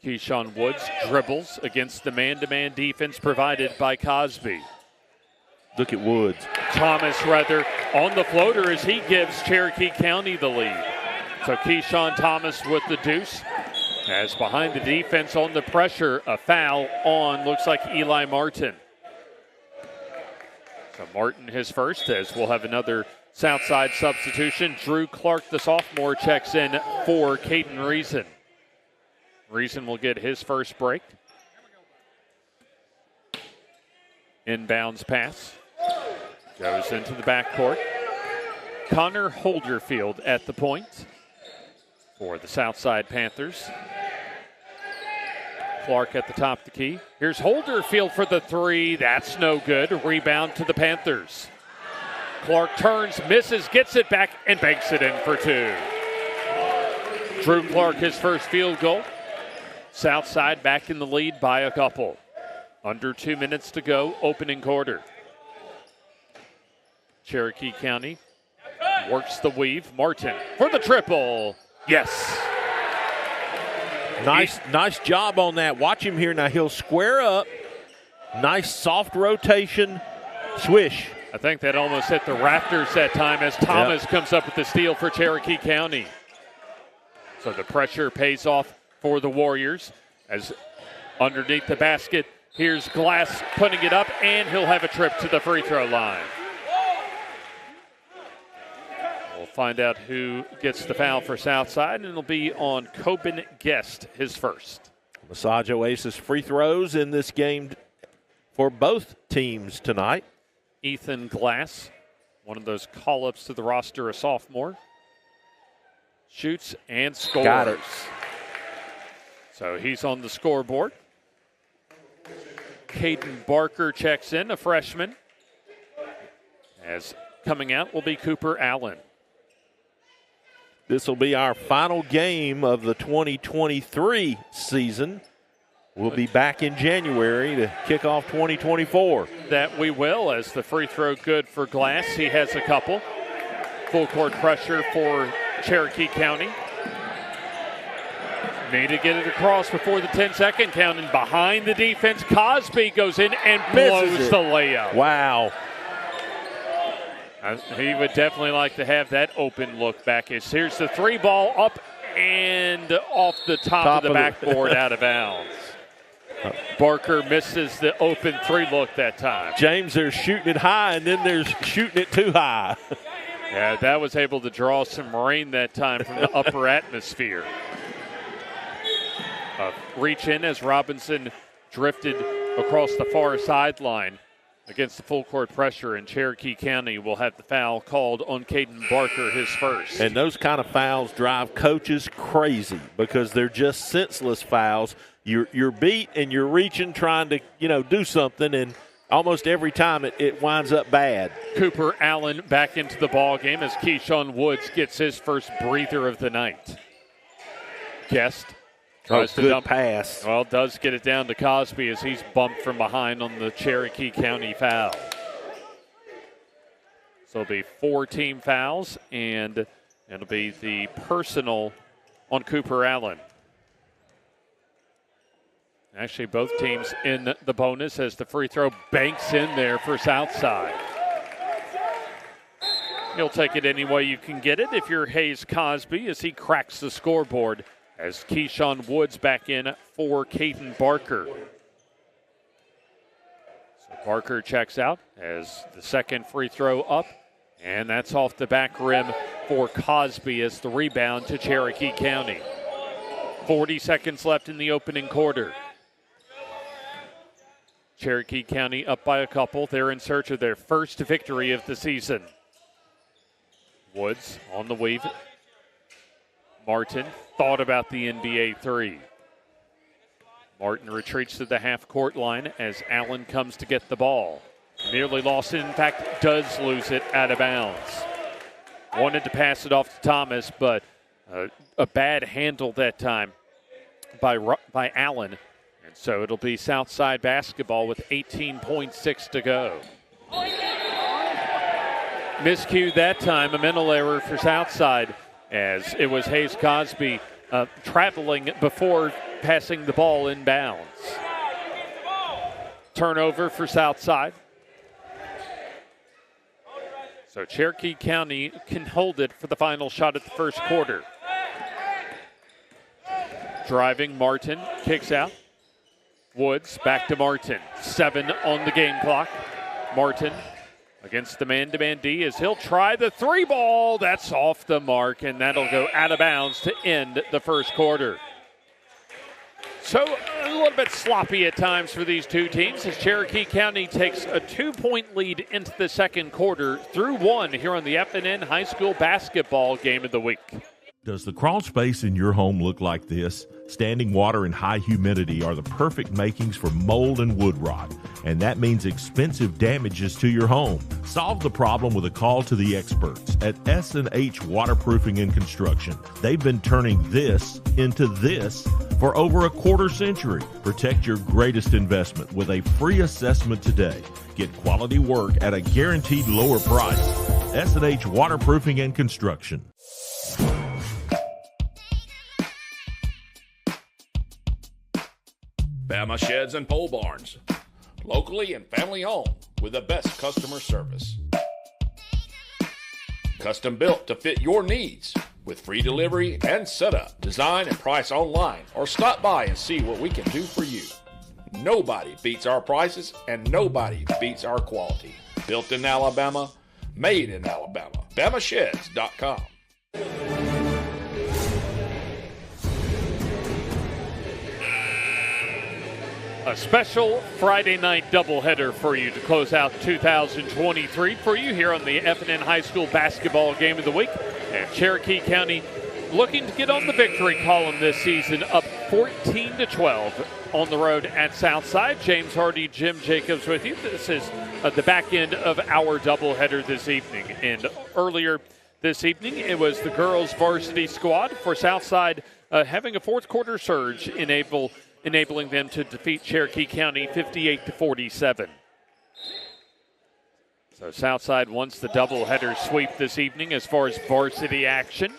[SPEAKER 2] Keyshawn Woods dribbles against the man-to-man defense provided by Cosby.
[SPEAKER 7] Look at Woods.
[SPEAKER 2] Thomas, rather, on the floater as he gives Cherokee County the lead. So Keyshawn Thomas with the deuce. As behind the defense on the pressure, a foul on, looks like Eli Martin. So Martin his first, as we'll have another Southside substitution. Drew Clark, the sophomore, checks in for Caden Reason. Reason will get his first break. Inbounds pass. Goes into the backcourt. Connor Holderfield at the point for the Southside Panthers. Clark at the top of the key. Here's Holderfield for the 3. That's no good. Rebound to the Panthers. Clark turns, misses, gets it back, and banks it in for 2. Drew Clark, his first field goal. Southside back in the lead by a couple. Under 2 minutes to go, opening quarter. Cherokee County works the weave. Martin for the triple. Yes.
[SPEAKER 7] Nice job on that. Watch him here now. He'll square up. Nice soft rotation. Swish.
[SPEAKER 2] I think that almost hit the rafters that time as Thomas comes up with the steal for Cherokee County. So the pressure pays off for the Warriors as underneath the basket, here's Glass putting it up, and he'll have a trip to the free throw line. We'll find out who gets the foul for Southside, and it'll be on Coben Guest, his first.
[SPEAKER 7] Massage Oasis free throws in this game for both teams tonight.
[SPEAKER 2] Ethan Glass, one of those call-ups to the roster, a sophomore. Shoots and scores.
[SPEAKER 7] Got it.
[SPEAKER 2] So he's on the scoreboard. Caden Barker checks in, a freshman. As coming out will be Cooper Allen.
[SPEAKER 7] This will be our final game of the 2023 season. We'll be back in January to kick off 2024.
[SPEAKER 2] That we will, as the free throw good for Glass. He has a couple. Full court pressure for Cherokee County. Need to get it across before the 10-second count, and behind the defense, Cosby goes in and blows the layup.
[SPEAKER 7] Wow.
[SPEAKER 2] He would definitely like to have that open look back. Here's the 3 ball up and off the top of the backboard out of bounds. Barker misses the open 3 look that time.
[SPEAKER 7] James, they're shooting it high, and then they're shooting it too high.
[SPEAKER 2] Yeah, that was able to draw some rain that time from the upper atmosphere. Reach in as Robinson drifted across the far sideline against the full court pressure, and Cherokee County will have the foul called on Caden Barker, his first.
[SPEAKER 7] And those kind of fouls drive coaches crazy because they're just senseless fouls. You're beat and you're reaching, trying to do something, and almost every time it winds up bad.
[SPEAKER 2] Cooper Allen back into the ball game as Keyshawn Woods gets his first breather of the night. Guest tries to dump
[SPEAKER 7] pass.
[SPEAKER 2] Well, does get it down to Cosby as he's bumped from behind on the Cherokee County foul. So it'll be 4 team fouls, and it'll be the personal on Cooper Allen. Actually, both teams in the bonus as the free throw banks in there for Southside. You'll take it any way you can get it if you're Hayes Cosby as he cracks the scoreboard as Keyshawn Woods back in for Caden Barker. So Barker checks out as the second free throw up, and that's off the back rim for Cosby as the rebound to Cherokee County. 40 seconds left in the opening quarter. Cherokee County up by a couple. They're in search of their first victory of the season. Woods on the weave. Martin thought about the NBA three. Martin retreats to the half-court line as Allen comes to get the ball. Nearly lost it. In fact, does lose it out of bounds. Wanted to pass it off to Thomas, but a bad handle that time by Allen. And so it'll be Southside basketball with 18.6 to go. Miscue that time, a mental error for Southside, as it was Hayes Cosby traveling before passing the ball inbounds. Turnover for Southside. So Cherokee County can hold it for the final shot at the first quarter. Driving, Martin kicks out. Woods back to Martin. 7 on the game clock. Martin against the man-to-man D as he'll try the three ball. That's off the mark, and that'll go out of bounds to end the first quarter. So a little bit sloppy at times for these two teams as Cherokee County takes a 2-point lead into the second quarter through one here on the FNN High School Basketball Game of the Week.
[SPEAKER 1] Does the crawl space in your home look like this? Standing water and high humidity are the perfect makings for mold and wood rot, and that means expensive damages to your home. Solve the problem with a call to the experts at S&H Waterproofing and Construction. They've been turning this into this for over a quarter century. Protect your greatest investment with a free assessment today. Get quality work at a guaranteed lower price. S&H Waterproofing and Construction.
[SPEAKER 6] Bama Sheds and Pole Barns, locally and family owned with the best customer service. Custom built to fit your needs with free delivery and setup. Design and price online or stop by and see what we can do for you. Nobody beats our prices and nobody beats our quality. Built in Alabama, made in Alabama. BamaSheds.com.
[SPEAKER 2] A special Friday night doubleheader for you to close out 2023 for you here on the FNN High School Basketball Game of the Week. And Cherokee County looking to get on the victory column this season, up 14-12 on the road at Southside. James Hardy, Jim Jacobs with you. This is the back end of our doubleheader this evening. And earlier this evening, it was the girls varsity squad for Southside having a fourth quarter surge enabling them to defeat Cherokee County 58-47. So Southside wants the doubleheader sweep this evening as far as varsity action.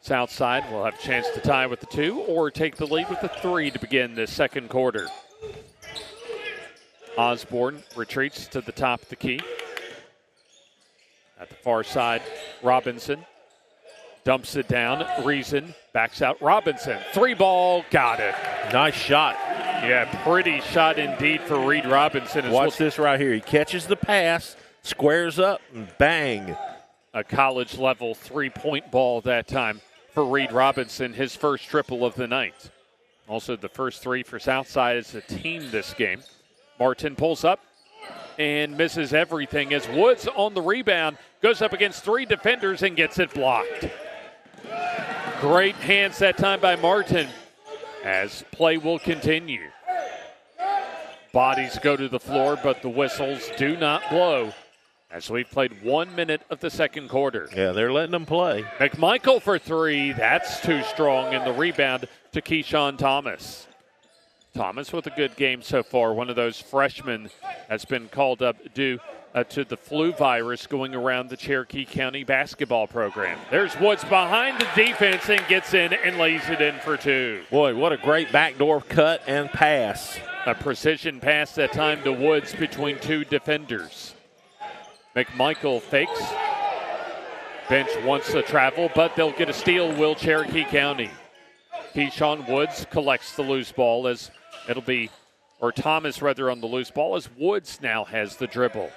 [SPEAKER 2] Southside will have a chance to tie with the 2 or take the lead with the 3 to begin this second quarter. Osborne retreats to the top of the key. At the far side, Robinson dumps it down. Reason backs out. Robinson. 3 ball. Got it.
[SPEAKER 7] Nice shot.
[SPEAKER 2] Yeah, pretty shot indeed for Reed Robinson.
[SPEAKER 7] Watch this right here. He catches the pass, squares up, and bang.
[SPEAKER 2] A college-level three-point ball that time for Reed Robinson, his first triple of the night. Also the first 3 for Southside as a team this game. Martin pulls up and misses everything as Woods on the rebound goes up against 3 defenders and gets it blocked. Great hands that time by Martin as play will continue. Bodies go to the floor, but the whistles do not blow as we've played 1 minute of the second quarter.
[SPEAKER 7] Yeah, they're letting them play.
[SPEAKER 2] McMichael for 3. That's too strong, and the rebound to Keyshawn Thomas. Thomas with a good game so far. One of those freshmen has been called up due to the flu virus going around the Cherokee County basketball program. There's Woods behind the defense and gets in and lays it in for 2.
[SPEAKER 7] Boy, what a great backdoor cut and pass.
[SPEAKER 2] A precision pass that time to Woods between 2 defenders. McMichael fakes. Bench wants to travel, but they'll get a steal, will Cherokee County. Keyshawn Woods collects the loose ball as it'll be, or Thomas rather on the loose ball as Woods now has the dribble.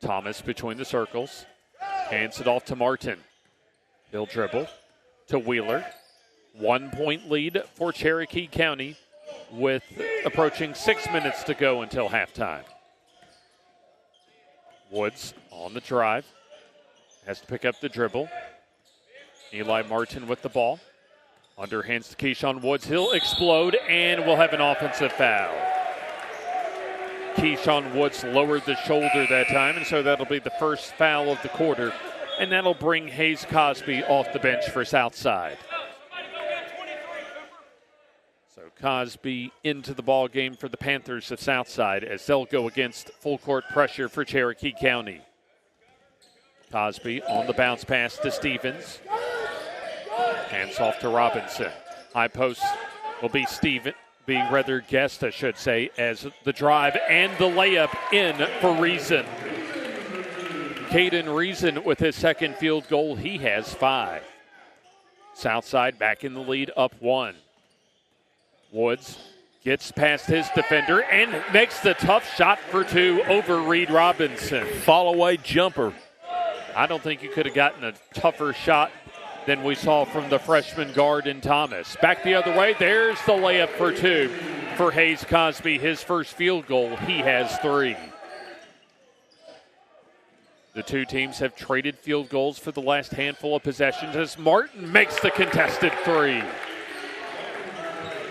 [SPEAKER 2] Thomas between the circles, hands it off to Martin. He'll dribble to Wheeler. 1 point lead for Cherokee County with approaching 6 minutes to go until halftime. Woods on the drive, has to pick up the dribble. Eli Martin with the ball. Underhands to Keyshawn Woods. He'll explode, and we'll have an offensive foul. Keyshawn Woods lowered the shoulder that time, and so that'll be the first foul of the quarter, and that'll bring Hayes Cosby off the bench for Southside. So Cosby into the ball game for the Panthers of Southside as they'll go against full court pressure for Cherokee County. Cosby on the bounce pass to Stevens. Hands off to Robinson. High post will be Guest, I should say, as the drive and the layup in for Reason. Caden Reason with his second field goal. He has 5. Southside back in the lead, up 1. Woods gets past his defender and makes the tough shot for 2 over Reed Robinson.
[SPEAKER 7] Fall away jumper.
[SPEAKER 2] I don't think you could have gotten a tougher shot than we saw from the freshman guard in Thomas. Back the other way, there's the layup for 2 for Hayes Cosby. His first field goal, he has 3. The two teams have traded field goals for the last handful of possessions as Martin makes the contested 3.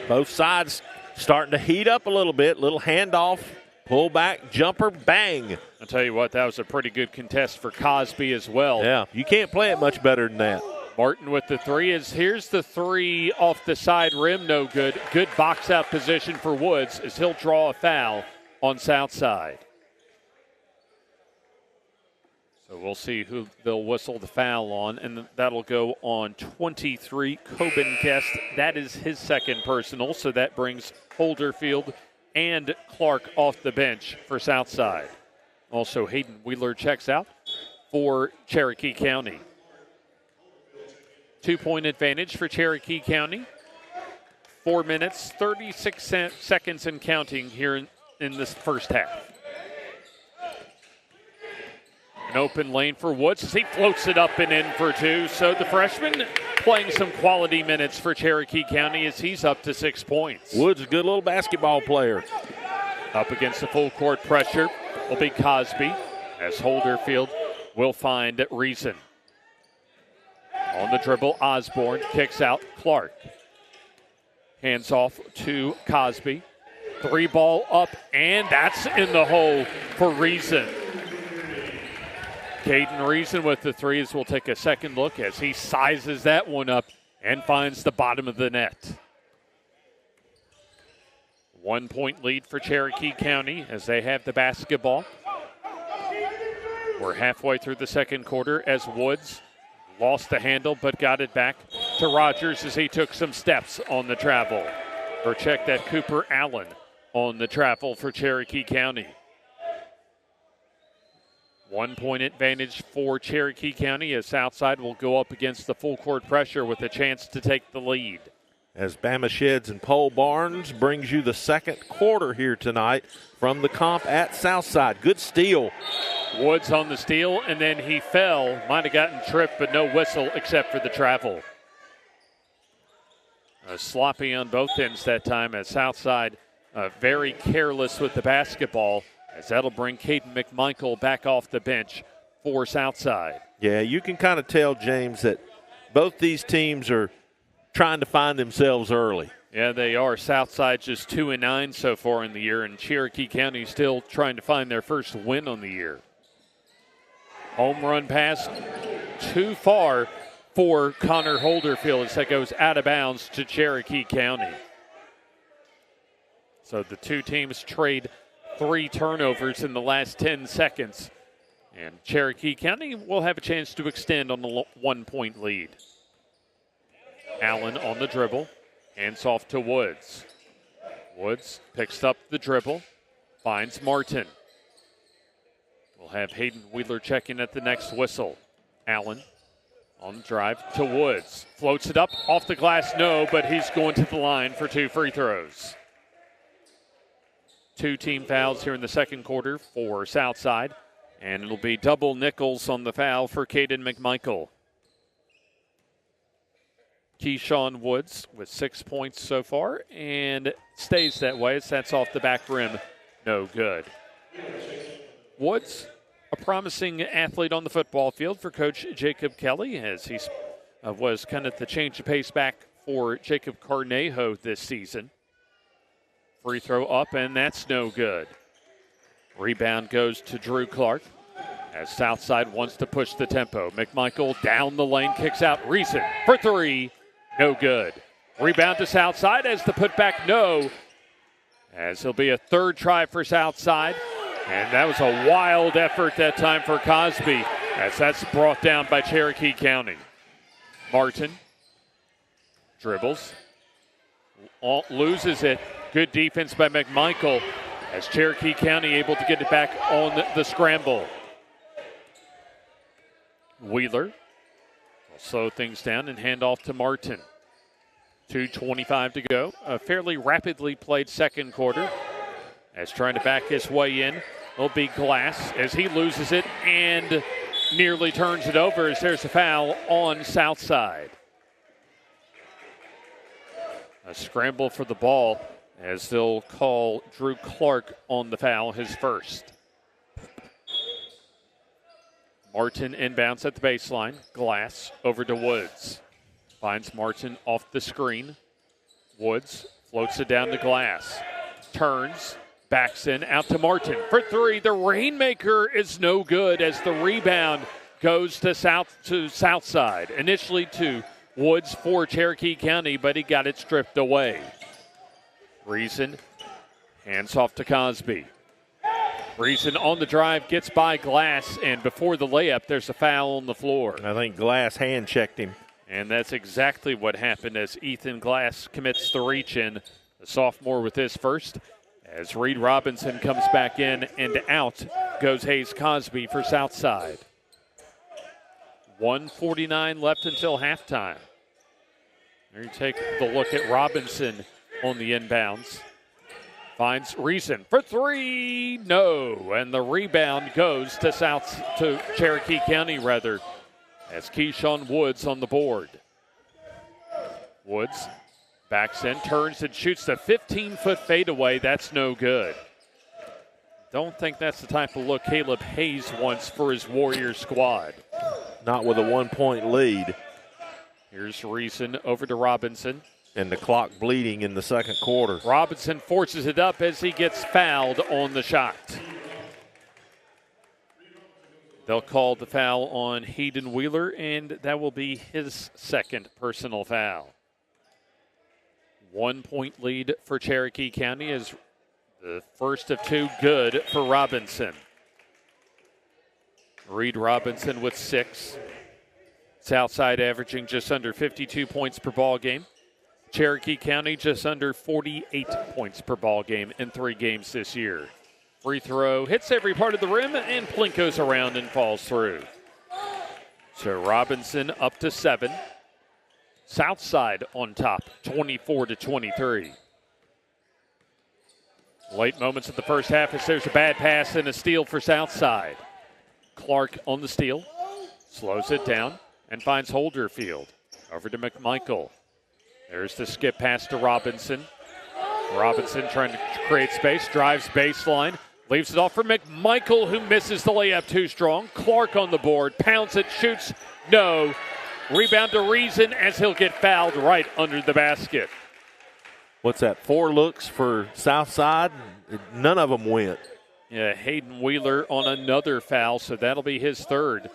[SPEAKER 7] Both sides starting to heat up a little bit. Little handoff, pull back, jumper, bang.
[SPEAKER 2] I'll tell you what, that was a pretty good contest for Cosby as well.
[SPEAKER 7] Yeah, you can't play it much better than that.
[SPEAKER 2] Martin with the 3 here's the 3 off the side rim, no good. Good box out position for Woods as he'll draw a foul on Southside. So we'll see who they'll whistle the foul on, and that'll go on 23, Coben Guest. That is his second personal, so that brings Holderfield and Clark off the bench for Southside. Also, Hayden Wheeler checks out for Cherokee County. 2-point advantage for Cherokee County. 4 minutes, 36 seconds and counting here in this first half. An open lane for Woods as he floats it up and in for 2. So the freshman playing some quality minutes for Cherokee County as he's up to 6 points.
[SPEAKER 7] Woods is a good little basketball player.
[SPEAKER 2] Up against the full court pressure will be Cosby as Holderfield will find Reason. On the dribble, Osborne kicks out Clark. Hands off to Cosby. 3 ball up, and that's in the hole for Reason. Caden Reason with the 3 as we'll take a second look as he sizes that one up and finds the bottom of the net. 1 point lead for Cherokee County as they have the basketball. We're halfway through the second quarter as Woods lost the handle but got it back to Rogers as he took some steps on the travel. Or check that Cooper Allen on the travel for Cherokee County. 1 point advantage for Cherokee County as Southside will go up against the full court pressure with a chance to take the lead.
[SPEAKER 7] As Bama Sheds and Pole Barnes brings you the second quarter here tonight from the comp at Southside. Good steal.
[SPEAKER 2] Woods on the steal, and then he fell. Might have gotten tripped, but no whistle except for the travel. Sloppy on both ends that time as Southside very careless with the basketball, as that'll bring Caden McMichael back off the bench for Southside.
[SPEAKER 7] Yeah, you can kind of tell, James, that both these teams are trying to find themselves early.
[SPEAKER 2] Yeah, they are. Southside just 2-9 so far in the year, and Cherokee County still trying to find their first win on the year. Home run pass too far for Connor Holderfield as that goes out of bounds to Cherokee County. So the two teams trade 3 turnovers in the last 10 seconds. And Cherokee County will have a chance to extend on the 1 point lead. Allen on the dribble. Hands off to Woods. Woods picks up the dribble. Finds Martin. We'll have Hayden Wheeler checking at the next whistle. Allen On the drive to Woods. Floats it up off the glass, no, but he's going to the line for 2 free throws. 2 team fouls here in the second quarter for Southside, and it'll be double Nichols on the foul for Caden McMichael. Keyshawn Woods with 6 points so far and stays that way as that's off the back rim. No good. Woods, a promising athlete on the football field for Coach Jacob Kelly, as he was kind of the change of pace back for Jacob Carnejo this season. Free throw up, and that's no good. Rebound goes to Drew Clark as Southside wants to push the tempo. McMichael down the lane, kicks out. Reason for 3, no good. Rebound to Southside as the putback, no. As he'll be a third try for Southside. And that was a wild effort that time for Cosby, as that's brought down by Cherokee County. Martin dribbles, loses it. Good defense by McMichael as Cherokee County able to get it back on the scramble. Wheeler will slow things down and hand off to Martin. 2:25 to go. A fairly rapidly played second quarter. As trying to back his way in will be Glass as he loses it and nearly turns it over as there's a foul on Southside. A scramble for the ball as they'll call Drew Clark on the foul, his first. Martin inbounds at the baseline. Glass over to Woods. Finds Martin off the screen. Woods floats it down to Glass. Turns. Backs in, out to Martin for 3. The Rainmaker is no good as the rebound goes to Southside. Initially to Woods for Cherokee County, but he got it stripped away. Reason hands off to Cosby. Reason on the drive gets by Glass, and before the layup, there's a foul on the floor.
[SPEAKER 7] I think Glass hand checked him.
[SPEAKER 2] And that's exactly what happened as Ethan Glass commits the reach in, the sophomore with his first. As Reed Robinson comes back in and out goes Hayes Cosby for Southside. 1:49 left until halftime. There you take the look at Robinson on the inbounds. Finds Reason for 3, no. And the rebound goes to Cherokee County as Keyshawn Woods on the board. Woods backs in, turns and shoots the 15-foot fadeaway. That's no good. Don't think that's the type of look Caleb Hayes wants for his Warrior squad.
[SPEAKER 7] Not with a 1-point lead.
[SPEAKER 2] Here's Reason over to Robinson.
[SPEAKER 7] And the clock bleeding in the second quarter.
[SPEAKER 2] Robinson forces it up as he gets fouled on the shot. They'll call the foul on Hayden Wheeler, and that will be his second personal foul. 1-point lead for Cherokee County is the first of 2 good for Robinson. Reed Robinson with 6. Southside averaging just under 52 points per ball game. Cherokee County just under 48 points per ball game in 3 games this year. Free throw hits every part of the rim and plinkos around and falls through. So Robinson up to 7. Southside on top, 24-23. Late moments of the first half as there's a bad pass and a steal for Southside. Clark on the steal, slows it down, and finds Holderfield. Over to McMichael. There's the skip pass to Robinson. Robinson trying to create space, drives baseline, leaves it off for McMichael, who misses the layup too strong. Clark on the board, pounds it, shoots, no. Rebound to Reason as he'll get fouled right under the basket.
[SPEAKER 7] What's that, 4 looks for Southside? None of them went.
[SPEAKER 2] Yeah, Hayden Wheeler on another foul, so that'll be his third.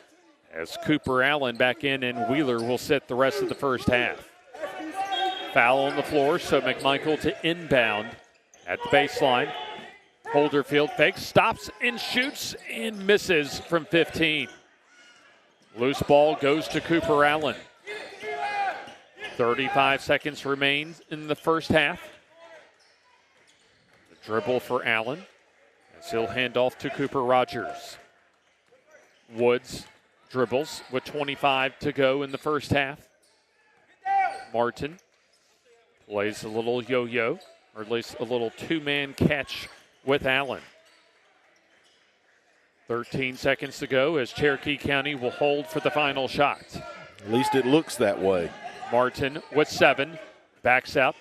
[SPEAKER 2] As Cooper Allen back in, and Wheeler will sit the rest of the first half. Foul on the floor, so McMichael to inbound at the baseline. Holderfield fakes, stops and shoots and misses from 15. Loose ball goes to Cooper Allen. 35 seconds remain in the first half. The dribble for Allen as he'll hand off to Cooper Rogers. Woods dribbles with 25 to go in the first half. Martin plays a little yo-yo, or at least a little two-man catch with Allen. 13 seconds to go as Cherokee County will hold for the final shot.
[SPEAKER 7] At least it looks that way.
[SPEAKER 2] Martin with 7, backs out.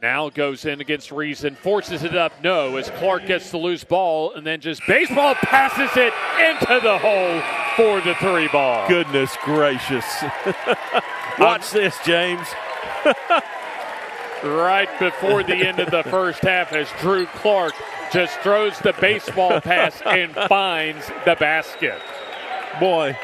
[SPEAKER 2] Now goes in against Reason, forces it up, no, as Clark gets the loose ball and then just baseball passes it into the hole for the 3 ball.
[SPEAKER 7] Goodness gracious. Watch this, James.
[SPEAKER 2] Right before the end of the first half as Drew Clark just throws the baseball pass and finds the basket.
[SPEAKER 7] Boy,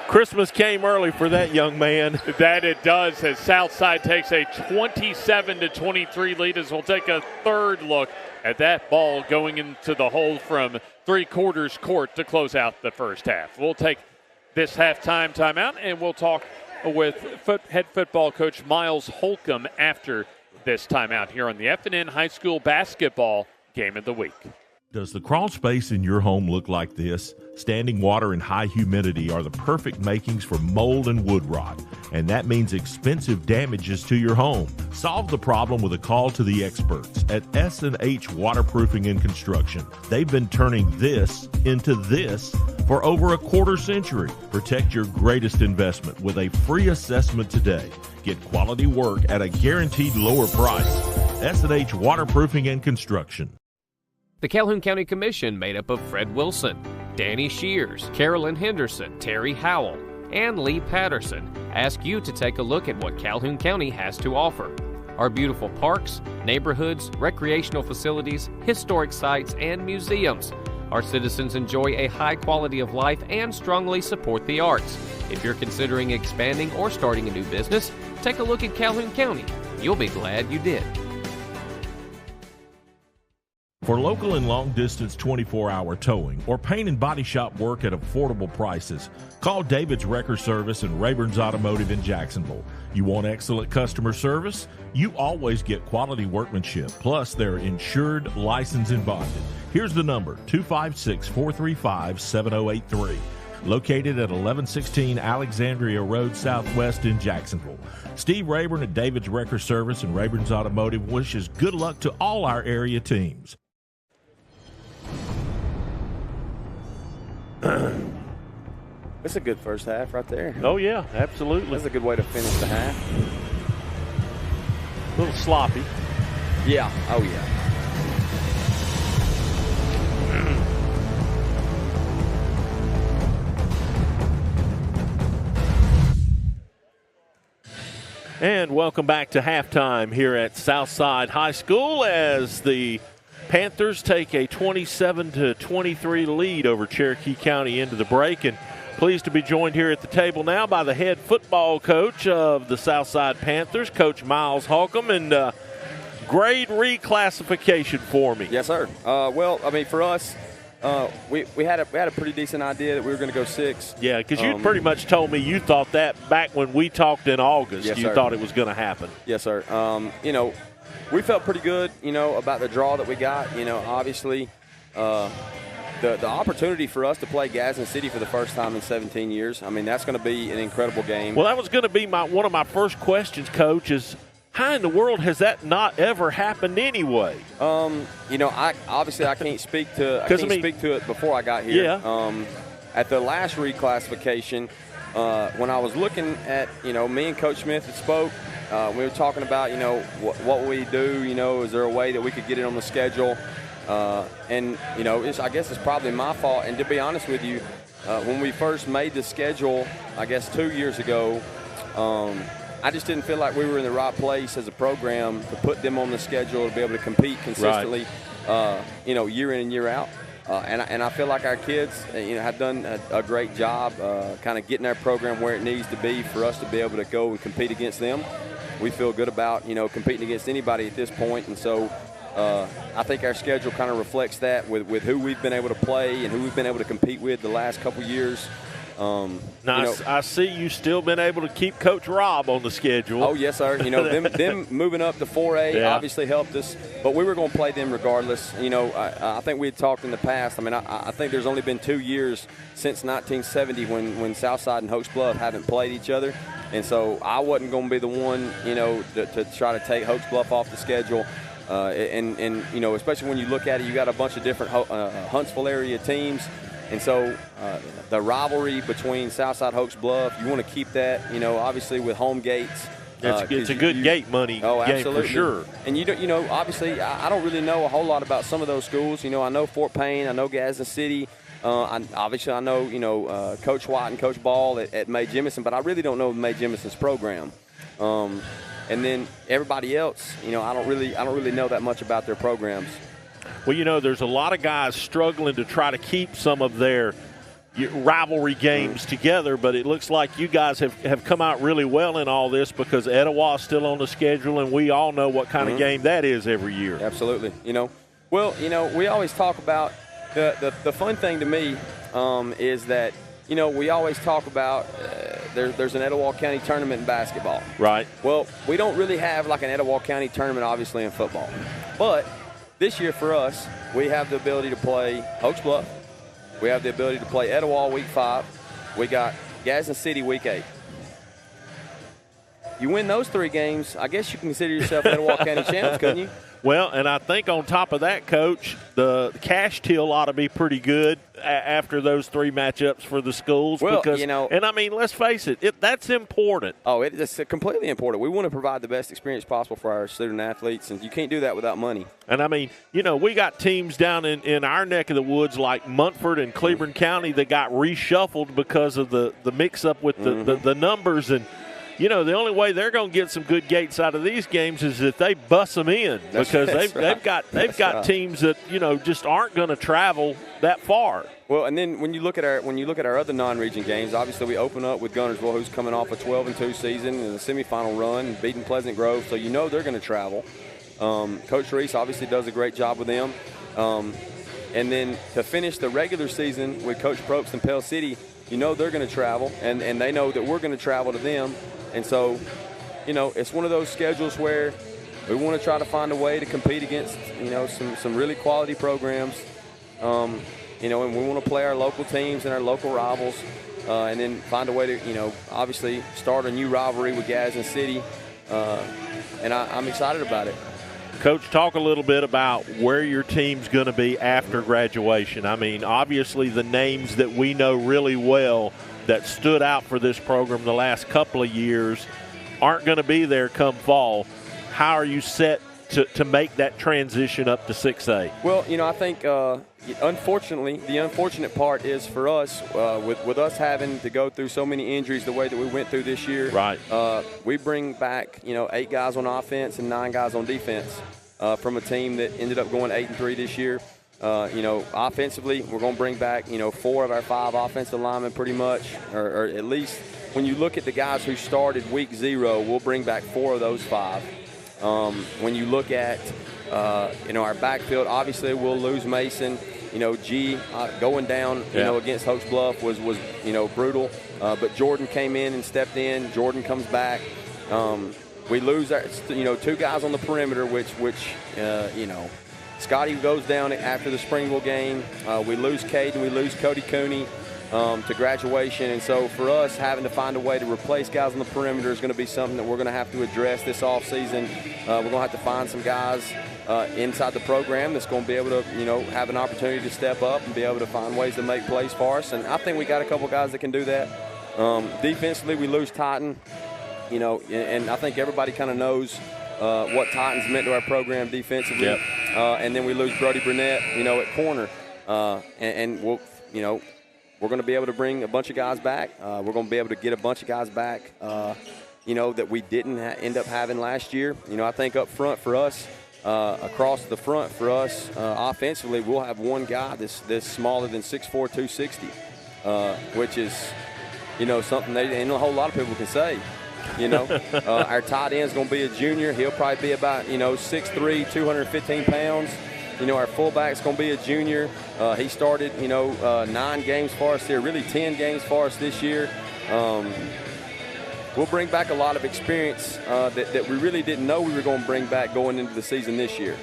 [SPEAKER 7] Christmas came early for that young man.
[SPEAKER 2] That it does, as Southside takes a 27-23 lead, as we'll take a third look at that ball going into the hole from 3/4 court to close out the first half. We'll take this halftime timeout, and we'll talk with head football coach Miles Holcomb after this timeout here on the FNN High School Basketball Game of the Week.
[SPEAKER 1] Does the crawl space in your home look like this? Standing water and high humidity are the perfect makings for mold and wood rot, and that means expensive damages to your home. Solve the problem with a call to the experts at S&H Waterproofing and Construction. They've been turning this into this for over a quarter century. Protect your greatest investment with a free assessment today. Get quality work at a guaranteed lower price. S&H Waterproofing and Construction.
[SPEAKER 8] The Calhoun County Commission, made up of Fred Wilson, Danny Shears, Carolyn Henderson, Terry Howell, and Lee Patterson, ask you to take a look at what Calhoun County has to offer. Our beautiful parks, neighborhoods, recreational facilities, historic sites, and museums. Our citizens enjoy a high quality of life and strongly support the arts. If you're considering expanding or starting a new business, take a look at Calhoun County. You'll be glad you did.
[SPEAKER 1] For local and long-distance 24-hour towing or paint and body shop work at affordable prices, call David's Wrecker Service and Rayburn's Automotive in Jacksonville. You want excellent customer service? You always get quality workmanship, plus they're insured, licensed, and bonded. Here's the number, 256-435-7083. Located at 1116 Alexandria Road Southwest in Jacksonville. Steve Rayburn at David's Wrecker Service and Rayburn's Automotive wishes good luck to all our area teams.
[SPEAKER 16] It's a good first half right there.
[SPEAKER 7] Oh, yeah, absolutely.
[SPEAKER 16] That's a good way to finish the half.
[SPEAKER 7] A little sloppy.
[SPEAKER 16] Yeah, oh, yeah.
[SPEAKER 7] And welcome back to halftime here at Southside High School as the Panthers take a 27-23 lead over Cherokee County into the break. And pleased to be joined here at the table now by the head football coach of the Southside Panthers, Coach Miles Holcomb. And grade reclassification for me.
[SPEAKER 16] Yes, sir. Well, I mean, for us, we had a pretty decent idea that we were going to go 6.
[SPEAKER 7] Yeah, because you pretty much told me you thought that back when we talked in August.
[SPEAKER 16] Yes,
[SPEAKER 7] you
[SPEAKER 16] sir.
[SPEAKER 7] thought it was going to happen.
[SPEAKER 16] Yes, sir. You know, we felt pretty good, you know, about the draw that we got. You know, obviously, the opportunity for us to play Gadsden City for the first time in 17 years, I mean, that's going to be an incredible game.
[SPEAKER 7] Well, that was going to be one of my first questions, Coach, is how in the world has that not ever happened anyway?
[SPEAKER 16] You know, I can't speak to it before I got here.
[SPEAKER 7] Yeah.
[SPEAKER 16] At the last reclassification, when I was looking at, you know, me and Coach Smith had spoke. We were talking about, you know, what we do. You know, is there a way that we could get it on the schedule? And you know, I guess it's probably my fault. And to be honest with you, when we first made the schedule, I guess 2 years ago. I just didn't feel like we were in the right place as a program to put them on the schedule to be able to compete consistently, you know, year in and year out. And I feel like our kids, you know, have done a great job kind of getting our program where it needs to be for us to be able to go and compete against them. We feel good about, you know, competing against anybody at this point. And so I think our schedule kind of reflects that with who we've been able to play and who we've been able to compete with the last couple years.
[SPEAKER 7] Now, I see you still been able to keep Coach Rob on the schedule.
[SPEAKER 16] Oh, yes, sir. Them moving up to 4A obviously helped us, but we were going to play them regardless. I think we had talked in the past. I mean, I think there's only been 2 years since 1970 when Southside and Hoax Bluff haven't played each other. And so I wasn't going to be the one, to try to take Hoax Bluff off the schedule. And especially when you look at it, you got a bunch of different Huntsville area teams. And so the rivalry between Southside Hoax Bluff, you want to keep that, obviously with home gates.
[SPEAKER 7] It's a good gate money game for sure.
[SPEAKER 16] And obviously I don't really know a whole lot about some of those schools. I know Fort Payne, I know Gadsden City. I know, Coach White and Coach Ball at Mae Jemison, but I really don't know Mae Jemison's program. And then everybody else, I don't really know that much about their programs.
[SPEAKER 7] Well, there's a lot of guys struggling to try to keep some of their rivalry games together, but it looks like you guys have come out really well in all this because Etowah's still on the schedule, and we all know what kind of game that is every year.
[SPEAKER 16] Absolutely. We always talk about the fun thing to me is that, we always talk about there's an Etowah County tournament in basketball.
[SPEAKER 7] Right.
[SPEAKER 16] Well, we don't really have like an Etowah County tournament, obviously, in football. But this year for us, we have the ability to play Hoax Bluff. We have the ability to play Etowah Week 5. We got Gadsden City Week 8. You win those 3 games, I guess you can consider yourself Etowah County champs, couldn't you?
[SPEAKER 7] Well, and I think on top of that, Coach, the cash till ought to be pretty good after those 3 matchups for the schools.
[SPEAKER 16] Well,
[SPEAKER 7] because, and I mean, let's face it, that's important.
[SPEAKER 16] Oh, it's completely important. We want to provide the best experience possible for our student athletes, and you can't do that without money.
[SPEAKER 7] And I mean, we got teams down in our neck of the woods like Munford and Cleburne County that got reshuffled because of the mix-up with the numbers. And the only way they're going to get some good gates out of these games is if they bus them in, because they've got teams that just aren't going to travel that far.
[SPEAKER 16] Well, and then when you look at our other non-region games, obviously we open up with Guntersville, who's coming off a 12-2 season and a semifinal run, beating Pleasant Grove, so they're going to travel. Coach Reese obviously does a great job with them. And then to finish the regular season with Coach Probst and Pell City, they're going to travel, and they know that we're going to travel to them. And so, it's one of those schedules where we want to try to find a way to compete against, some really quality programs, and we want to play our local teams and our local rivals, and then find a way to, obviously start a new rivalry with Gadsden City, and I'm excited about it.
[SPEAKER 7] Coach, talk a little bit about where your team's going to be after graduation. I mean, obviously the names that we know really well that stood out for this program the last couple of years aren't going to be there come fall. How are you set to make that transition up to 6A?
[SPEAKER 16] Well, I think, unfortunately, the unfortunate part is for us, with us having to go through so many injuries the way that we went through this year.
[SPEAKER 7] Right.
[SPEAKER 16] We bring back, 8 guys on offense and 9 guys on defense from a team that ended up going 8-3 this year. Offensively, we're going to bring back, 4 of our 5 offensive linemen pretty much, or at least when you look at the guys who started week 0, we'll bring back 4 of those 5. When you look at, our backfield, obviously we'll lose Mason. G going down, against Hoax Bluff was brutal. But Jordan came in and stepped in. Jordan comes back. We lose our, 2 guys on the perimeter, which Scotty goes down after the Springville game. We lose Cade and we lose Cody Cooney to graduation. And so for us, having to find a way to replace guys on the perimeter is going to be something that we're going to have to address this offseason. We're going to have to find some guys inside the program that's going to be able to, have an opportunity to step up and be able to find ways to make plays for us. And I think we got a couple guys that can do that. Defensively, we lose Titan, and I think everybody kind of knows what Titan's meant to our program defensively.
[SPEAKER 7] Yep.
[SPEAKER 16] And then we lose Brody Burnett, at corner. And we'll, we're going to be able to bring a bunch of guys back. We're going to be able to get a bunch of guys back, that we didn't end up having last year. I think up front for us, across the front for us, offensively, we'll have one guy that's smaller than 6'4", 260, which is, something they ain't a whole lot of people can say. Our tight end's going to be a junior. He'll probably be about, 6'3", 215 pounds. Our fullback's going to be a junior. He started, 9 games for us here, really 10 games for us this year. We'll bring back a lot of experience that we really didn't know we were going to bring back going into the season this year.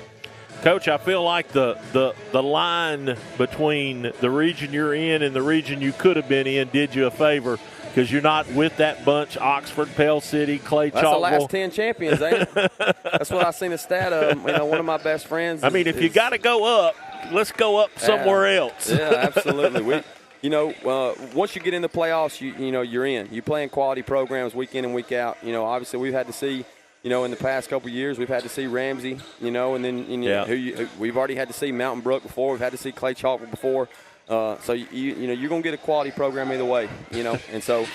[SPEAKER 7] Coach, I feel like the line between the region you're in and the region you could have been in did you a favor, because you're not with that bunch, Oxford, Pell City, Clay Chalkville.
[SPEAKER 16] That's the last 10 champions, ain't it? That's what I seen a stat of. One of my best friends.
[SPEAKER 7] If you got to go up, let's go up somewhere else.
[SPEAKER 16] Yeah, absolutely. Once you get in the playoffs, you're in. You play in quality programs week in and week out. Obviously we've had to see, in the past couple of years, we've had to see Ramsey, and then we've already had to see Mountain Brook before. We've had to see Clay Chalkville before. So you're going to get a quality program either way, And so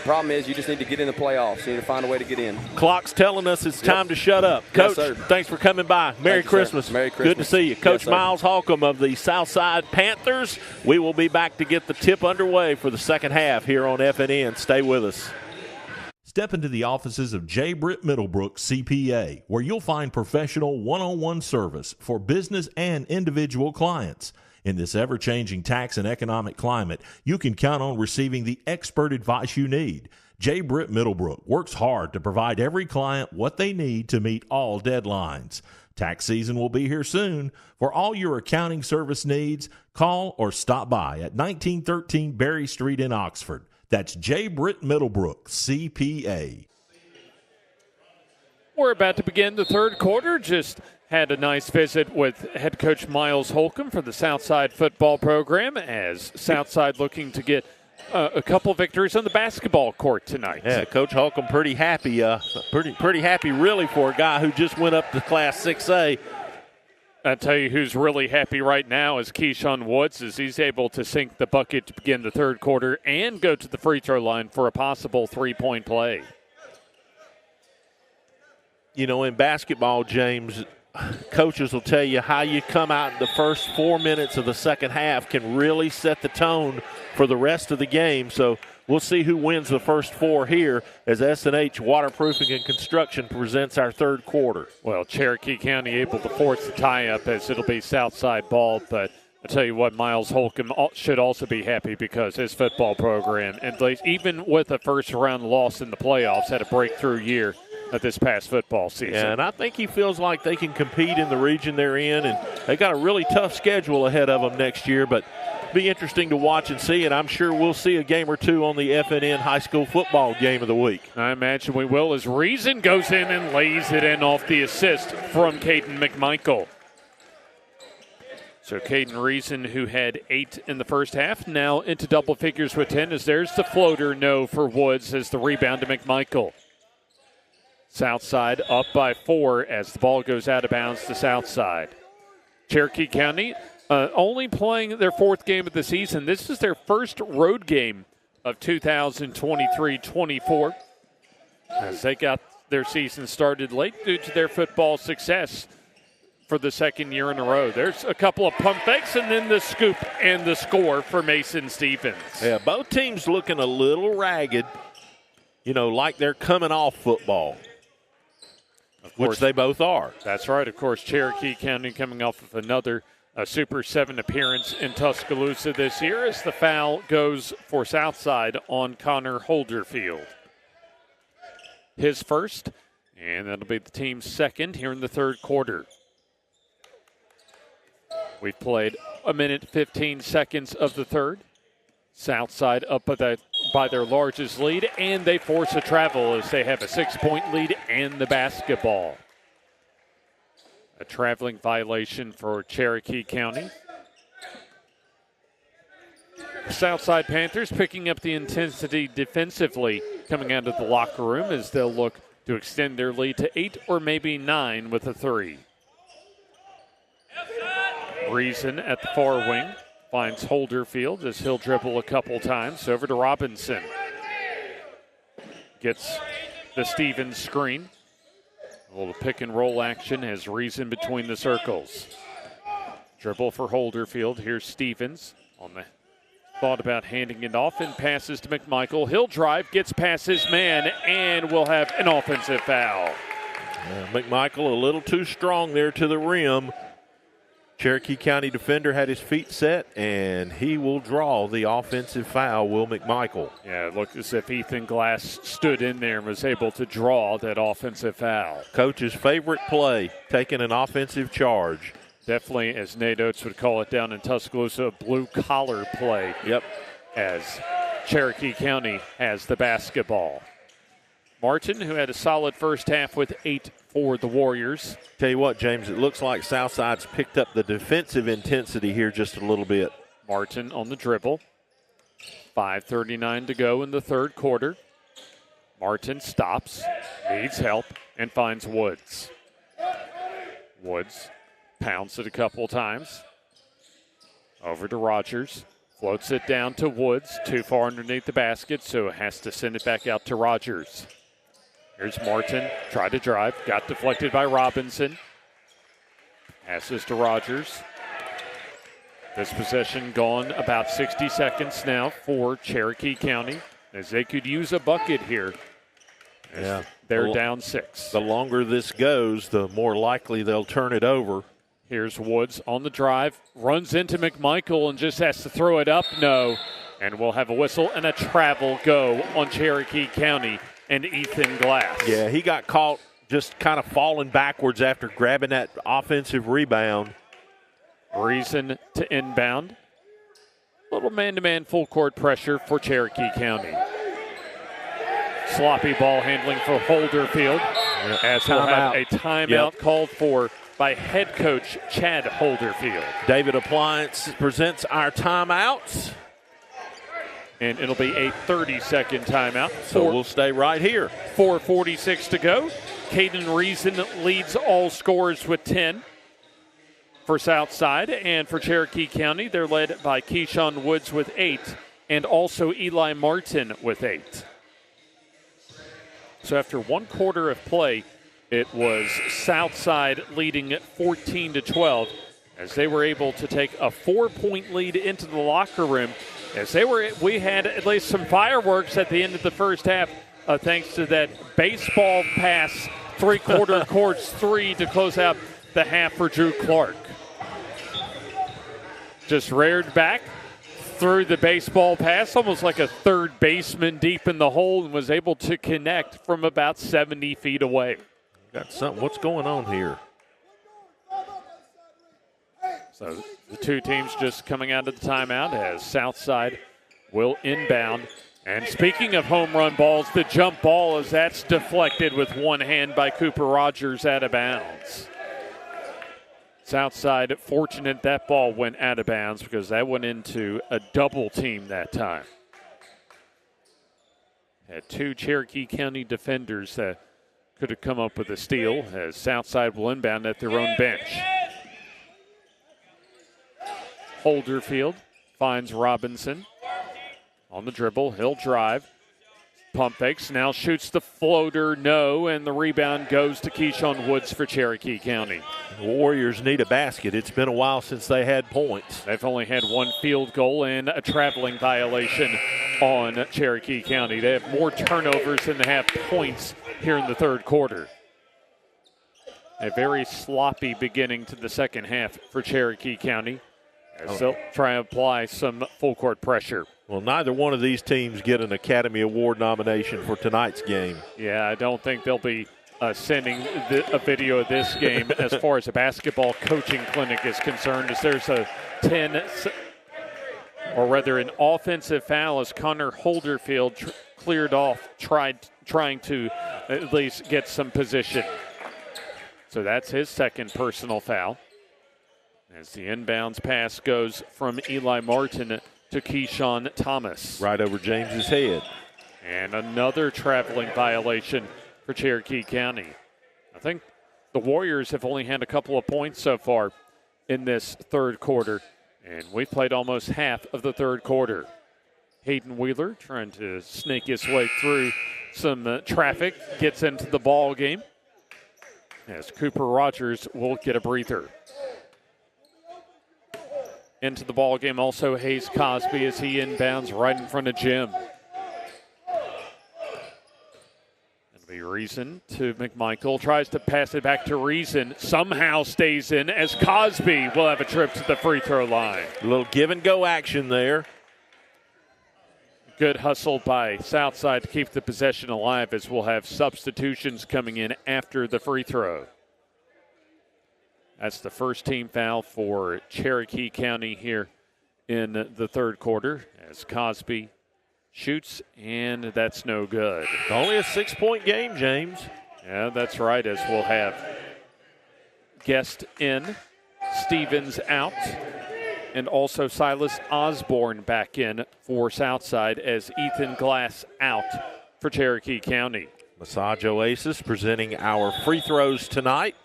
[SPEAKER 16] problem is you just need to get in the playoffs. You need to find a way to get in.
[SPEAKER 7] Clock's telling us it's time to shut up. Coach,
[SPEAKER 16] yes,
[SPEAKER 7] thanks for coming by. Merry Christmas.
[SPEAKER 16] Merry Christmas.
[SPEAKER 7] Good to see you. Coach Miles Holcomb of the Southside Panthers. We will be back to get the tip underway for the second half here on FNN. Stay with us.
[SPEAKER 1] Step into the offices of J. Britt Middlebrook CPA, where you'll find professional one-on-one service for business and individual clients. In this ever-changing tax and economic climate, you can count on receiving the expert advice you need. J. Britt Middlebrook works hard to provide every client what they need to meet all deadlines. Tax season will be here soon. For all your accounting service needs, call or stop by at 1913 Berry Street in Oxford. That's J. Britt Middlebrook, CPA.
[SPEAKER 2] We're about to begin the third quarter. Just had a nice visit with head coach Miles Holcomb for the Southside football program, as Southside looking to get a couple victories on the basketball court tonight.
[SPEAKER 7] Yeah, Coach Holcomb pretty happy. Pretty happy really for a guy who just went up to Class 6A.
[SPEAKER 2] I'll tell you who's really happy right now is Keyshawn Woods, as he's able to sink the bucket to begin the third quarter and go to the free throw line for a possible three-point play.
[SPEAKER 7] In basketball, James, coaches will tell you how you come out in the first 4 minutes of the second half can really set the tone for the rest of the game. So we'll see who wins the first 4 here as S&H Waterproofing and Construction presents our third quarter.
[SPEAKER 2] Well, Cherokee County able to force the tie-up, as it'll be Southside ball. But I tell you what, Miles Holcomb should also be happy because his football program, at least even with a first-round loss in the playoffs, had a breakthrough year this past football season.
[SPEAKER 7] Yeah, and I think he feels like they can compete in the region they're in, and they got a really tough schedule ahead of them next year, but it'll be interesting to watch and see, and I'm sure we'll see a game or two on the FNN high school football game of the week.
[SPEAKER 2] I imagine we will, as Reason goes in and lays it in off the assist from Caden McMichael. So Caden Reason, who had 8 in the first half, now into double figures with 10, as there's the floater no for Woods as the rebound to McMichael. Southside up by 4 as the ball goes out of bounds to Southside. Cherokee County only playing their 4th game of the season. This is their first road game of 2023-24, as they got their season started late due to their football success for the second year in a row. There's a couple of pump fakes and then the scoop and the score for Mason Stevens.
[SPEAKER 7] Yeah, both teams looking a little ragged, like they're coming off football. Which they both are.
[SPEAKER 2] That's right. Of course, Cherokee County coming off of another Super 7 appearance in Tuscaloosa this year, as the foul goes for Southside on Connor Holderfield. His first, and that'll be the team's second here in the third quarter. We've played 1 minute 15 seconds of the third. Southside up by their largest lead, and they force a travel as they have a 6-point lead and the basketball. A traveling violation for Cherokee County. Southside Panthers picking up the intensity defensively coming out of the locker room, as they'll look to extend their lead to 8 or maybe 9 with a 3. Reason at the far wing finds Holderfield as he'll dribble a couple times over to Robinson. Gets the Stevens screen. A little pick and roll action has Reason between the circles. Dribble for Holderfield. Here's Stevens on the thought about handing it off and passes to McMichael. He'll drive, gets past his man, and will have an offensive foul.
[SPEAKER 7] McMichael a little too strong there to the rim. Cherokee County defender had his feet set, and he will draw the offensive foul, Will McMichael.
[SPEAKER 2] Yeah, it looked as if Ethan Glass stood in there and was able to draw that offensive foul.
[SPEAKER 7] Coach's favorite play, taking an offensive charge.
[SPEAKER 2] Definitely, as Nate Oates would call it down in Tuscaloosa, a blue-collar play.
[SPEAKER 7] Yep.
[SPEAKER 2] As Cherokee County has the basketball. Martin, who had a solid first half with 8 for the Warriors.
[SPEAKER 7] Tell you what, James, it looks like Southside's picked up the defensive intensity here just a little bit.
[SPEAKER 2] Martin on the dribble. 5:39 to go in the third quarter. Martin stops, needs help, and finds Woods. Woods pounds it a couple times. Over to Rogers. Floats it down to Woods. Too far underneath the basket, so has to send it back out to Rogers. Here's Martin. Tried to drive. Got deflected by Robinson. Passes to Rogers. This possession gone about 60 seconds now for Cherokee County, as they could use a bucket here.
[SPEAKER 7] Yeah.
[SPEAKER 2] They're down 6.
[SPEAKER 7] The longer this goes, the more likely they'll turn it over.
[SPEAKER 2] Here's Woods on the drive. Runs into McMichael and just has to throw it up. No. And we'll have a whistle and a travel go on Cherokee County and Ethan Glass.
[SPEAKER 7] Yeah, he got caught just kind of falling backwards after grabbing that offensive rebound.
[SPEAKER 2] Reason to inbound. Little man-to-man full court pressure for Cherokee County. Sloppy ball handling for Holderfield. As we'll have a timeout called for by head coach Chad Holderfield.
[SPEAKER 7] David Appliance presents our timeouts.
[SPEAKER 2] And it'll be a 30-second timeout.
[SPEAKER 7] So we'll stay right here.
[SPEAKER 2] 4:46 to go. Caden Reason leads all scorers with 10 for Southside. And for Cherokee County, they're led by Keyshawn Woods with 8 and also Eli Martin with 8. So after one quarter of play, it was Southside leading 14-12 as they were able to take a 4-point lead into the locker room. We had at least some fireworks at the end of the first half, thanks to that baseball pass, three-quarter courts 3 to close out the half for Drew Clark. Just reared back, threw the baseball pass, almost like a third baseman deep in the hole, and was able to connect from about 70 feet away.
[SPEAKER 7] Got something. What's going on here?
[SPEAKER 2] So the two teams just coming out of the timeout as Southside will inbound. And speaking of home run balls, the jump ball as that's deflected with one hand by Cooper Rogers out of bounds. Southside fortunate that ball went out of bounds because that went into a double team that time. Had 2 Cherokee County defenders that could have come up with a steal as Southside will inbound at their own bench. Holderfield finds Robinson on the dribble. He'll drive. Pump fakes. Now shoots the floater. No. And the rebound goes to Keyshawn Woods for Cherokee County.
[SPEAKER 7] The Warriors need a basket. It's been a while since they had points.
[SPEAKER 2] They've only had 1 field goal and a traveling violation on Cherokee County. They have more turnovers than they have points here in the third quarter. A very sloppy beginning to the second half for Cherokee County. As they'll try and apply some full court pressure.
[SPEAKER 7] Well, neither one of these teams get an Academy Award nomination for tonight's game.
[SPEAKER 2] Yeah, I don't think they'll be sending a video of this game as far as a basketball coaching clinic is concerned, as there's a 10, or rather an offensive foul as Connor Holderfield cleared off, trying to at least get some position. So that's his second personal foul. As the inbounds pass goes from Eli Martin to Keyshawn Thomas.
[SPEAKER 7] Right over James's head.
[SPEAKER 2] And another traveling violation for Cherokee County. I think the Warriors have only had a couple of points so far in this third quarter, and we played almost half of the third quarter. Hayden Wheeler trying to snake his way through some traffic, gets into the ball game, as Cooper Rogers will get a breather. Into the ball game also Hayes Cosby as he inbounds right in front of Jim. It'll Reason to McMichael, tries to pass it back to Reason, somehow stays in as Cosby will have a trip to the free throw line.
[SPEAKER 7] A little give and go action there.
[SPEAKER 2] Good hustle by Southside to keep the possession alive as we'll have substitutions coming in after the free throw. That's the first team foul for Cherokee County here in the third quarter as Cosby shoots, and that's no good.
[SPEAKER 7] Only a 6-point game, James.
[SPEAKER 2] Yeah, that's right, as we'll have Guest in, Stevens out, and also Silas Osborne back in for Southside as Ethan Glass out for Cherokee County.
[SPEAKER 7] Massage Oasis presenting our free throws tonight.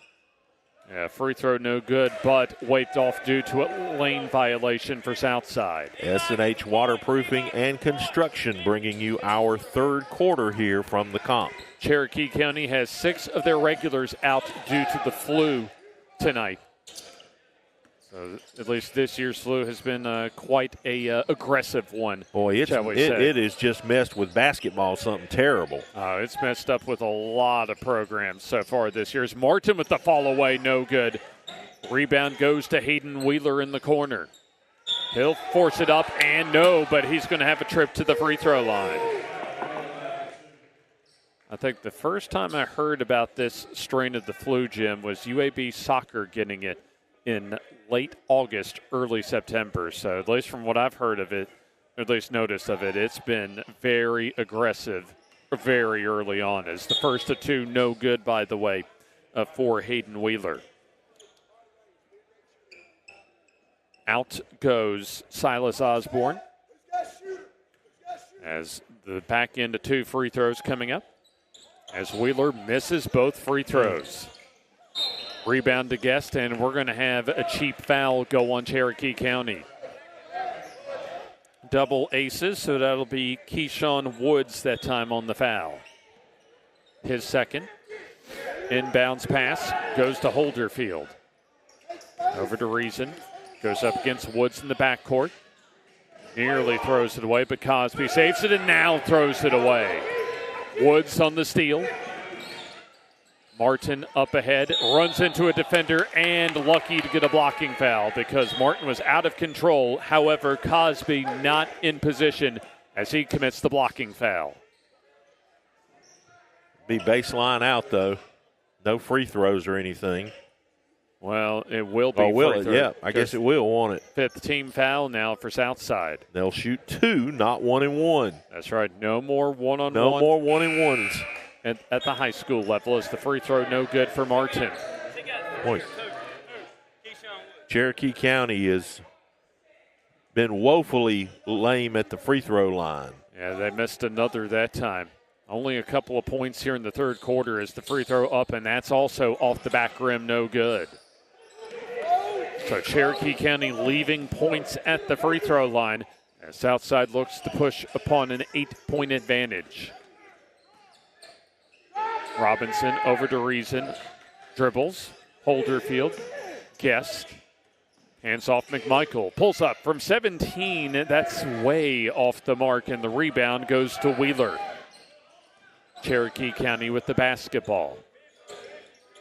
[SPEAKER 2] Yeah, free throw no good, but waved off due to a lane violation for Southside.
[SPEAKER 7] S&H Waterproofing and Construction bringing you our third quarter here from the comp.
[SPEAKER 2] Cherokee County has 6 of their regulars out due to the flu tonight. So at least this year's flu has been quite a aggressive one.
[SPEAKER 7] Boy, it is just messed with basketball, something terrible.
[SPEAKER 2] It's messed up with a lot of programs so far this year. As Martin with the fall away, no good. Rebound goes to Hayden Wheeler in the corner. He'll force it up and no, but he's going to have a trip to the free throw line. I think the first time I heard about this strain of the flu, Jim, was UAB soccer getting it in late August, early September. So at least from what I've heard of it, or at least noticed of it, it's been very aggressive very early on. As the first of 2, no good, by the way, for Hayden Wheeler. Out goes Silas Osborne as the back end of 2 free throws coming up as Wheeler misses both free throws. Rebound to Guest, and we're going to have a cheap foul go on Cherokee County. Double aces, so that'll be Keyshawn Woods that time on the foul. His second. Inbounds pass goes to Holderfield. Over to Reason. Goes up against Woods in the backcourt. Nearly throws it away, but Cosby saves it and now throws it away. Woods on the steal. Martin up ahead, runs into a defender, and lucky to get a blocking foul because Martin was out of control. However, Cosby not in position as he commits the blocking foul.
[SPEAKER 7] Be baseline out, though. No free throws or anything.
[SPEAKER 2] Well, it will be.
[SPEAKER 7] Oh, will it? Yeah, I guess it will, won't it?
[SPEAKER 2] 5th team foul now for Southside.
[SPEAKER 7] They'll shoot 2, not 1 and 1.
[SPEAKER 2] That's right. No more one-on-one.
[SPEAKER 7] No more 1 and 1s.
[SPEAKER 2] At the high school level as the free throw no good for Martin.
[SPEAKER 7] Boy, Cherokee County has been woefully lame at the free throw line.
[SPEAKER 2] Yeah, they missed another that time. Only a couple of points here in the third quarter as the free throw up, and that's also off the back rim, no good. So Cherokee County leaving points at the free throw line as Southside looks to push upon an 8-point advantage. Robinson over to Reason. Dribbles. Holderfield. Guest. Hands off McMichael. Pulls up from 17. That's way off the mark, and the rebound goes to Wheeler. Cherokee County with the basketball.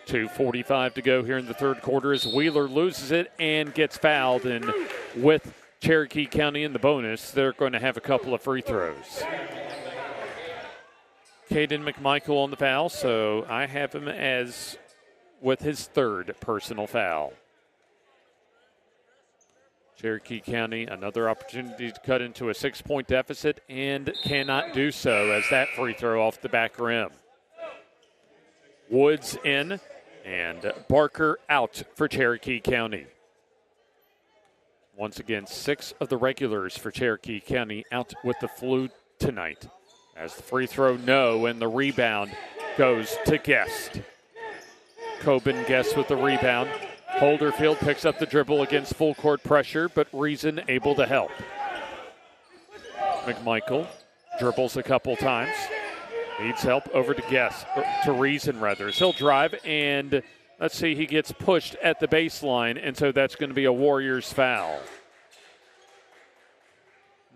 [SPEAKER 2] 2:45 to go here in the third quarter as Wheeler loses it and gets fouled. And with Cherokee County in the bonus, they're going to have a couple of free throws. Caden McMichael on the foul, so I have him as with his 3rd personal foul. Cherokee County, another opportunity to cut into a 6-point deficit and cannot do so as that free throw off the back rim. Woods in and Barker out for Cherokee County. Once again, 6 of the regulars for Cherokee County out with the flu tonight. As the free throw, no, and the rebound goes to Guest. Coben Guest with the rebound. Holderfield picks up the dribble against full court pressure, but Reason able to help. McMichael dribbles a couple times. Needs help over to Guest, to Reason rather. He'll drive and let's see, he gets pushed at the baseline, and so that's going to be a Warriors foul.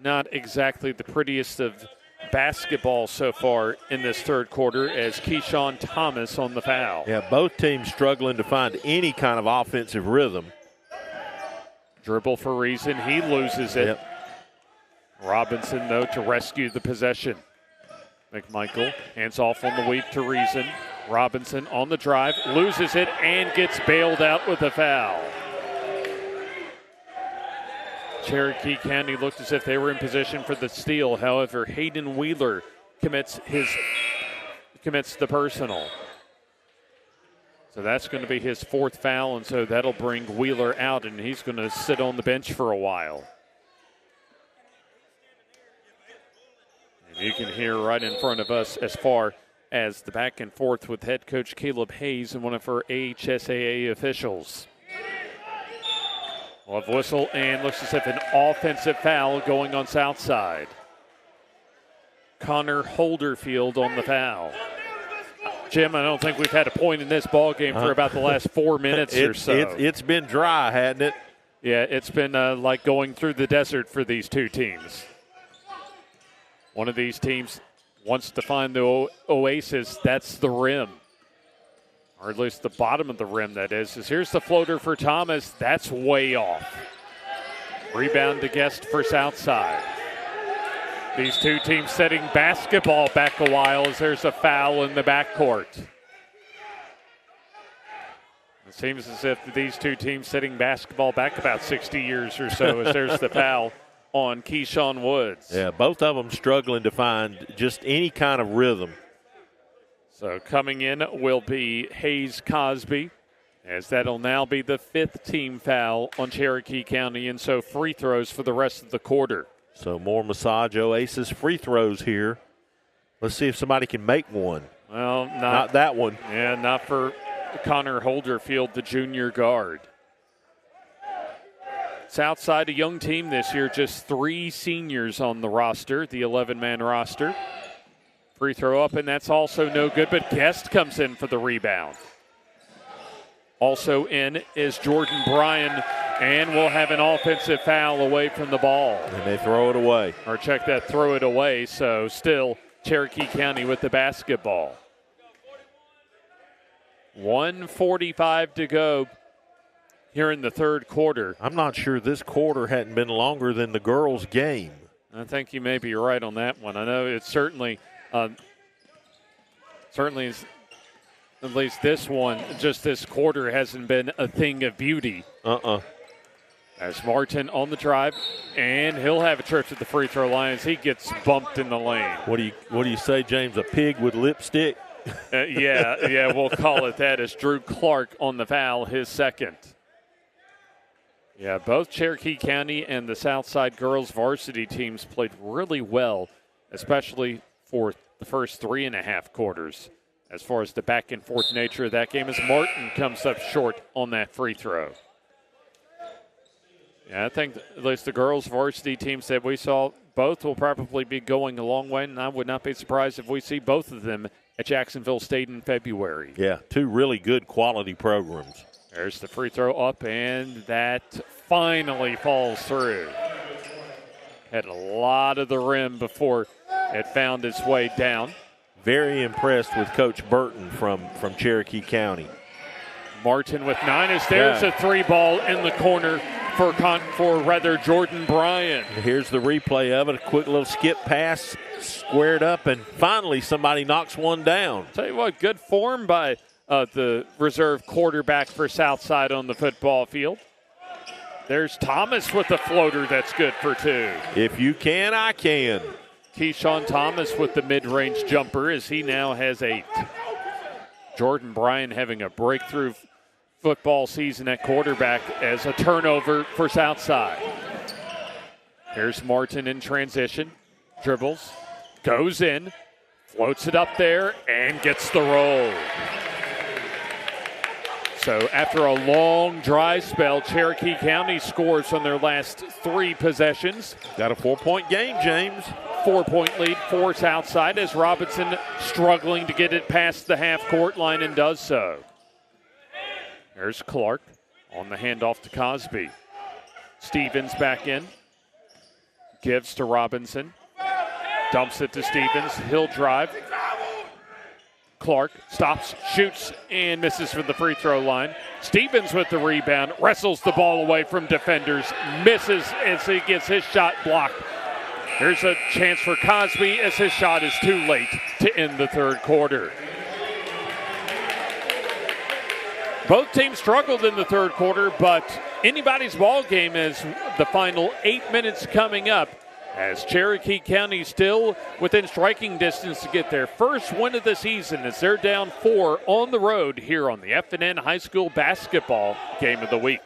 [SPEAKER 2] Not exactly the prettiest of basketball so far in this third quarter as Keyshawn Thomas on the foul.
[SPEAKER 7] Yeah, both teams struggling to find any kind of offensive rhythm.
[SPEAKER 2] Dribble for Reason. He loses it.
[SPEAKER 7] Yep.
[SPEAKER 2] Robinson, though, to rescue the possession. McMichael hands off on the weave to Reason. Robinson on the drive, loses it, and gets bailed out with a foul. Cherokee County looked as if they were in position for the steal. However, Hayden Wheeler commits the personal. So that's going to be his fourth foul, and so that'll bring Wheeler out, and he's going to sit on the bench for a while. And you can hear right in front of us as far as the back and forth with head coach Caleb Hayes and one of her AHSAA officials. We'll have whistle, and looks as if an offensive foul going on Southside. Connor Holderfield on the foul. Jim, I don't think we've had a point in this ball game for about the last 4 minutes or so.
[SPEAKER 7] It's been dry, hasn't it?
[SPEAKER 2] Yeah, it's been like going through the desert for these two teams. One of these teams wants to find the oasis. That's the rim. Or at least the bottom of the rim, that is. Here's the floater for Thomas. That's way off. Rebound to Guest for Southside. These two teams setting basketball back a while as there's a foul in the backcourt. It seems as if these two teams setting basketball back about 60 years or so as there's the foul on Keyshawn Woods.
[SPEAKER 7] Yeah, both of them struggling to find just any kind of rhythm.
[SPEAKER 2] So coming in will be Hayes Cosby, as that'll now be the fifth team foul on Cherokee County, and so free throws for the rest of the quarter.
[SPEAKER 7] So more Massage Oasis free throws here. Let's see if somebody can make one.
[SPEAKER 2] Well,
[SPEAKER 7] not that one.
[SPEAKER 2] Yeah, not for Connor Holderfield, the junior guard. Southside, a young team this year, just 3 seniors on the roster, the 11-man roster. Free throw up, and that's also no good, but Guest comes in for the rebound. Also in is Jordan Bryan, and we'll have an offensive foul away from the ball.
[SPEAKER 7] And they throw it away.
[SPEAKER 2] Or check that, throw it away, so still Cherokee County with the basketball. 1:45 to go here in the third quarter.
[SPEAKER 7] I'm not sure this quarter hadn't been longer than the girls' game.
[SPEAKER 2] I think you may be right on that one. I know it's certainly is, at least this one, just this quarter hasn't been a thing of beauty. As Martin on the drive, and he'll have a trip to the free throw line as he gets bumped in the lane.
[SPEAKER 7] What do you say, James? A pig with lipstick?
[SPEAKER 2] Yeah, we'll call it that, as Drew Clark on the foul, his second. Yeah, both Cherokee County and the Southside girls varsity teams played really well, especially for the first 3.5 quarters. As far as the back and forth nature of that game, as Martin comes up short on that free throw. Yeah, I think at least the girls varsity teams that we saw, both will probably be going a long way, and I would not be surprised if we see both of them at Jacksonville State in February.
[SPEAKER 7] Yeah, 2 really good quality programs.
[SPEAKER 2] There's the free throw up, and that finally falls through. Had a lot of the rim before it found its way down.
[SPEAKER 7] Very impressed with Coach Burton from Cherokee County.
[SPEAKER 2] Martin with 9 as there's a 3 ball in the corner for Jordan Bryan.
[SPEAKER 7] Here's the replay of it. A quick little skip pass, squared up, and finally somebody knocks one down.
[SPEAKER 2] Tell you what, good form by the reserve quarterback for Southside on the football field. There's Thomas with the floater that's good for 2.
[SPEAKER 7] If you can, I can.
[SPEAKER 2] Keyshawn Thomas with the mid-range jumper as he now has 8. Jordan Bryan having a breakthrough football season at quarterback as a turnover for Southside. Here's Martin in transition. Dribbles, goes in, floats it up there, and gets the roll. So after a long dry spell, Cherokee County scores on their last 3 possessions.
[SPEAKER 7] Got a 4-point game, James.
[SPEAKER 2] 4-point lead for Southside as Robinson struggling to get it past the half-court line and does so. There's Clark on the handoff to Cosby. Stevens back in. Gives to Robinson. Dumps it to Stevens. He'll drive. Clark stops, shoots, and misses from the free throw line. Stevens with the rebound, wrestles the ball away from defenders, misses as he gets his shot blocked. Here's a chance for Cosby as his shot is too late to end the third quarter. Both teams struggled in the third quarter, but anybody's ball game as the final 8 minutes coming up, as Cherokee County still within striking distance to get their first win of the season as they're down 4 on the road here on the FNN High School Basketball Game of the Week.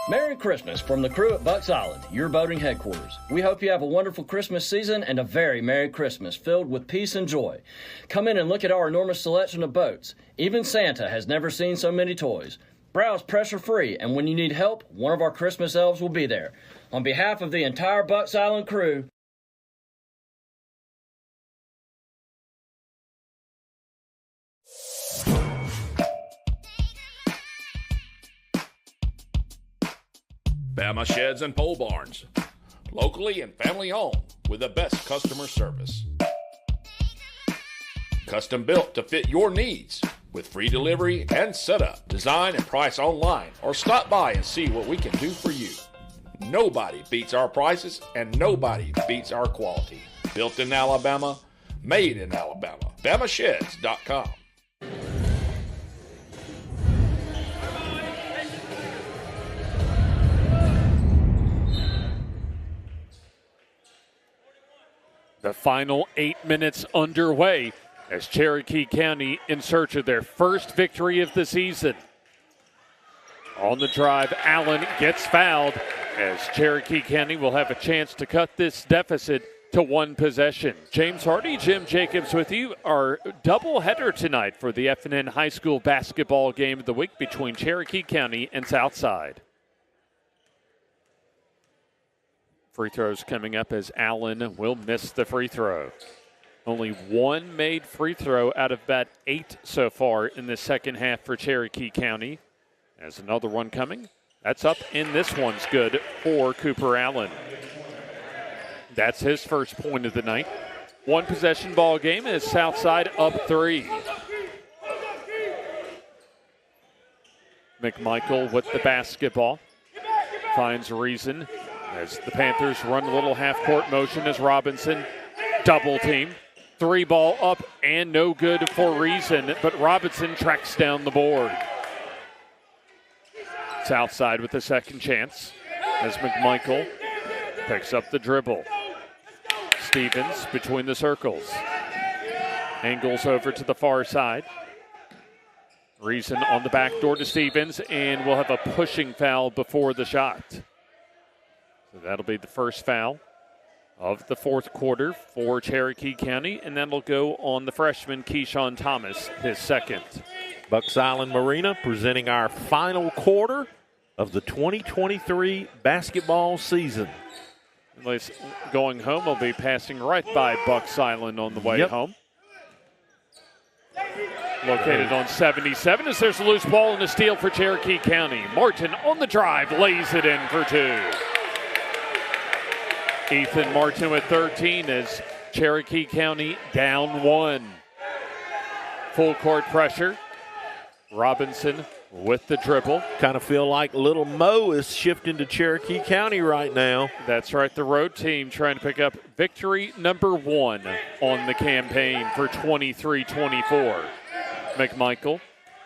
[SPEAKER 11] Merry Christmas from the crew at Bucks Island, your boating headquarters. We hope you have a wonderful Christmas season and a very Merry Christmas filled with peace and joy. Come in and look at our enormous selection of boats. Even Santa has never seen so many toys. Browse pressure-free, and when you need help, one of our Christmas elves will be there. On behalf of the entire Bucks Island crew,
[SPEAKER 6] Bama Sheds and Pole Barns, locally and family owned with the best customer service. Custom built to fit your needs with free delivery and setup. Design and price online or stop by and see what we can do for you. Nobody beats our prices and nobody beats our quality. Built in Alabama, made in Alabama. BamaSheds.com.
[SPEAKER 2] The final 8 minutes underway as Cherokee County in search of their first victory of the season. On the drive, Allen gets fouled as Cherokee County will have a chance to cut this deficit to 1 possession. James Hardy, Jim Jacobs with you. Our doubleheader tonight for the FNN High School Basketball Game of the Week between Cherokee County and Southside. Free throws coming up as Allen will miss the free throw. Only 1 made free throw out of about 8 so far in the second half for Cherokee County. There's another one coming. That's up, and this one's good for Cooper Allen. That's his first point of the night. 1 possession ball game as Southside up 3. McMichael with the basketball. Finds Reason as the Panthers run a little half-court motion as Robinson double team. 3 ball up and no good for Reason, but Robinson tracks down the board. Southside with a second chance as McMichael picks up the dribble. Stevens between the circles. Angles over to the far side. Reason on the back door to Stevens, and we'll have a pushing foul before the shot. So that'll be the first foul of the fourth quarter for Cherokee County, and that'll go on the freshman Keyshawn Thomas, his second.
[SPEAKER 7] Bucks Island Marina presenting our final quarter of the 2023 basketball season.
[SPEAKER 2] Going home, will be passing right by Bucks Island on the way home. Located on 77 as there's a loose ball and a steal for Cherokee County. Martin on the drive, lays it in for 2. Ethan Martin with 13 as Cherokee County down 1. Full court pressure. Robinson with the dribble.
[SPEAKER 7] Kind of feel like Little Mo is shifting to Cherokee County right now.
[SPEAKER 2] That's right, the road team trying to pick up victory number 1 on the campaign for 23-24. McMichael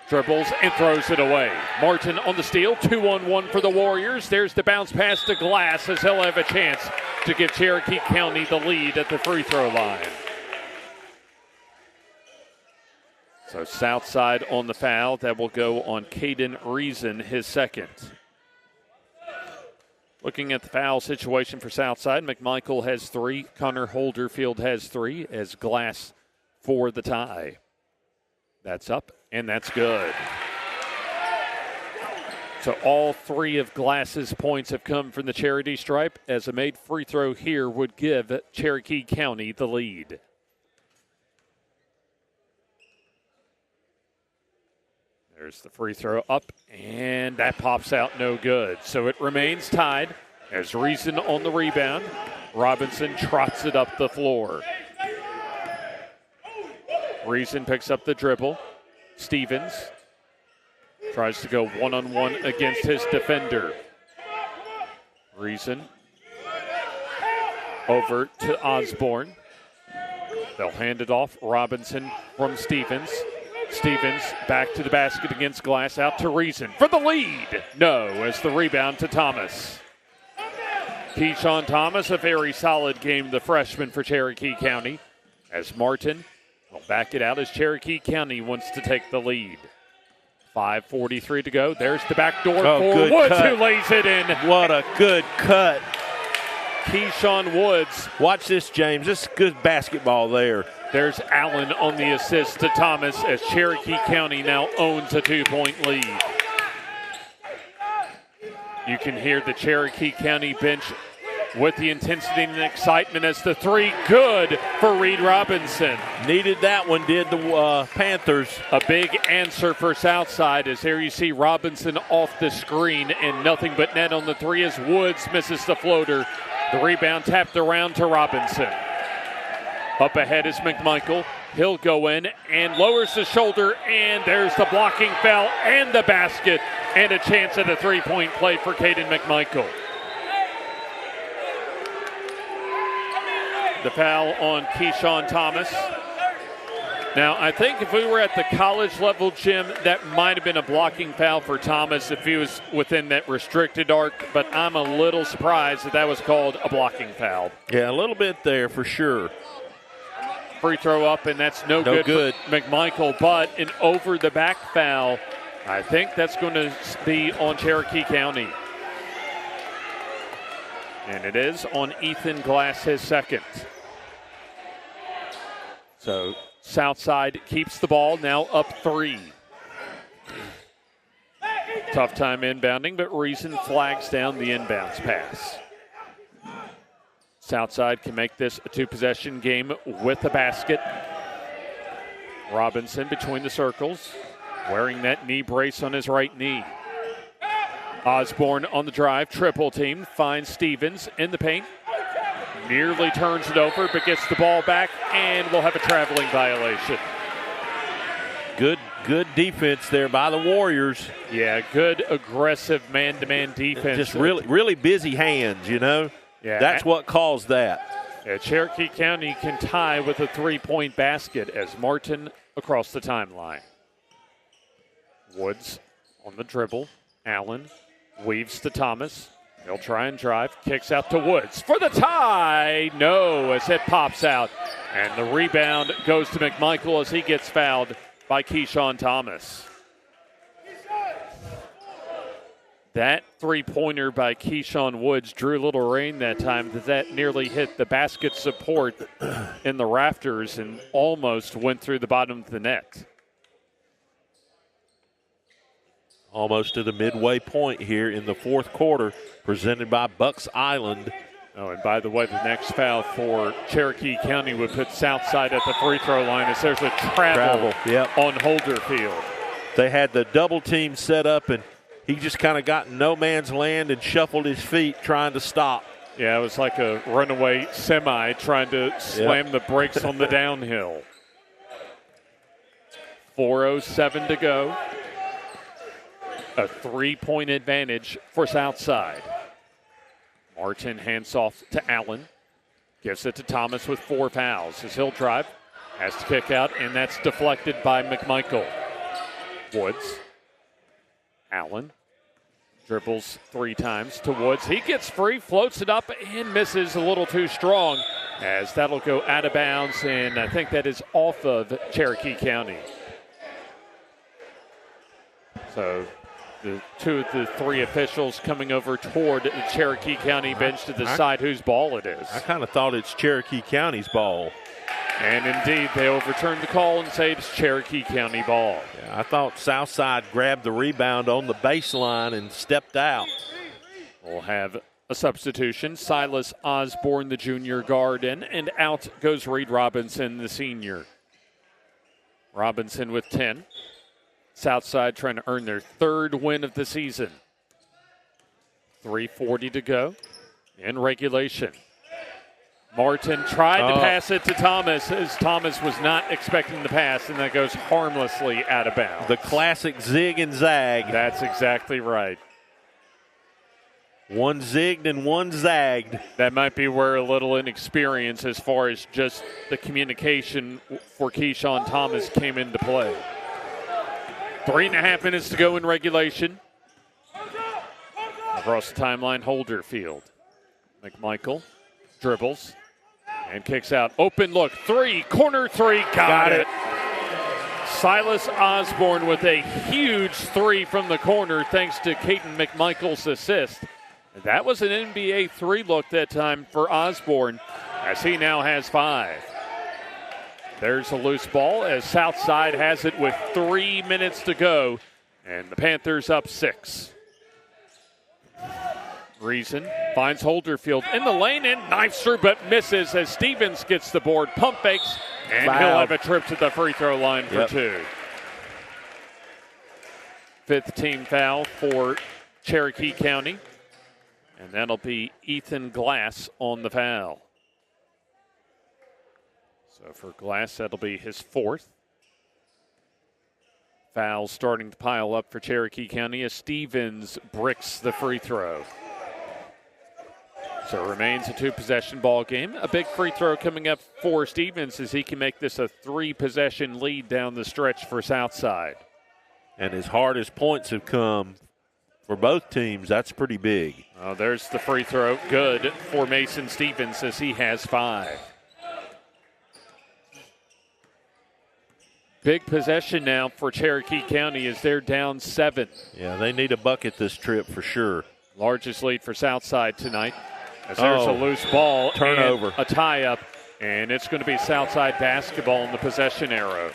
[SPEAKER 2] dribbles and throws it away. Martin on the steal, 2-on-1 for the Warriors. There's the bounce pass to Glass as he'll have a chance to give Cherokee County the lead at the free throw line. So Southside on the foul. That will go on Caden Reason, his second. Looking at the foul situation for Southside, McMichael has 3. Connor Holderfield has 3 as Glass for the tie. That's up, and that's good. So all 3 of Glass's points have come from the charity stripe, as a made free throw here would give Cherokee County the lead. There's the free throw up, and that pops out no good. So it remains tied as Reason on the rebound. Robinson trots it up the floor. Reason picks up the dribble. Stevens tries to go one-on-one against his defender. Reason over to Osborne. They'll hand it off. Robinson from Stevens. Stevens back to the basket against Glass, out to Reason for the lead. No, as the rebound to Thomas. Keyshawn Thomas, a very solid game, the freshman for Cherokee County, as Martin will back it out as Cherokee County wants to take the lead. 5:43 to go. There's the back door for Woods, cut. Who lays it in.
[SPEAKER 7] What a good cut.
[SPEAKER 2] Keyshawn Woods.
[SPEAKER 7] Watch this, James. This is good basketball there.
[SPEAKER 2] There's Allen on the assist to Thomas as Cherokee County now owns a 2-point lead. You can hear the Cherokee County bench with the intensity and excitement as the three good for Reed Robinson.
[SPEAKER 7] Needed that one, did the Panthers.
[SPEAKER 2] A big answer for Southside as here you see Robinson off the screen and nothing but net on the three as Woods misses the floater. The rebound tapped around to Robinson. Up ahead is McMichael. He'll go in and lowers the shoulder, and there's the blocking foul and the basket and a chance at a three-point play for Caden McMichael. The foul on Keyshawn Thomas. Now, I think if we were at the college level, Jim, that might have been a blocking foul for Thomas if he was within that restricted arc, but I'm a little surprised that was called a blocking foul.
[SPEAKER 7] Yeah, a little bit there for sure.
[SPEAKER 2] Free throw up, and that's no good for McMichael, but an over-the-back foul. I think that's going to be on Cherokee County. And it is on Ethan Glass, his second. So Southside keeps the ball, now up 3. Tough time inbounding, but Reason flags down the inbounds pass. Southside can make this a 2-possession game with a basket. Robinson between the circles, wearing that knee brace on his right knee. Osborne on the drive, triple team, finds Stevens in the paint. Nearly turns it over, but gets the ball back, and we'll have a traveling violation.
[SPEAKER 7] Good defense there by the Warriors.
[SPEAKER 2] Yeah, good aggressive man-to-man defense.
[SPEAKER 7] Just really busy hands, you know.
[SPEAKER 2] Yeah,
[SPEAKER 7] that's what caused that.
[SPEAKER 2] Yeah, Cherokee County can tie with a 3-point basket as Martin across the timeline. Woods on the dribble. Allen weaves to Thomas. He'll try and drive. Kicks out to Woods for the tie. No, as it pops out. And the rebound goes to McMichael as he gets fouled by Keyshawn Thomas. That three-pointer by Keyshawn Woods drew a little rain that time. That nearly hit the basket support in the rafters and almost went through the bottom of the net.
[SPEAKER 7] Almost to the midway point here in the fourth quarter, presented by Bucks Island.
[SPEAKER 2] Oh, and by the way, the next foul for Cherokee County would put Southside at the free throw line as there's a travel.
[SPEAKER 7] Yep.
[SPEAKER 2] On Holderfield.
[SPEAKER 7] They had the double team set up, and he just kind of got in no man's land and shuffled his feet trying to stop.
[SPEAKER 2] Yeah, it was like a runaway semi trying to slam the brakes on the downhill. 4:07 to go. A 3-point advantage for Southside. Martin hands off to Allen. Gives it to Thomas with 4 fouls. As he'll drive, has to kick out, and that's deflected by McMichael. Woods. Allen dribbles 3 times to Woods. He gets free, floats it up, and misses a little too strong as that'll go out of bounds, and I think that is off of Cherokee County. So the 2 of the 3 officials coming over toward the Cherokee County bench to decide whose ball it is.
[SPEAKER 7] I kind of thought it's Cherokee County's ball.
[SPEAKER 2] And indeed, they overturned the call and say it's Cherokee County ball.
[SPEAKER 7] Yeah, I thought Southside grabbed the rebound on the baseline and stepped out.
[SPEAKER 2] We'll have a substitution. Silas Osborne, the junior guard, in, and out goes Reed Robinson, the senior. Robinson with 10. Southside trying to earn their 3rd win of the season. 3:40 to go in regulation. Martin tried to pass it to Thomas as Thomas was not expecting the pass, and that goes harmlessly out of bounds.
[SPEAKER 7] The classic zig and zag.
[SPEAKER 2] That's exactly right.
[SPEAKER 7] One zigged and one zagged.
[SPEAKER 2] That might be where a little inexperience as far as just the communication for Keyshawn Thomas came into play. 3.5 minutes to go in regulation. Across the timeline, Holderfield. McMichael dribbles and kicks out. Open look, three, corner three, got it. Silas Osborne with a huge three from the corner thanks to Caden McMichael's assist. That was an NBA three-look that time for Osborne as he now has 5. There's a loose ball as Southside has it with 3 minutes to go, and the Panthers up 6. Reason finds Holderfield in the lane and knifes through but misses as Stevens gets the board, pump fakes, and
[SPEAKER 7] Foul.
[SPEAKER 2] He'll have a trip to the free throw line for 2. 5th team foul for Cherokee County, and that'll be Ethan Glass on the foul. So for Glass, that'll be his 4th. Fouls starting to pile up for Cherokee County as Stevens bricks the free throw. So it remains a 2-possession ball game. A big free throw coming up for Stevens as he can make this a 3-possession lead down the stretch for Southside.
[SPEAKER 7] And as hard as points have come for both teams, that's pretty big.
[SPEAKER 2] There's the free throw. Good for Mason Stevens as he has 5. Big possession now for Cherokee County as they're down 7.
[SPEAKER 7] Yeah, they need a bucket this trip for sure.
[SPEAKER 2] Largest lead for Southside tonight. As there's a loose ball.
[SPEAKER 7] Turnover.
[SPEAKER 2] A tie-up, and it's going to be Southside basketball in the possession arrow.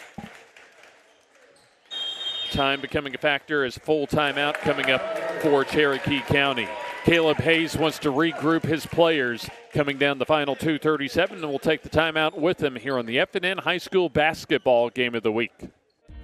[SPEAKER 2] Time becoming a factor as full timeout coming up for Cherokee County. Caleb Hayes wants to regroup his players coming down the final 2:37, and we'll take the timeout with him here on the FNN High School Basketball Game of the Week.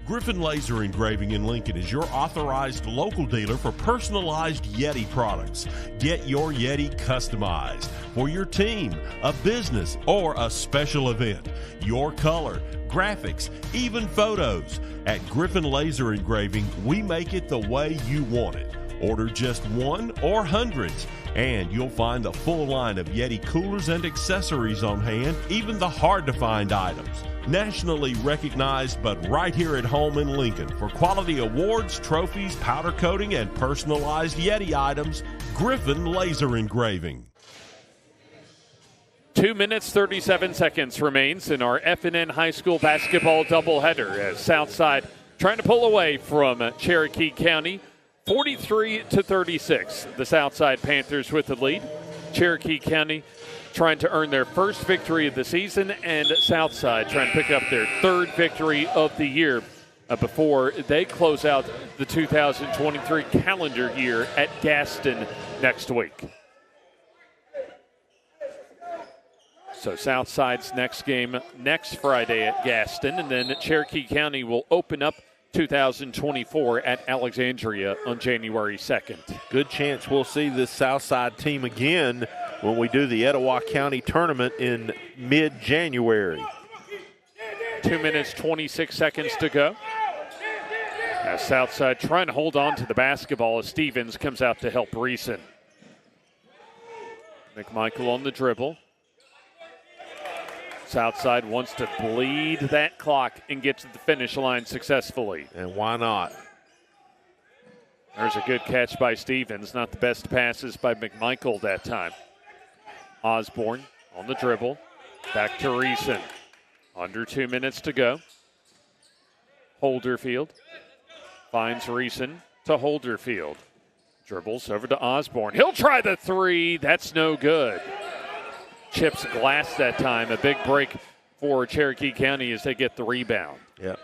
[SPEAKER 1] Griffin Laser Engraving in Lincoln is your authorized local dealer for personalized Yeti products. Get your Yeti customized for your team, a business, or a special event. Your color, graphics, even photos. At Griffin Laser Engraving, we make it the way you want it. Order just one or hundreds, and you'll find a full line of Yeti coolers and accessories on hand, even the hard-to-find items. Nationally recognized, but right here at home in Lincoln for quality awards, trophies, powder coating, and personalized Yeti items, Griffin Laser Engraving.
[SPEAKER 2] 2 minutes, 37 seconds remains in our FNN High School basketball doubleheader as Southside trying to pull away from Cherokee County. 43-36, the Southside Panthers with the lead. Cherokee County trying to earn their first victory of the season, and Southside trying to pick up their 3rd victory of the year before they close out the 2023 calendar year at Gaston next week. So Southside's next game next Friday at Gaston, and then Cherokee County will open up 2024 at Alexandria on January 2nd.
[SPEAKER 7] Good chance we'll see this Southside team again when we do the Etowah County tournament in mid-January.
[SPEAKER 2] 2 minutes, 26 seconds to go. As Southside trying to hold on to the basketball as Stevens comes out to help Reeson. McMichael on the dribble. Southside wants to bleed that clock and get to the finish line successfully.
[SPEAKER 7] And why not?
[SPEAKER 2] There's a good catch by Stevens. Not the best passes by McMichael that time. Osborne on the dribble. Back to Reeson. Under 2 minutes to go. Holderfield finds Reeson to Holderfield. Dribbles over to Osborne. He'll try the three. That's no good. Chips Glass that time. A big break for Cherokee County as they get the rebound.
[SPEAKER 7] Yep.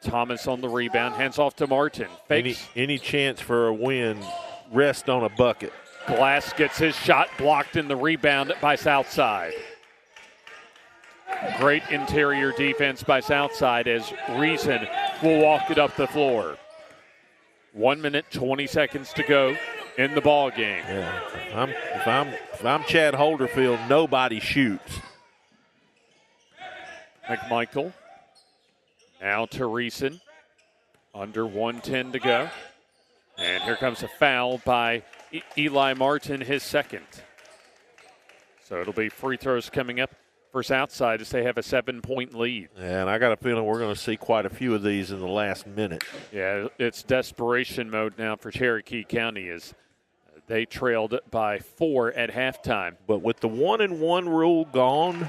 [SPEAKER 2] Thomas on the rebound. Hands off to Martin. Fakes.
[SPEAKER 7] Any chance for a win, rest on a bucket.
[SPEAKER 2] Glass gets his shot blocked in the rebound by Southside. Great interior defense by Southside as Reeson will walk it up the floor. 1 minute, 20 seconds to go in the ball game.
[SPEAKER 7] Yeah. If I'm Chad Holderfield, nobody shoots.
[SPEAKER 2] McMichael. Now to Reeson. Under 1:10 to go. And here comes a foul by Eli Martin, his second. So it'll be free throws coming up for Southside as they have a 7-point lead.
[SPEAKER 7] Yeah, and I got a feeling we're going to see quite a few of these in the last minute.
[SPEAKER 2] Yeah, it's desperation mode now for Cherokee County as they trailed by 4 at halftime.
[SPEAKER 7] But with the 1-and-1 rule gone,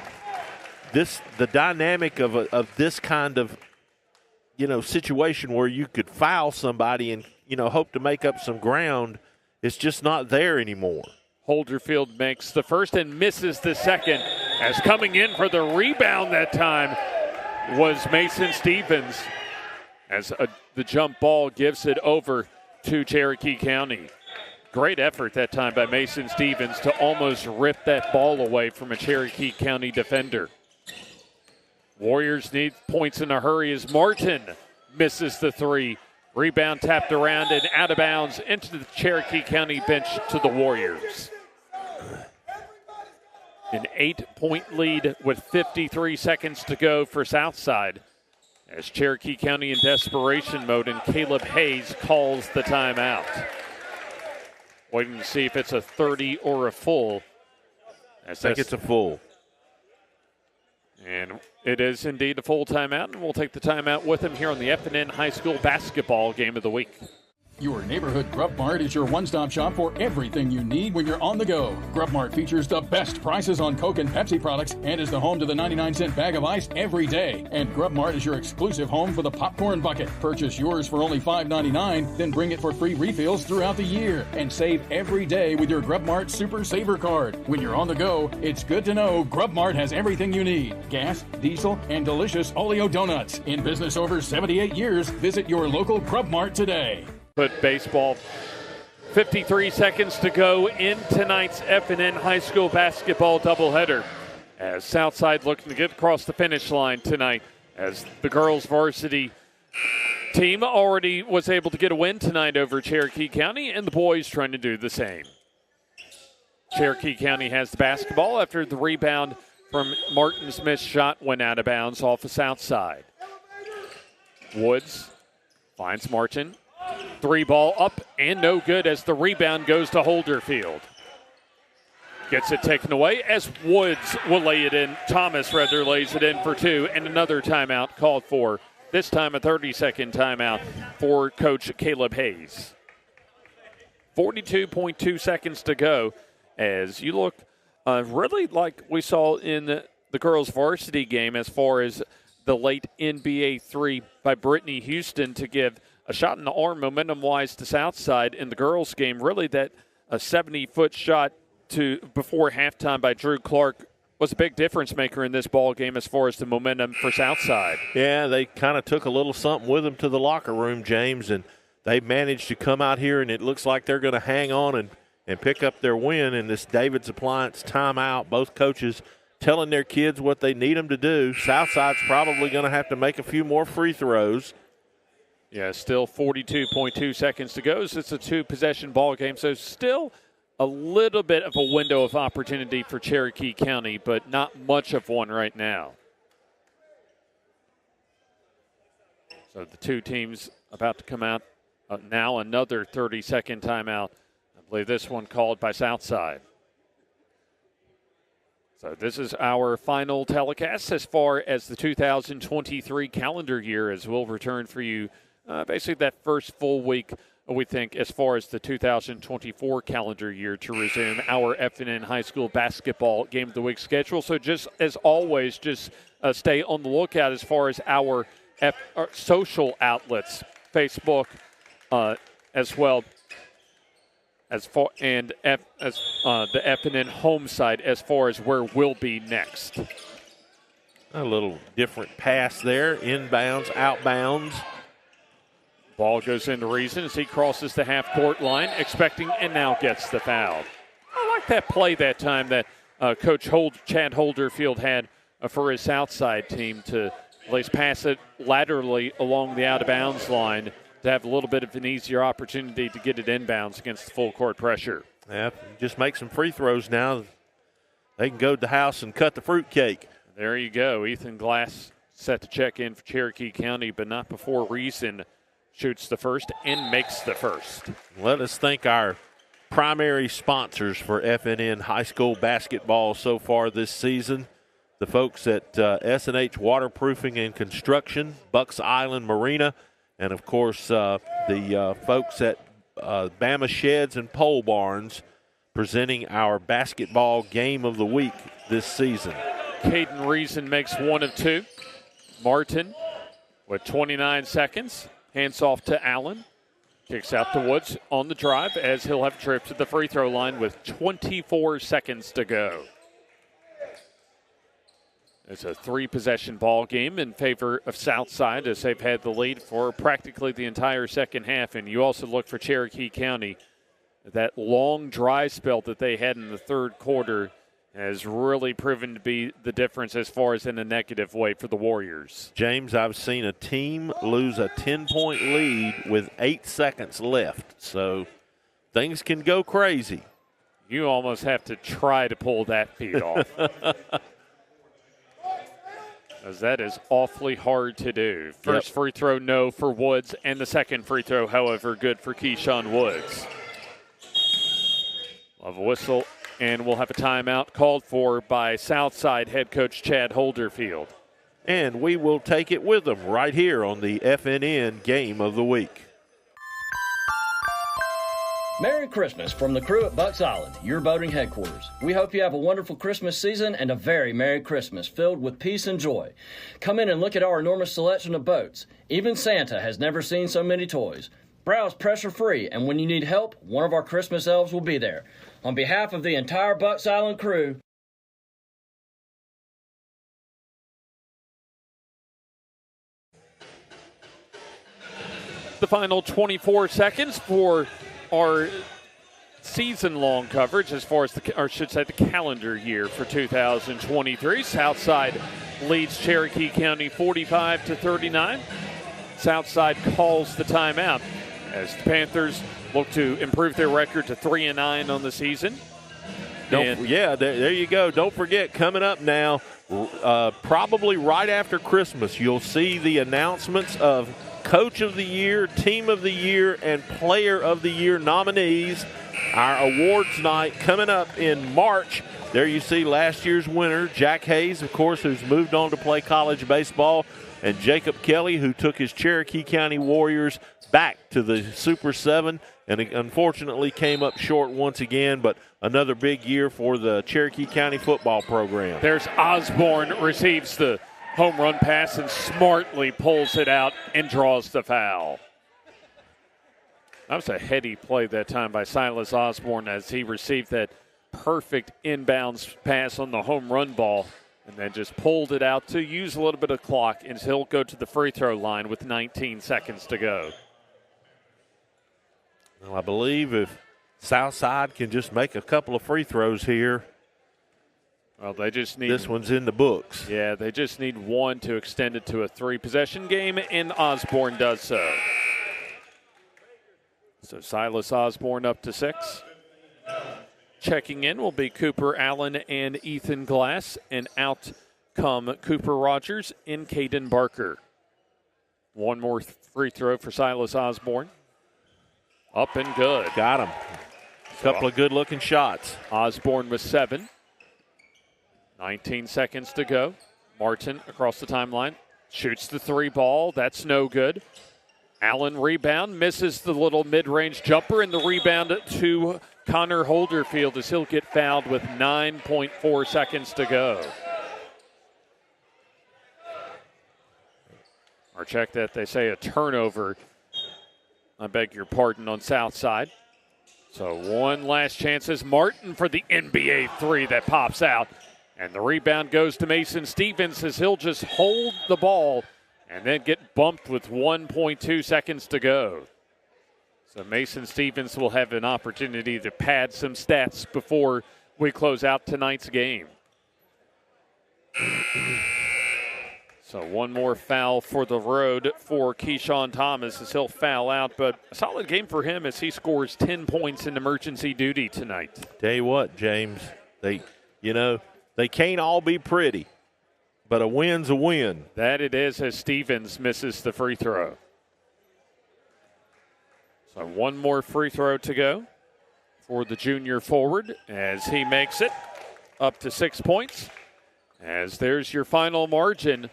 [SPEAKER 7] the dynamic of this kind of situation where you could foul somebody and hope to make up some ground is just not there anymore.
[SPEAKER 2] Holderfield makes the first and misses the second, as coming in for the rebound that time was Mason Stevens, as the jump ball gives it over to Cherokee County. Great effort that time by Mason Stevens to almost rip that ball away from a Cherokee County defender. Warriors need points in a hurry as Martin misses the three. Rebound tapped around and out of bounds into the Cherokee County bench to the Warriors. An 8-point lead with 53 seconds to go for Southside as Cherokee County in desperation mode and Caleb Hayes calls the timeout. Waiting to see if it's a 30 or a full.
[SPEAKER 7] I think it's a full.
[SPEAKER 2] And it is indeed a full timeout, and we'll take the timeout with him here on the FNN High School Basketball Game of the Week.
[SPEAKER 12] Your neighborhood Grub Mart is your one-stop shop for everything you need when you're on the go. Grub Mart features the best prices on Coke and Pepsi products and is the home to the 99-cent bag of ice every day. And Grub Mart is your exclusive home for the popcorn bucket. Purchase yours for only $5.99, then bring it for free refills throughout the year. And save every day with your Grub Mart Super Saver card. When you're on the go, it's good to know Grub Mart has everything you need. Gas, diesel, and delicious Oleo donuts. In business over 78 years, visit your local Grub Mart today.
[SPEAKER 2] But baseball, 53 seconds to go in tonight's FNN High School basketball doubleheader. As Southside looking to get across the finish line tonight, as the girls varsity team already was able to get a win tonight over Cherokee County, and the boys trying to do the same. Cherokee County has the basketball after the rebound from Martin's missed shot went out of bounds off the Southside. Woods finds Martin. Three ball up and no good as the rebound goes to Holderfield. Gets it taken away as Woods will lay it in. Thomas rather lays it in for two, and another timeout called for. This time a 30-second timeout for Coach Caleb Hayes. 42.2 seconds to go as you look really like we saw in the girls' varsity game as far as the late NBA three by Brittany Houston to give a shot in the arm momentum-wise to Southside in the girls' game. Really that a 70-foot shot to before halftime by Drew Clark was a big difference maker in this ball game as far as the momentum for Southside.
[SPEAKER 7] Yeah, they kind of took a little something with them to the locker room, James, and they managed to come out here, and it looks like they're going to hang on and pick up their win in this David's Appliance timeout. Both coaches telling their kids what they need them to do. Southside's probably going to have to make a few more free throws.
[SPEAKER 2] Yeah, still 42.2 seconds to go. So it's a two-possession ball game. So still a little bit of a window of opportunity for Cherokee County, but not much of one right now. So the two teams about to come out. Now another 30-second timeout. I believe this one called by Southside. So this is our final telecast as far as the 2023 calendar year, as we'll return for you basically that first full week, we think, as far as the 2024 calendar year to resume our FNN High School basketball Game of the Week schedule. So just as always, just stay on the lookout as far as our social outlets, Facebook as well, as far and the FNN home side as far as where we'll be next.
[SPEAKER 7] A little different pass there, inbounds, outbounds.
[SPEAKER 2] Ball goes into Reason as he crosses the half-court line, expecting and now gets the foul. I like that play that time that Coach Chad Holderfield had for his Southside team to at least pass it laterally along the out-of-bounds line to have a little bit of an easier opportunity to get it inbounds against the full court pressure.
[SPEAKER 7] Yeah, just make some free throws now. They can go to the house and cut the fruit cake.
[SPEAKER 2] There you go. Ethan Glass set to check in for Cherokee County, but not before Reason shoots the first and makes the first.
[SPEAKER 7] Let us thank our primary sponsors for FNN high school basketball so far this season. The folks at S&H Waterproofing and Construction, Bucks Island Marina, and, of course, the folks at Bama Sheds and Pole Barns presenting our basketball game of the week this season.
[SPEAKER 2] Caden Reason makes one of two. Martin with 29 seconds. Hands off to Allen. Kicks out to Woods on the drive as he'll have a trip to the free throw line with 24 seconds to go. It's a three-possession ball game in favor of Southside as they've had the lead for practically the entire second half. And you also look for Cherokee County. That long dry spell that they had in the third quarter has really proven to be the difference as far as in a negative way for the Warriors.
[SPEAKER 7] James, I've seen a team lose a 10-point lead with 8 seconds left. So things can go crazy.
[SPEAKER 2] You almost have to try to pull that feed off. As that is awfully hard to do. First free throw, no for Woods, and the second free throw, however, good for Keyshawn Woods. We'll have a whistle, and we'll have a timeout called for by Southside head coach Chad Holderfield.
[SPEAKER 7] And we will take it with them right here on the FNN Game of the Week.
[SPEAKER 11] Merry Christmas from the crew at Bucks Island, your boating headquarters. We hope you have a wonderful Christmas season and a very Merry Christmas filled with peace and joy. Come in and look at our enormous selection of boats. Even Santa has never seen so many toys. Browse pressure-free, and when you need help, one of our Christmas elves will be there. On behalf of the entire Bucks Island crew,
[SPEAKER 2] the final 24 seconds for our season-long coverage as far as the calendar year for 2023. Southside leads Cherokee County 45-39. Southside calls the timeout as the Panthers look to improve their record to 3-9 on the season.
[SPEAKER 7] There you go. Don't forget, coming up now, probably right after Christmas, you'll see the announcements of Coach of the Year, Team of the Year, and Player of the Year nominees. Our awards night coming up in March. There you see last year's winner, Jack Hayes, of course, who's moved on to play college baseball, and Jacob Kelly, who took his Cherokee County Warriors back to the Super 7 and unfortunately came up short once again, but another big year for the Cherokee County football program.
[SPEAKER 2] There's Osborne, receives the home run pass and smartly pulls it out and draws the foul. That was a heady play that time by Silas Osborne as he received that perfect inbounds pass on the home run ball and then just pulled it out to use a little bit of clock, and he'll go to the free throw line with 19 seconds to go.
[SPEAKER 7] Well, I believe if Southside can just make a couple of free throws here,
[SPEAKER 2] well, they just need.
[SPEAKER 7] This one's in the books.
[SPEAKER 2] Yeah, they just need one to extend it to a three-possession game, and Osborne does so. So Silas Osborne up to 6. Checking in will be Cooper Allen and Ethan Glass, and out come Cooper Rogers and Caden Barker. One more free throw for Silas Osborne. Up and good.
[SPEAKER 7] Got him. A couple of good-looking shots.
[SPEAKER 2] Osborne with 7. 19 seconds to go. Martin across the timeline. Shoots the 3 ball. That's no good. Allen rebound. Misses the little mid-range jumper, and the rebound to Connor Holderfield as he'll get fouled with 9.4 seconds to go. Or check that. They say a turnover. I beg your pardon on Southside. So one last chance is Martin for the NBA 3 that pops out. And the rebound goes to Mason Stevens as he'll just hold the ball and then get bumped with 1.2 seconds to go. So Mason Stevens will have an opportunity to pad some stats before we close out tonight's game. So one more foul for the road for Keyshawn Thomas as he'll foul out. But a solid game for him as he scores 10 points in emergency duty tonight.
[SPEAKER 7] Tell you what, James, they can't all be pretty, but a win's a win.
[SPEAKER 2] That it is as Stevens misses the free throw. So one more free throw to go for the junior forward as he makes it up to 6 points. As there's your final margin,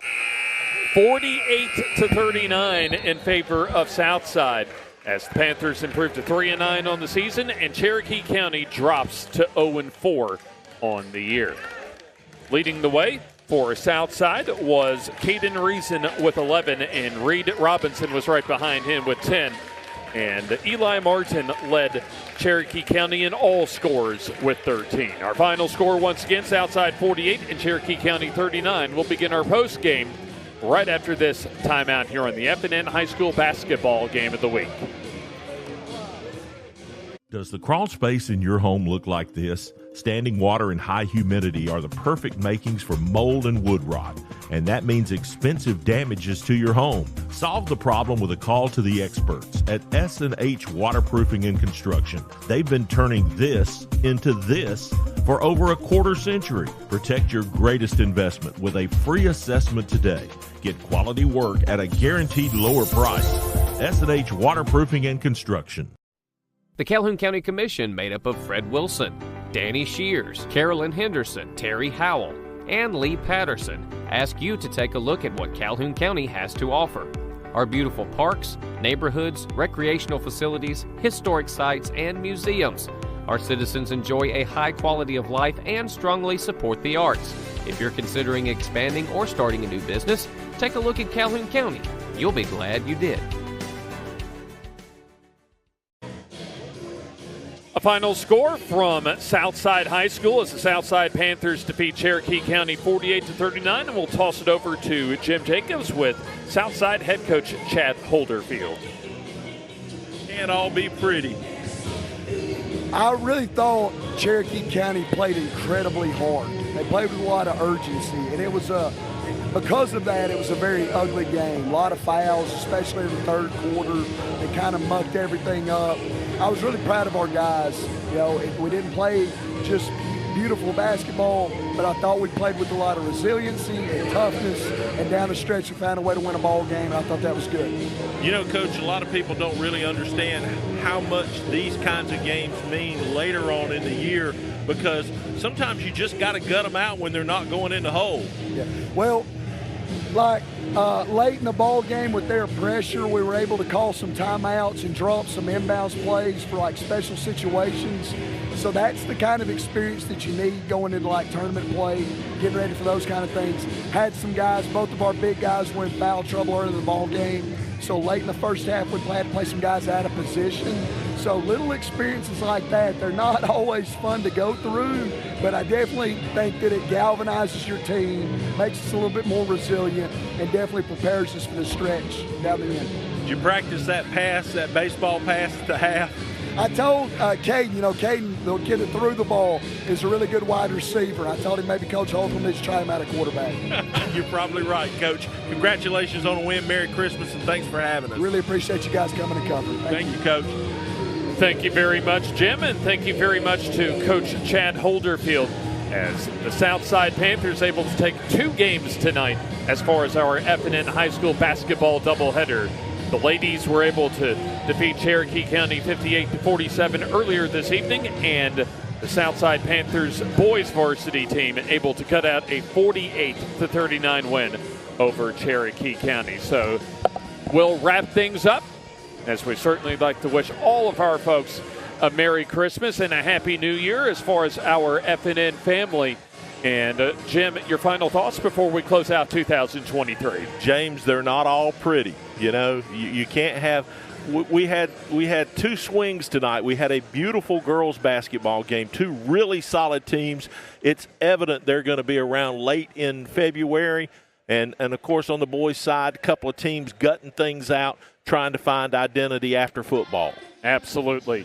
[SPEAKER 2] 48-39 in favor of Southside. As the Panthers improve to 3-9 on the season, and Cherokee County drops to 0-4 on the year. Leading the way for Southside was Caden Reason with 11, and Reed Robinson was right behind him with 10. And Eli Martin led Cherokee County in all scores with 13. Our final score, once again, Southside 48 and Cherokee County 39. We'll begin our post game right after this timeout here on the FNN High School Basketball Game of the Week.
[SPEAKER 1] Does the crawl space in your home look like this? Standing water and high humidity are the perfect makings for mold and wood rot, and that means expensive damages to your home. Solve the problem with a call to the experts at S&H Waterproofing and Construction. They've been turning this into this for over a quarter century. Protect your greatest investment with a free assessment today. Get quality work at a guaranteed lower price. S&H Waterproofing and Construction.
[SPEAKER 8] The Calhoun County Commission, made up of Fred Wilson, Danny Shears, Carolyn Henderson, Terry Howell, and Lee Patterson, ask you to take a look at what Calhoun County has to offer. Our beautiful parks, neighborhoods, recreational facilities, historic sites, and museums. Our citizens enjoy a high quality of life and strongly support the arts. If you're considering expanding or starting a new business, take a look at Calhoun County. You'll be glad you did.
[SPEAKER 2] A final score from Southside High School as the Southside Panthers defeat Cherokee County 48-39, and we'll toss it over to Jim Jacobs with Southside head coach Chad Holderfield.
[SPEAKER 17] Can't all be pretty.
[SPEAKER 15] I really thought Cherokee County played incredibly hard. They played with a lot of urgency, and it was because of that, it was a very ugly game. A lot of fouls, especially in the third quarter. They kind of mucked everything up. I was really proud of our guys. You know, we didn't play just beautiful basketball, but I thought we played with a lot of resiliency and toughness, and down the stretch we found a way to win a ball game. I thought that was good.
[SPEAKER 17] You know, Coach, a lot of people don't really understand how much these kinds of games mean later on in the year, because sometimes you just got to gut them out when they're not going in the hole.
[SPEAKER 15] Yeah. Well, like late in the ball game with their pressure, we were able to call some timeouts and drop some inbounds plays for like special situations. So that's the kind of experience that you need going into like tournament play, getting ready for those kind of things. Had some guys, both of our big guys were in foul trouble early in the ball game. So late in the first half, we had to play some guys out of position. So little experiences like that, they're not always fun to go through, but I definitely think that it galvanizes your team, makes us a little bit more resilient, and definitely prepares us for the stretch down the end.
[SPEAKER 17] Did you practice that pass, that baseball pass at the half?
[SPEAKER 15] I told Caden, Caden, the kid that threw the ball, is a really good wide receiver. I told him maybe Coach Holcomb needs to try him out at quarterback.
[SPEAKER 17] You're probably right, Coach. Congratulations on a win. Merry Christmas, and thanks for having us.
[SPEAKER 15] Really appreciate you guys coming to cover.
[SPEAKER 17] Thank you, Coach.
[SPEAKER 2] Thank you very much, Jim, and thank you very much to Coach Chad Holderfield, as the Southside Panthers able to take 2 games tonight as far as our FNN High School basketball doubleheader. The ladies were able to defeat Cherokee County 58-47 earlier this evening, and the Southside Panthers boys varsity team able to cut out a 48-39 win over Cherokee County. So we'll wrap things up, as we certainly like to wish all of our folks a Merry Christmas and a Happy New Year as far as our FNN family. And Jim, your final thoughts before we close out 2023.
[SPEAKER 7] James, they're not all pretty. You can't have. We had 2 swings tonight. We had a beautiful girls basketball game, 2 really solid teams. It's evident they're going to be around late in February. And of course, on the boys' side, a couple of teams gutting things out, trying to find identity after football.
[SPEAKER 2] Absolutely.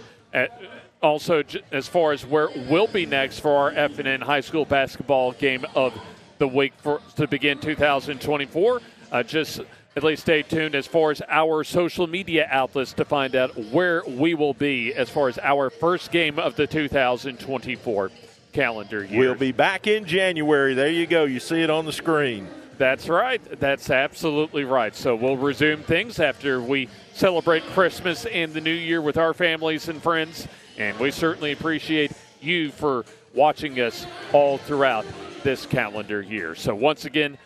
[SPEAKER 2] Also, as far as where we'll be next for our FNN High School basketball game of the week to begin 2024. Just at least stay tuned as far as our social media outlets to find out where we will be as far as our first game of the 2024 calendar year.
[SPEAKER 7] We'll be back in January. There you go. You see it on the screen.
[SPEAKER 2] That's right. That's absolutely right. So we'll resume things after we celebrate Christmas and the New Year with our families and friends. And we certainly appreciate you for watching us all throughout this calendar year. So once again,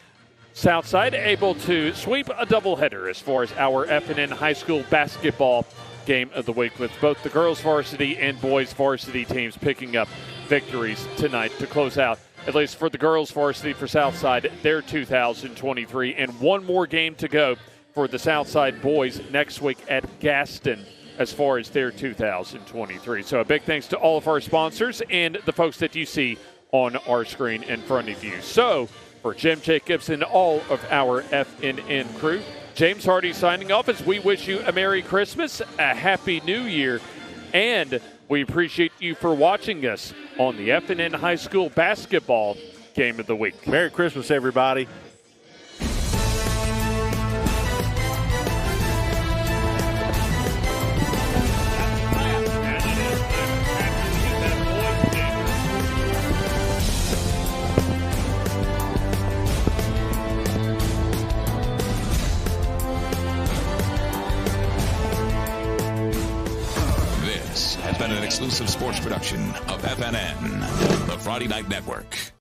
[SPEAKER 2] Southside able to sweep a doubleheader as far as our FNN high school basketball game of the week, with both the girls varsity and boys varsity teams picking up victories tonight to close out, at least for the girls varsity for Southside, their 2023. And one more game to go for the Southside boys next week at Gaston as far as their 2023. So a big thanks to all of our sponsors and the folks that you see on our screen in front of you. So for Jim Jacobs and all of our FNN crew, James Hardy signing off as we wish you a Merry Christmas, a Happy New Year, and we appreciate you for watching us on the FNN High School Basketball Game of the Week.
[SPEAKER 7] Merry Christmas, everybody.
[SPEAKER 18] An exclusive sports production of FNN, the Friday Night Network.